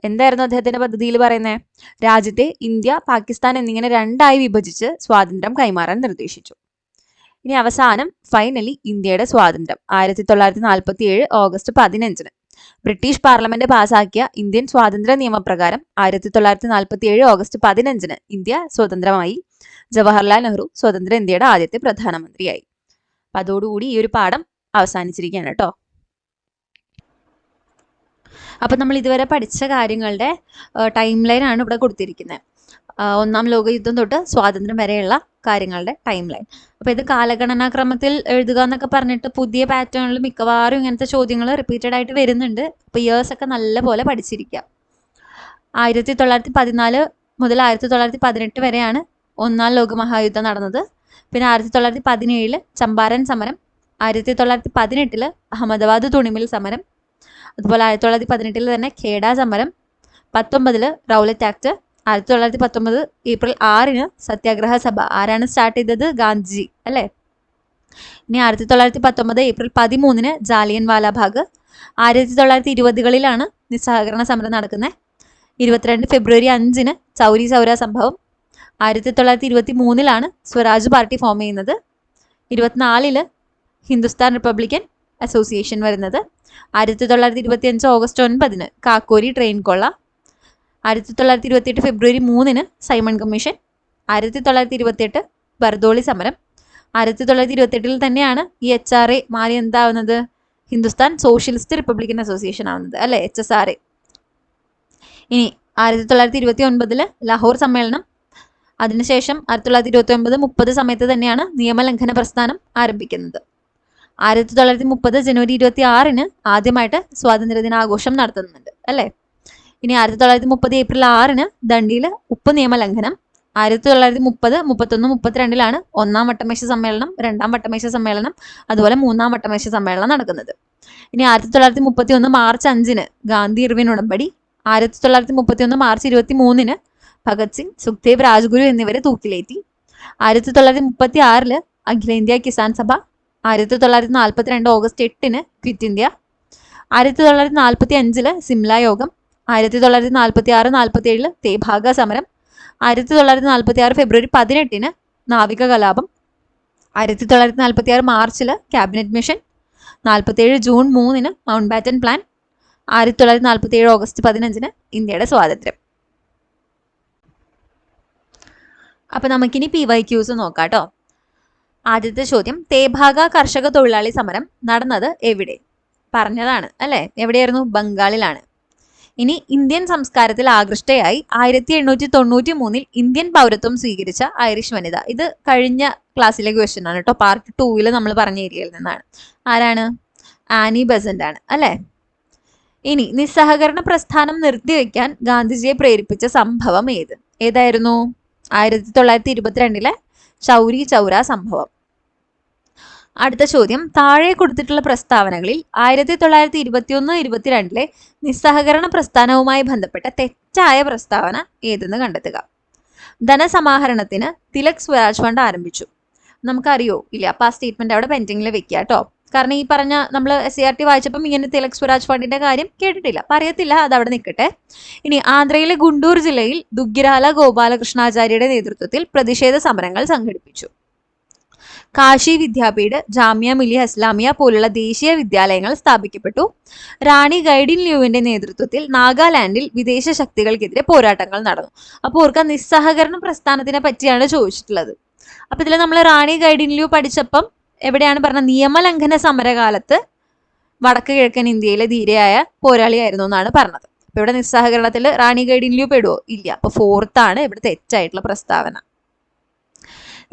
എന്തായിരുന്നു അദ്ദേഹത്തിന്റെ പദ്ധതിയിൽ പറയുന്നത്? രാജ്യത്തെ ഇന്ത്യ, പാകിസ്ഥാൻ എന്നിങ്ങനെ രണ്ടായി വിഭജിച്ച് സ്വാതന്ത്ര്യം കൈമാറാൻ നിർദ്ദേശിച്ചു. ഇനി അവസാനം ഫൈനലി ഇന്ത്യയുടെ സ്വാതന്ത്ര്യം 1947 ഓഗസ്റ്റ് 15 ബ്രിട്ടീഷ് പാർലമെന്റ് പാസാക്കിയ ഇന്ത്യൻ സ്വാതന്ത്ര്യ നിയമപ്രകാരം 1947 ഓഗസ്റ്റ് 15 ഇന്ത്യ സ്വതന്ത്രമായി. ജവഹർലാൽ നെഹ്റു സ്വതന്ത്ര ഇന്ത്യയുടെ ആദ്യത്തെ പ്രധാനമന്ത്രിയായി. അപ്പം അതോടുകൂടി ഈ ഒരു പാഠം അവസാനിച്ചിരിക്കുകയാണ് കേട്ടോ. അപ്പം നമ്മൾ ഇതുവരെ പഠിച്ച കാര്യങ്ങളുടെ ടൈം ലൈനാണ് ഇവിടെ കൊടുത്തിരിക്കുന്നത്. ഒന്നാം ലോകയുദ്ധം തൊട്ട് സ്വാതന്ത്ര്യം വരെയുള്ള കാര്യങ്ങളുടെ ടൈം ലൈൻ. അപ്പോൾ ഇത് കാലഗണനാക്രമത്തിൽ എഴുതുക എന്നൊക്കെ പറഞ്ഞിട്ട് പുതിയ പാറ്റേണിൽ മിക്കവാറും ഇങ്ങനത്തെ ചോദ്യങ്ങൾ റിപ്പീറ്റഡ് ആയിട്ട് വരുന്നുണ്ട്. അപ്പോൾ ഇയേഴ്സ് ഒക്കെ നല്ലപോലെ പഠിച്ചിരിക്കുക. 1914 മുതൽ 1918 വരെയാണ് ഒന്നാം ലോകമഹായുദ്ധം നടന്നത്. പിന്നെ 1917 ചമ്പാരൻ സമരം, 1918 അഹമ്മദാബാദ് തുണിമിൽ സമരം, അതുപോലെ 1918 തന്നെ ഖേഡ സമരം, 19 റൗലറ്റ് ആക്ട്, 1919 ഏപ്രിൽ 6 സത്യാഗ്രഹ സഭ. ആരാണ് സ്റ്റാർട്ട് ചെയ്തത്? ഗാന്ധിജി അല്ലേ. ഇനി 1919 ഏപ്രിൽ 13 ജാലിയൻ വാലാബാഗ്. 1920കളിലാണ് നിസ്സഹകരണ സമരം നടക്കുന്നത്. 22 ഫെബ്രുവരി 5 ചൗരി ചൗര സംഭവം. 1923 സ്വരാജ് പാർട്ടി ഫോം ചെയ്യുന്നത്. 24 ഹിന്ദുസ്ഥാൻ റിപ്പബ്ലിക്കൻ അസോസിയേഷൻ വരുന്നത്. 1925 ഓഗസ്റ്റ് 9 കാക്കോരി ട്രെയിൻ കൊള്ള. 1928 ഫെബ്രുവരി 3 സൈമൺ കമ്മീഷൻ. 1928 ബർദോളി സമരം. 1928 തന്നെയാണ് ഈ HRA മാറി എന്താവുന്നത്? ഹിന്ദുസ്ഥാൻ സോഷ്യലിസ്റ്റ് റിപ്പബ്ലിക്കൻ അസോസിയേഷൻ ആവുന്നത് അല്ലേ, HSRA. ഇനി 1929 ലാഹോർ സമ്മേളനം. അതിനുശേഷം 1929-30 സമയത്ത് തന്നെയാണ് നിയമലംഘന പ്രസ്ഥാനം ആരംഭിക്കുന്നത്. 1930 ജനുവരി 26 ആദ്യമായിട്ട് സ്വാതന്ത്ര്യദിനാഘോഷം നടത്തുന്നുണ്ട് അല്ലേ. ഇനി 1930 ഏപ്രിൽ 6 ദണ്ഡിയിൽ ഉപ്പ് നിയമലംഘനം. 1930, 31, 32 ഒന്നാം വട്ടമേശ സമ്മേളനം, രണ്ടാം വട്ടമേശ സമ്മേളനം, അതുപോലെ മൂന്നാം വട്ടമേശ സമ്മേളനം നടക്കുന്നത്. ഇനി 1931 മാർച്ച് 5 ഗാന്ധി ഇർവിൻ ഉടമ്പടി. 1931 മാർച്ച് 23 ഭഗത് സിംഗ്, സുഖ്ദേവ്, രാജ്ഗുരു എന്നിവരെ തൂക്കിലേറ്റി. 1936 അഖിലേന്ത്യാ Kisan Sabha. 1942 August 8 quit India. 1945 Simla യോഗം. 1946-47 തേഭാഗ സമരം. 1946 ഫെബ്രുവരി 18 നാവിക കലാപം. 1946 മാർച്ചിൽ cabinet mission. 47 June 3 mount batten plan. 1947 August 15 ഇന്ത്യയുടെ സ്വാതന്ത്ര്യം. അപ്പം നമുക്കിനി PYQs നോക്കാം കേട്ടോ. ആദ്യത്തെ ചോദ്യം, തേഭാഗ കർഷക തൊഴിലാളി സമരം നടന്നത് എവിടെ? പറഞ്ഞതാണ് അല്ലേ. എവിടെയായിരുന്നു? ബംഗാളിലാണ്. ഇനി ഇന്ത്യൻ സംസ്കാരത്തിൽ ആകൃഷ്ടയായി 1893 ഇന്ത്യൻ പൗരത്വം സ്വീകരിച്ച ഐറിഷ് വനിത. ഇത് കഴിഞ്ഞ ക്ലാസ്സിലെ ക്വസ്റ്റ്യൻ ആണ് കേട്ടോ. പാർട്ട് 2 നമ്മൾ പറഞ്ഞ ഏരിയയിൽ നിന്നാണ്. ആരാണ്? ആനി ബസന്റ് ആണ് അല്ലേ. ഇനി നിസ്സഹകരണ പ്രസ്ഥാനം നിർത്തിവെക്കാൻ ഗാന്ധിജിയെ പ്രേരിപ്പിച്ച സംഭവം ഏതായിരുന്നു? 1922 ചൗരി ചൗര സംഭവം. അടുത്ത ചോദ്യം, താഴെ കൊടുത്തിട്ടുള്ള പ്രസ്താവനകളിൽ 1921-22 നിസ്സഹകരണ പ്രസ്ഥാനവുമായി ബന്ധപ്പെട്ട തെറ്റായ പ്രസ്താവന ഏതെന്ന് കണ്ടെത്തുക. ധനസമാഹരണത്തിന് തിലക് സ്വരാജ് ഫണ്ട് ആരംഭിച്ചു. നമുക്കറിയോ ഇല്ല? അപ്പോൾ ആ സ്റ്റേറ്റ്മെന്റ് അവിടെ പെൻഡിങ്ങിൽ വെക്കുക കേട്ടോ. കാരണം ഈ പറഞ്ഞ നമ്മൾ SCERT വായിച്ചപ്പം ഇങ്ങനെ തിലക് സ്വരാജ് ഫണ്ടിന്റെ കാര്യം കേട്ടിട്ടില്ല, പറയത്തില്ല, അതവിടെ നിൽക്കട്ടെ. ഇനി ആന്ധ്രയിലെ ഗുണ്ടൂർ ജില്ലയിൽ ദുഗ്ഗിരാല ഗോപാലകൃഷ്ണാചാര്യയുടെ നേതൃത്വത്തിൽ പ്രതിഷേധ സമരങ്ങൾ സംഘടിപ്പിച്ചു. കാശി വിദ്യാപീഠ്, ജാമിയ മിലിയ ഇസ്ലാമിയ പോലുള്ള ദേശീയ വിദ്യാലയങ്ങൾ സ്ഥാപിക്കപ്പെട്ടു. റാണി ഗൈഡിൻ ല്യൂവിന്റെ നേതൃത്വത്തിൽ നാഗാലാൻഡിൽ വിദേശ ശക്തികൾക്കെതിരെ പോരാട്ടങ്ങൾ നടന്നു. അപ്പോൾ ഓർക്കുക, നിസ്സഹകരണ പ്രസ്ഥാനത്തിനെ പറ്റിയാണ് ചോദിച്ചിട്ടുള്ളത്. അപ്പൊ ഇതിൽ നമ്മൾ റാണി ഗൈഡിൻ ല്യൂ പഠിച്ചപ്പം എവിടെയാണ് പറഞ്ഞ? നിയമലംഘന സമരകാലത്ത് വടക്ക് കിഴക്കൻ ഇന്ത്യയിലെ ധീരയായ പോരാളിയായിരുന്നു എന്നാണ് പറഞ്ഞത്. അപ്പൊ ഇവിടെ നിസ്സഹകരണത്തിൽ റാണി ഗൈഡിൻ ല്യൂ പെടുവോ? ഇല്ല. അപ്പൊ 4th ആണ് ഇവിടെ തെറ്റായിട്ടുള്ള പ്രസ്താവന.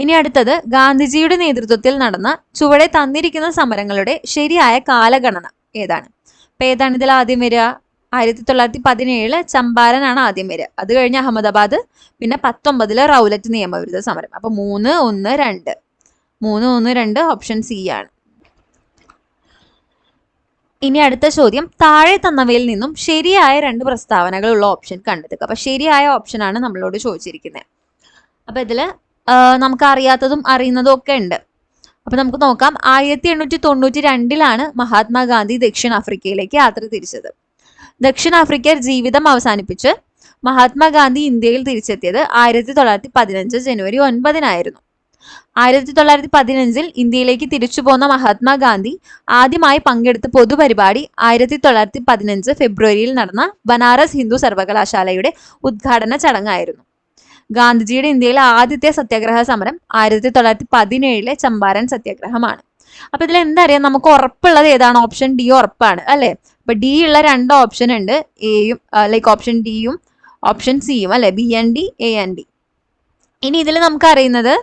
ഇനി അടുത്തത്, ഗാന്ധിജിയുടെ നേതൃത്വത്തിൽ നടന്ന ചുവടെ തന്നിരിക്കുന്ന സമരങ്ങളുടെ ശരിയായ കാലഗണന ഏതാണ്? അപ്പൊ ഏതാണ് ഇതിൽ ആദ്യം വരിക? 1917 ചമ്പാരനാണ് ആദ്യം വരിക. അത് കഴിഞ്ഞ് അഹമ്മദാബാദ്, പിന്നെ 19 റൗലറ്റ് നിയമവിരുദ്ധ സമരം. അപ്പൊ 3, 1, 2 3, 1, 2 ഓപ്ഷൻ സി ആണ്. ഇനി അടുത്ത ചോദ്യം, താഴെ തന്നവയിൽ നിന്നും ശരിയായ 2 പ്രസ്താവനകളുള്ള ഓപ്ഷൻ കണ്ടെത്തുക. അപ്പൊ ശരിയായ ഓപ്ഷൻ ആണ് നമ്മളോട് ചോദിച്ചിരിക്കുന്നത്. അപ്പൊ ഇതില് നമുക്ക് അറിയാത്തതും അറിയുന്നതും ഒക്കെ ഉണ്ട്. അപ്പൊ നമുക്ക് നോക്കാം. 1892 മഹാത്മാഗാന്ധി ദക്ഷിണാഫ്രിക്കയിലേക്ക് യാത്ര തിരിച്ചത്. ദക്ഷിണാഫ്രിക്കർ ജീവിതം അവസാനിപ്പിച്ച് മഹാത്മാഗാന്ധി ഇന്ത്യയിൽ തിരിച്ചെത്തിയത് 1915 ജനുവരി 9 1915 ഇന്ത്യയിലേക്ക് തിരിച്ചു പോന്ന മഹാത്മാഗാന്ധി ആദ്യമായി പങ്കെടുത്ത പൊതുപരിപാടി 1915 ഫെബ്രുവരിയിൽ നടന്ന ബനാറസ് ഹിന്ദു സർവകലാശാലയുടെ ഉദ്ഘാടന ചടങ്ങായിരുന്നു. ഗാന്ധിജിയുടെ ഇന്ത്യയിലെ ആദ്യത്തെ സത്യാഗ്രഹ സമരം 1917 ചമ്പാരൻ സത്യാഗ്രഹമാണ്. അപ്പൊ ഇതിൽ എന്തറിയാം, നമുക്ക് ഉറപ്പുള്ളത് ഏതാണ്? ഓപ്ഷൻ ഡി ഉറപ്പാണ് അല്ലെ. അപ്പൊ ഡി ഉള്ള 2 ഓപ്ഷൻ ഉണ്ട്, എയും ഓപ്ഷൻ ഡിയും ഓപ്ഷൻ സിയും അല്ലെ, B and D, A and D. ഇനി ഇതിൽ നമുക്ക് അറിയുന്നത്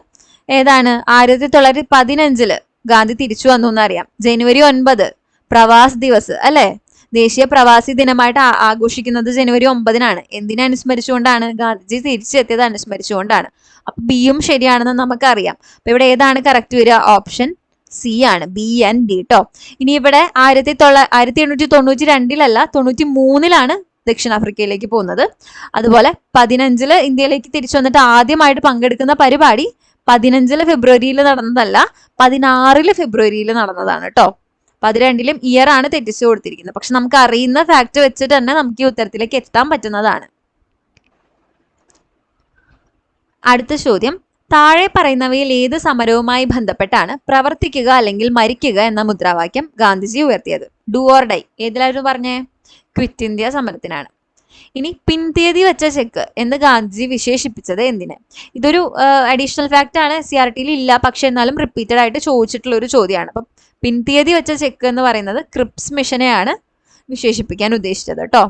ഏതാണ്? 1915 ഗാന്ധി തിരിച്ചു വന്നു എന്നറിയാം. ജനുവരി 9 പ്രവാസ് ദിവസ് അല്ലെ, ദേശീയ പ്രവാസി ദിനമായിട്ട് ആഘോഷിക്കുന്നത് ജനുവരി 9 എന്തിനെ അനുസ്മരിച്ചുകൊണ്ടാണ്? ഗാന്ധിജി തിരിച്ചെത്തിയത് അനുസ്മരിച്ചുകൊണ്ടാണ്. അപ്പൊ ബിയും ശരിയാണെന്ന് നമുക്കറിയാം. അപ്പൊ ഇവിടെ ഏതാണ് കറക്റ്റ് വരിക? ഓപ്ഷൻ സി ആണ്, ബി ആൻഡ് ഡി ട്ടോ. ഇനി ഇവിടെ 1892 93 ദക്ഷിണാഫ്രിക്കയിലേക്ക് പോകുന്നത്. അതുപോലെ 15 ഇന്ത്യയിലേക്ക് തിരിച്ചു വന്നിട്ട് ആദ്യമായിട്ട് പങ്കെടുക്കുന്ന പരിപാടി 15 ഫെബ്രുവരിയിൽ നടന്നതല്ല, 16 ഫെബ്രുവരിയിൽ നടന്നതാണ് കേട്ടോ. 12 ഇയർ ആണ് തെറ്റിച്ചു കൊടുത്തിരിക്കുന്നത്. പക്ഷെ നമുക്ക് അറിയുന്ന ഫാക്ട് വെച്ചിട്ട് തന്നെ നമുക്ക് ഈ ഉത്തരത്തിലേക്ക് എത്താൻ പറ്റുന്നതാണ്. അടുത്ത ചോദ്യം, താഴെ പറയുന്നവയിൽ ഏത് സമരവുമായി ബന്ധപ്പെട്ടാണ് പ്രവർത്തിക്കുക അല്ലെങ്കിൽ മരിക്കുക എന്ന മുദ്രാവാക്യം ഗാന്ധിജി ഉയർത്തിയത്? ഡു ഓർ ഡൈ ഏതിലായിരുന്നു പറഞ്ഞേ? ക്വിറ്റ് ഇന്ത്യ സമരത്തിനാണ്. ഇനി പിൻതീയതി വെച്ച ചെക്ക് എന്ന് ഗാന്ധിജി വിശേഷിപ്പിച്ചത് എന്തിനെ? ഇതൊരു അഡീഷണൽ ഫാക്ട് ആണ്, CRT-യിൽ ഇല്ല, പക്ഷെ എന്നാലും റിപ്പീറ്റഡ് ആയിട്ട് ചോദിച്ചിട്ടുള്ള ഒരു ചോദ്യമാണ്. അപ്പം പിൻതീയതി വെച്ച ചെക്ക് എന്ന് പറയുന്നത് ക്രിപ്സ് മിഷനെയാണ് വിശേഷിപ്പിക്കാൻ ഉദ്ദേശിച്ചത് കേട്ടോ.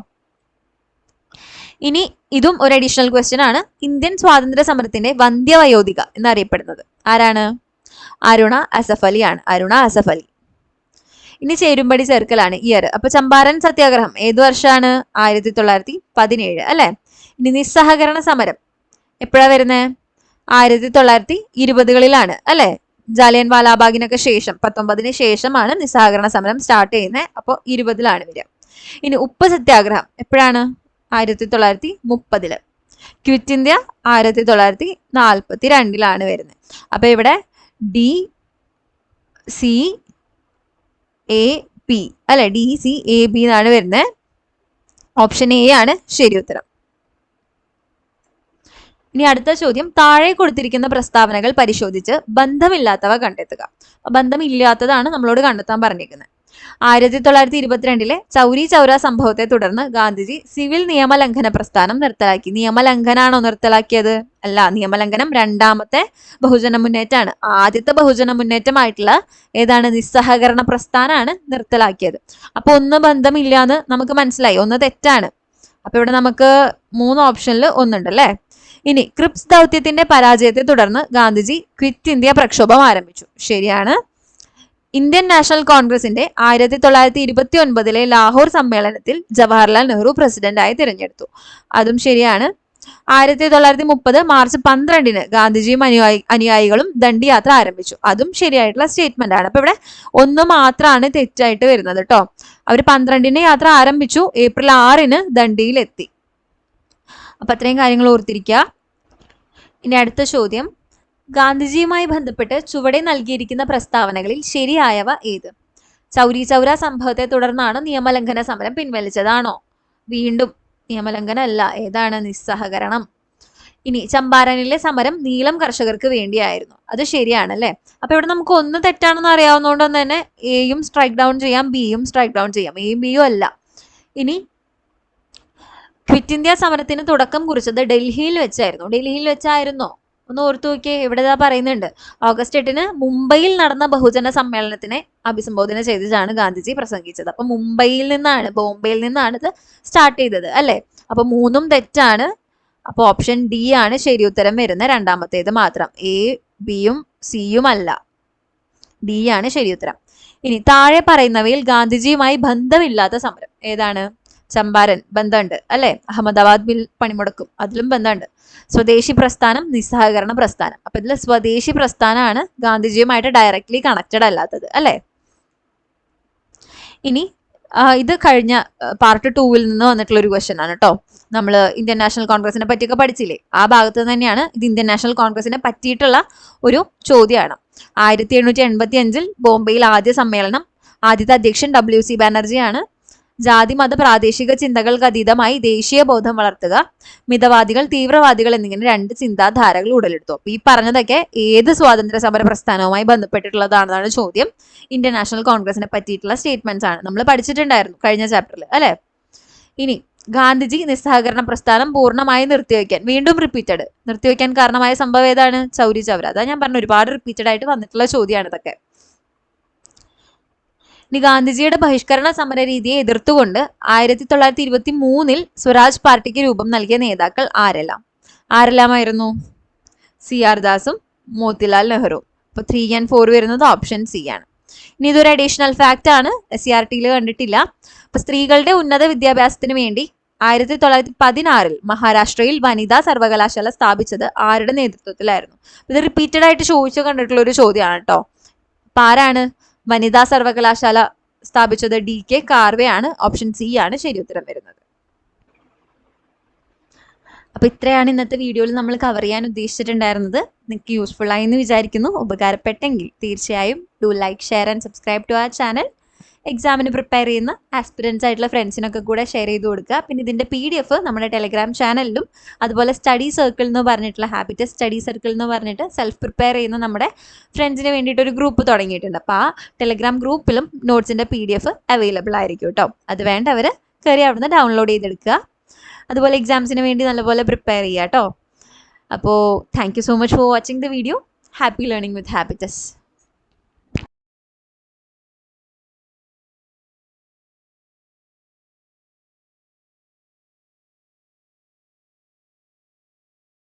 ഇനി ഇതും ഒരു അഡീഷണൽ ക്വസ്റ്റ്യൻ ആണ്. ഇന്ത്യൻ സ്വാതന്ത്ര്യ സമരത്തിന്റെ വന്ധ്യവയോധിക എന്നറിയപ്പെടുന്നത് ആരാണ്? അരുണ അസഫ് അലി ആണ്, അരുണ അസഫ് അലി. ഇനി ചേരുംപടി ചേർക്കലാണ് ഇയർ. അപ്പൊ ചമ്പാരൻ സത്യാഗ്രഹം ഏത് വർഷമാണ്? 1917 അല്ലെ. ഇനി നിസ്സഹകരണ സമരം എപ്പോഴാ വരുന്നത്? 1920 അല്ലെ. ജാലിയൻ വാലാബാഗിനൊക്കെ ശേഷം 19 ശേഷമാണ് നിസ്സഹകരണ സമരം സ്റ്റാർട്ട് ചെയ്യുന്നത്. അപ്പോൾ 20 വരിക. ഇനി ഉപ്പ് സത്യാഗ്രഹം എപ്പോഴാണ്? 1930. ക്വിറ്റ് ഇന്ത്യ 1942 വരുന്നത്. അപ്പൊ ഇവിടെ ഡി സി എ പി അല്ലെ, ഡി സി എ ബി എന്നാണ് വരുന്നത്. ഓപ്ഷൻ എ ആണ് ശരി ഉത്തരം. ഇനി അടുത്ത ചോദ്യം, താഴെ കൊടുത്തിരിക്കുന്ന പ്രസ്താവനകൾ പരിശോധിച്ച് ബന്ധമില്ലാത്തവ കണ്ടെത്തുക. ബന്ധമില്ലാത്തതാണ് നമ്മളോട് കണ്ടെത്താൻ പറഞ്ഞിരിക്കുന്നത്. 1922 ചൗരി ചൗര സംഭവത്തെ തുടർന്ന് ഗാന്ധിജി സിവിൽ നിയമലംഘന പ്രസ്ഥാനം നിർത്തലാക്കി. നിയമലംഘനാണോ നിർത്തലാക്കിയത്? അല്ല, നിയമലംഘനം രണ്ടാമത്തെ ബഹുജന മുന്നേറ്റമാണ്. ആദ്യത്തെ ബഹുജന മുന്നേറ്റമായിട്ടുള്ള ഏതാണ്? നിസ്സഹകരണ പ്രസ്ഥാനമാണ് നിർത്തലാക്കിയത്. അപ്പൊ ഒന്ന് ബന്ധമില്ലാന്ന് നമുക്ക് മനസ്സിലായി, ഒന്ന് തെറ്റാണ്. അപ്പൊ ഇവിടെ നമുക്ക് 3 ഓപ്ഷനിൽ ഒന്നുണ്ട് അല്ലേ. ഇനി ക്രിപ്സ് ദൗത്യത്തിന്റെ പരാജയത്തെ തുടർന്ന് ഗാന്ധിജി ക്വിറ്റ് ഇന്ത്യ പ്രക്ഷോഭം ആരംഭിച്ചു. ശരിയാണ്. ഇന്ത്യൻ നാഷണൽ കോൺഗ്രസിന്റെ 1929 ലാഹോർ സമ്മേളനത്തിൽ ജവഹർലാൽ നെഹ്റു പ്രസിഡന്റായി തിരഞ്ഞെടുത്തു. അതും ശരിയാണ്. 1930 മാർച്ച് 12 ഗാന്ധിജിയും അനുയായികളും ദണ്ഡി യാത്ര ആരംഭിച്ചു. അതും ശരിയായിട്ടുള്ള സ്റ്റേറ്റ്മെന്റ് ആണ്. അപ്പൊ ഇവിടെ ഒന്ന് മാത്രമാണ് തെറ്റായിട്ട് വരുന്നത് കേട്ടോ. അവർ 12 യാത്ര ആരംഭിച്ചു, ഏപ്രിൽ 6 ദണ്ഡിയിൽ എത്തി. അപ്പൊ അത്രയും കാര്യങ്ങൾ ഓർത്തിരിക്കുക. ഇനി അടുത്ത ചോദ്യം, ഗാന്ധിജിയുമായി ബന്ധപ്പെട്ട് ചുവടെ നൽകിയിരിക്കുന്ന പ്രസ്താവനകളിൽ ശരിയായവ ഏത്? ചൗരി ചൗര സംഭവത്തെ തുടർന്നാണ് നിയമലംഘന സമരം പിൻവലിച്ചതാണോ? വീണ്ടും നിയമലംഘനം അല്ല, ഏതാണ്? നിസ്സഹകരണം. ഇനി ചമ്പാരനിലെ സമരം നീലം കർഷകർക്ക് വേണ്ടിയായിരുന്നു. അത് ശരിയാണ് അല്ലെ. അപ്പൊ ഇവിടെ നമുക്ക് ഒന്ന് തെറ്റാണെന്ന് അറിയാവുന്നതുകൊണ്ട് തന്നെ എയും സ്ട്രൈക്ക് ഡൗൺ ചെയ്യാം, ബിയും സ്ട്രൈക്ക് ഡൗൺ ചെയ്യാം. എയും ബിയും അല്ല. ഇനി ക്വിറ്റ് ഇന്ത്യ സമരത്തിന് തുടക്കം കുറിച്ചത് ഡൽഹിയിൽ വെച്ചായിരുന്നു. ഡൽഹിയിൽ വെച്ചായിരുന്നോ? ഒന്ന് ഓർത്തു നോക്കിയേ. ഇവിടെ പറയുന്നുണ്ട്, ഓഗസ്റ്റ് 8 മുംബൈയിൽ നടന്ന ബഹുജന സമ്മേളനത്തിനെ അഭിസംബോധന ചെയ്തിട്ടാണ് ഗാന്ധിജി പ്രസംഗിച്ചത്. അപ്പൊ മുംബൈയിൽ നിന്നാണ്, ബോംബെയിൽ നിന്നാണ് ഇത് സ്റ്റാർട്ട് ചെയ്തത് അല്ലെ. അപ്പൊ 3ഉം തെറ്റാണ്. അപ്പൊ ഓപ്ഷൻ ഡി ആണ് ശരി ഉത്തരം വരുന്നത്, രണ്ടാമത്തേത് മാത്രം. എ ബിയും സിയും അല്ല, ഡി ആണ് ശരി ഉത്തരം. ഇനി താഴെ പറയുന്നവയിൽ ഗാന്ധിജിയുമായി ബന്ധമില്ലാത്ത സമരം ഏതാണ്? ചമ്പാരൻ ബന്ധമുണ്ട് അല്ലെ. അഹമ്മദാബാദ് ബിൽ പണിമുടക്കും, അതിലും ബന്ധമുണ്ട്. സ്വദേശി പ്രസ്ഥാനം, നിസ്സഹകരണ പ്രസ്ഥാനം. അപ്പൊ ഇതിൽ സ്വദേശി പ്രസ്ഥാനമാണ് ഗാന്ധിജിയുമായിട്ട് ഡയറക്ട്ലി കണക്റ്റഡ് അല്ലാത്തത് അല്ലെ. ഇനി ഇത് കഴിഞ്ഞ പാർട്ട് 2-ൽ നിന്ന് വന്നിട്ടുള്ള ഒരു ക്വസ്റ്റ്യൻ ആണ് കേട്ടോ. നമ്മൾ ഇന്ത്യൻ നാഷണൽ കോൺഗ്രസിനെ പറ്റിയൊക്കെ പഠിച്ചില്ലേ, ആ ഭാഗത്ത് തന്നെയാണ് ഇത്. ഇന്ത്യൻ നാഷണൽ കോൺഗ്രസിനെ പറ്റിയിട്ടുള്ള ഒരു ചോദ്യമാണ്. 1785 ബോംബെയിൽ ആദ്യ സമ്മേളനം. ആദ്യത്തെ അധ്യക്ഷൻ WC ബാനർജിയാണ്. ജാതി മത പ്രാദേശിക ചിന്തകൾക്ക് അതീതമായി ദേശീയ ബോധം വളർത്തുക. മിതവാദികൾ തീവ്രവാദികൾ എന്നിങ്ങനെ 2 ചിന്താധാരകൾ ഉടലെടുത്തു. അപ്പൊ ഈ പറഞ്ഞതൊക്കെ ഏത് സ്വാതന്ത്ര്യ സമര പ്രസ്ഥാനവുമായി ബന്ധപ്പെട്ടിട്ടുള്ളതാണെന്നാണ് ചോദ്യം. ഇന്ത്യൻ നാഷണൽ കോൺഗ്രസിനെ പറ്റിയിട്ടുള്ള സ്റ്റേറ്റ്മെന്റ്സ് ആണ്. നമ്മൾ പഠിച്ചിട്ടുണ്ടായിരുന്നു കഴിഞ്ഞ ചാപ്റ്ററിൽ അല്ലെ. ഇനി ഗാന്ധിജി നിസ്സഹകരണ പ്രസ്ഥാനം പൂർണ്ണമായി നിർത്തിവെക്കാൻ, വീണ്ടും റിപ്പീറ്റഡ്, നിർത്തിവെക്കാൻ കാരണമായ സംഭവം ഏതാണ്? ചൗരി ചൗര. അതാ ഞാൻ പറഞ്ഞു, ഒരുപാട് റിപ്പീറ്റഡ് ആയിട്ട് വന്നിട്ടുള്ള ചോദ്യമാണ് ഇതൊക്കെ. ഇനി ഗാന്ധിജിയുടെ ബഹിഷ്കരണ സമര രീതിയെ എതിർത്തുകൊണ്ട് 1923 സ്വരാജ് പാർട്ടിക്ക് രൂപം നൽകിയ നേതാക്കൾ ആരെല്ലാമായിരുന്നു? CR ദാസും മോത്തിലാൽ നെഹ്റുവും. അപ്പൊ 3 and 4 വരുന്നത് ഓപ്ഷൻ സി ആണ്. ഇനി ഇതൊരു അഡീഷണൽ ഫാക്ട് ആണ്, SCRT കണ്ടിട്ടില്ല. അപ്പൊ സ്ത്രീകളുടെ ഉന്നത വിദ്യാഭ്യാസത്തിന് വേണ്ടി 1916 മഹാരാഷ്ട്രയിൽ വനിതാ സർവകലാശാല സ്ഥാപിച്ചത് ആരുടെ നേതൃത്വത്തിലായിരുന്നു? ഇത് റിപ്പീറ്റഡ് ആയിട്ട് ചോദിച്ചു കണ്ടിട്ടുള്ള ഒരു ചോദ്യമാണ് കേട്ടോ. അപ്പൊ ആരാണ് വനിതാ സർവകലാശാല സ്ഥാപിച്ചത്? DK കാർവെയാണ്. ഓപ്ഷൻ സി ആണ് ശരി ഉത്തരം വരുന്നത്. അപ്പൊ ഇത്രയാണ് ഇന്നത്തെ വീഡിയോയിൽ നമ്മൾ കവർ ചെയ്യാൻ ഉദ്ദേശിച്ചിട്ടുണ്ടായിരുന്നത്. നിങ്ങൾക്ക് യൂസ്ഫുൾ ആയി എന്ന് വിചാരിക്കുന്നു. ഉപകാരപ്പെട്ടെങ്കിൽ തീർച്ചയായും do like, share and subscribe to our channel. എക്സാമിന് പ്രിപ്പയർ ചെയ്യുന്ന ആസ്പിരൻസ് ആയിട്ടുള്ള ഫ്രണ്ട്സിനൊക്കെ കൂടെ ഷെയർ ചെയ്ത് കൊടുക്കുക. പിന്നെ ഇതിന്റെ PDF നമ്മുടെ ടെലഗ്രാം ചാനലിലും, അതുപോലെ സ്റ്റഡി സർക്കിൾ എന്ന് പറഞ്ഞിട്ടുള്ള ഹാബിറ്റസ് സ്റ്റഡി സർക്കിൾ എന്ന് പറഞ്ഞിട്ട് സെൽഫ് പ്രിപ്പയർ ചെയ്യുന്ന നമ്മുടെ ഫ്രണ്ട്സിന് വേണ്ടിയിട്ട് ഒരു ഗ്രൂപ്പ് തുടങ്ങിയിട്ടുണ്ട്. അപ്പോൾ ആ ടെലഗ്രാം ഗ്രൂപ്പിലും നോട്ട്സിന്റെ PDF അവൈലബിൾ ആയിരിക്കും കേട്ടോ. അത് വേണ്ടവർ കയറി അവിടുന്ന് ഡൗൺലോഡ് ചെയ്തെടുക്കുക. അതുപോലെ എക്സാംസിന് വേണ്ടി നല്ലപോലെ പ്രിപ്പയർ ചെയ്യുക കേട്ടോ. അപ്പോൾ thank you so much for watching the video. Happy learning with habits.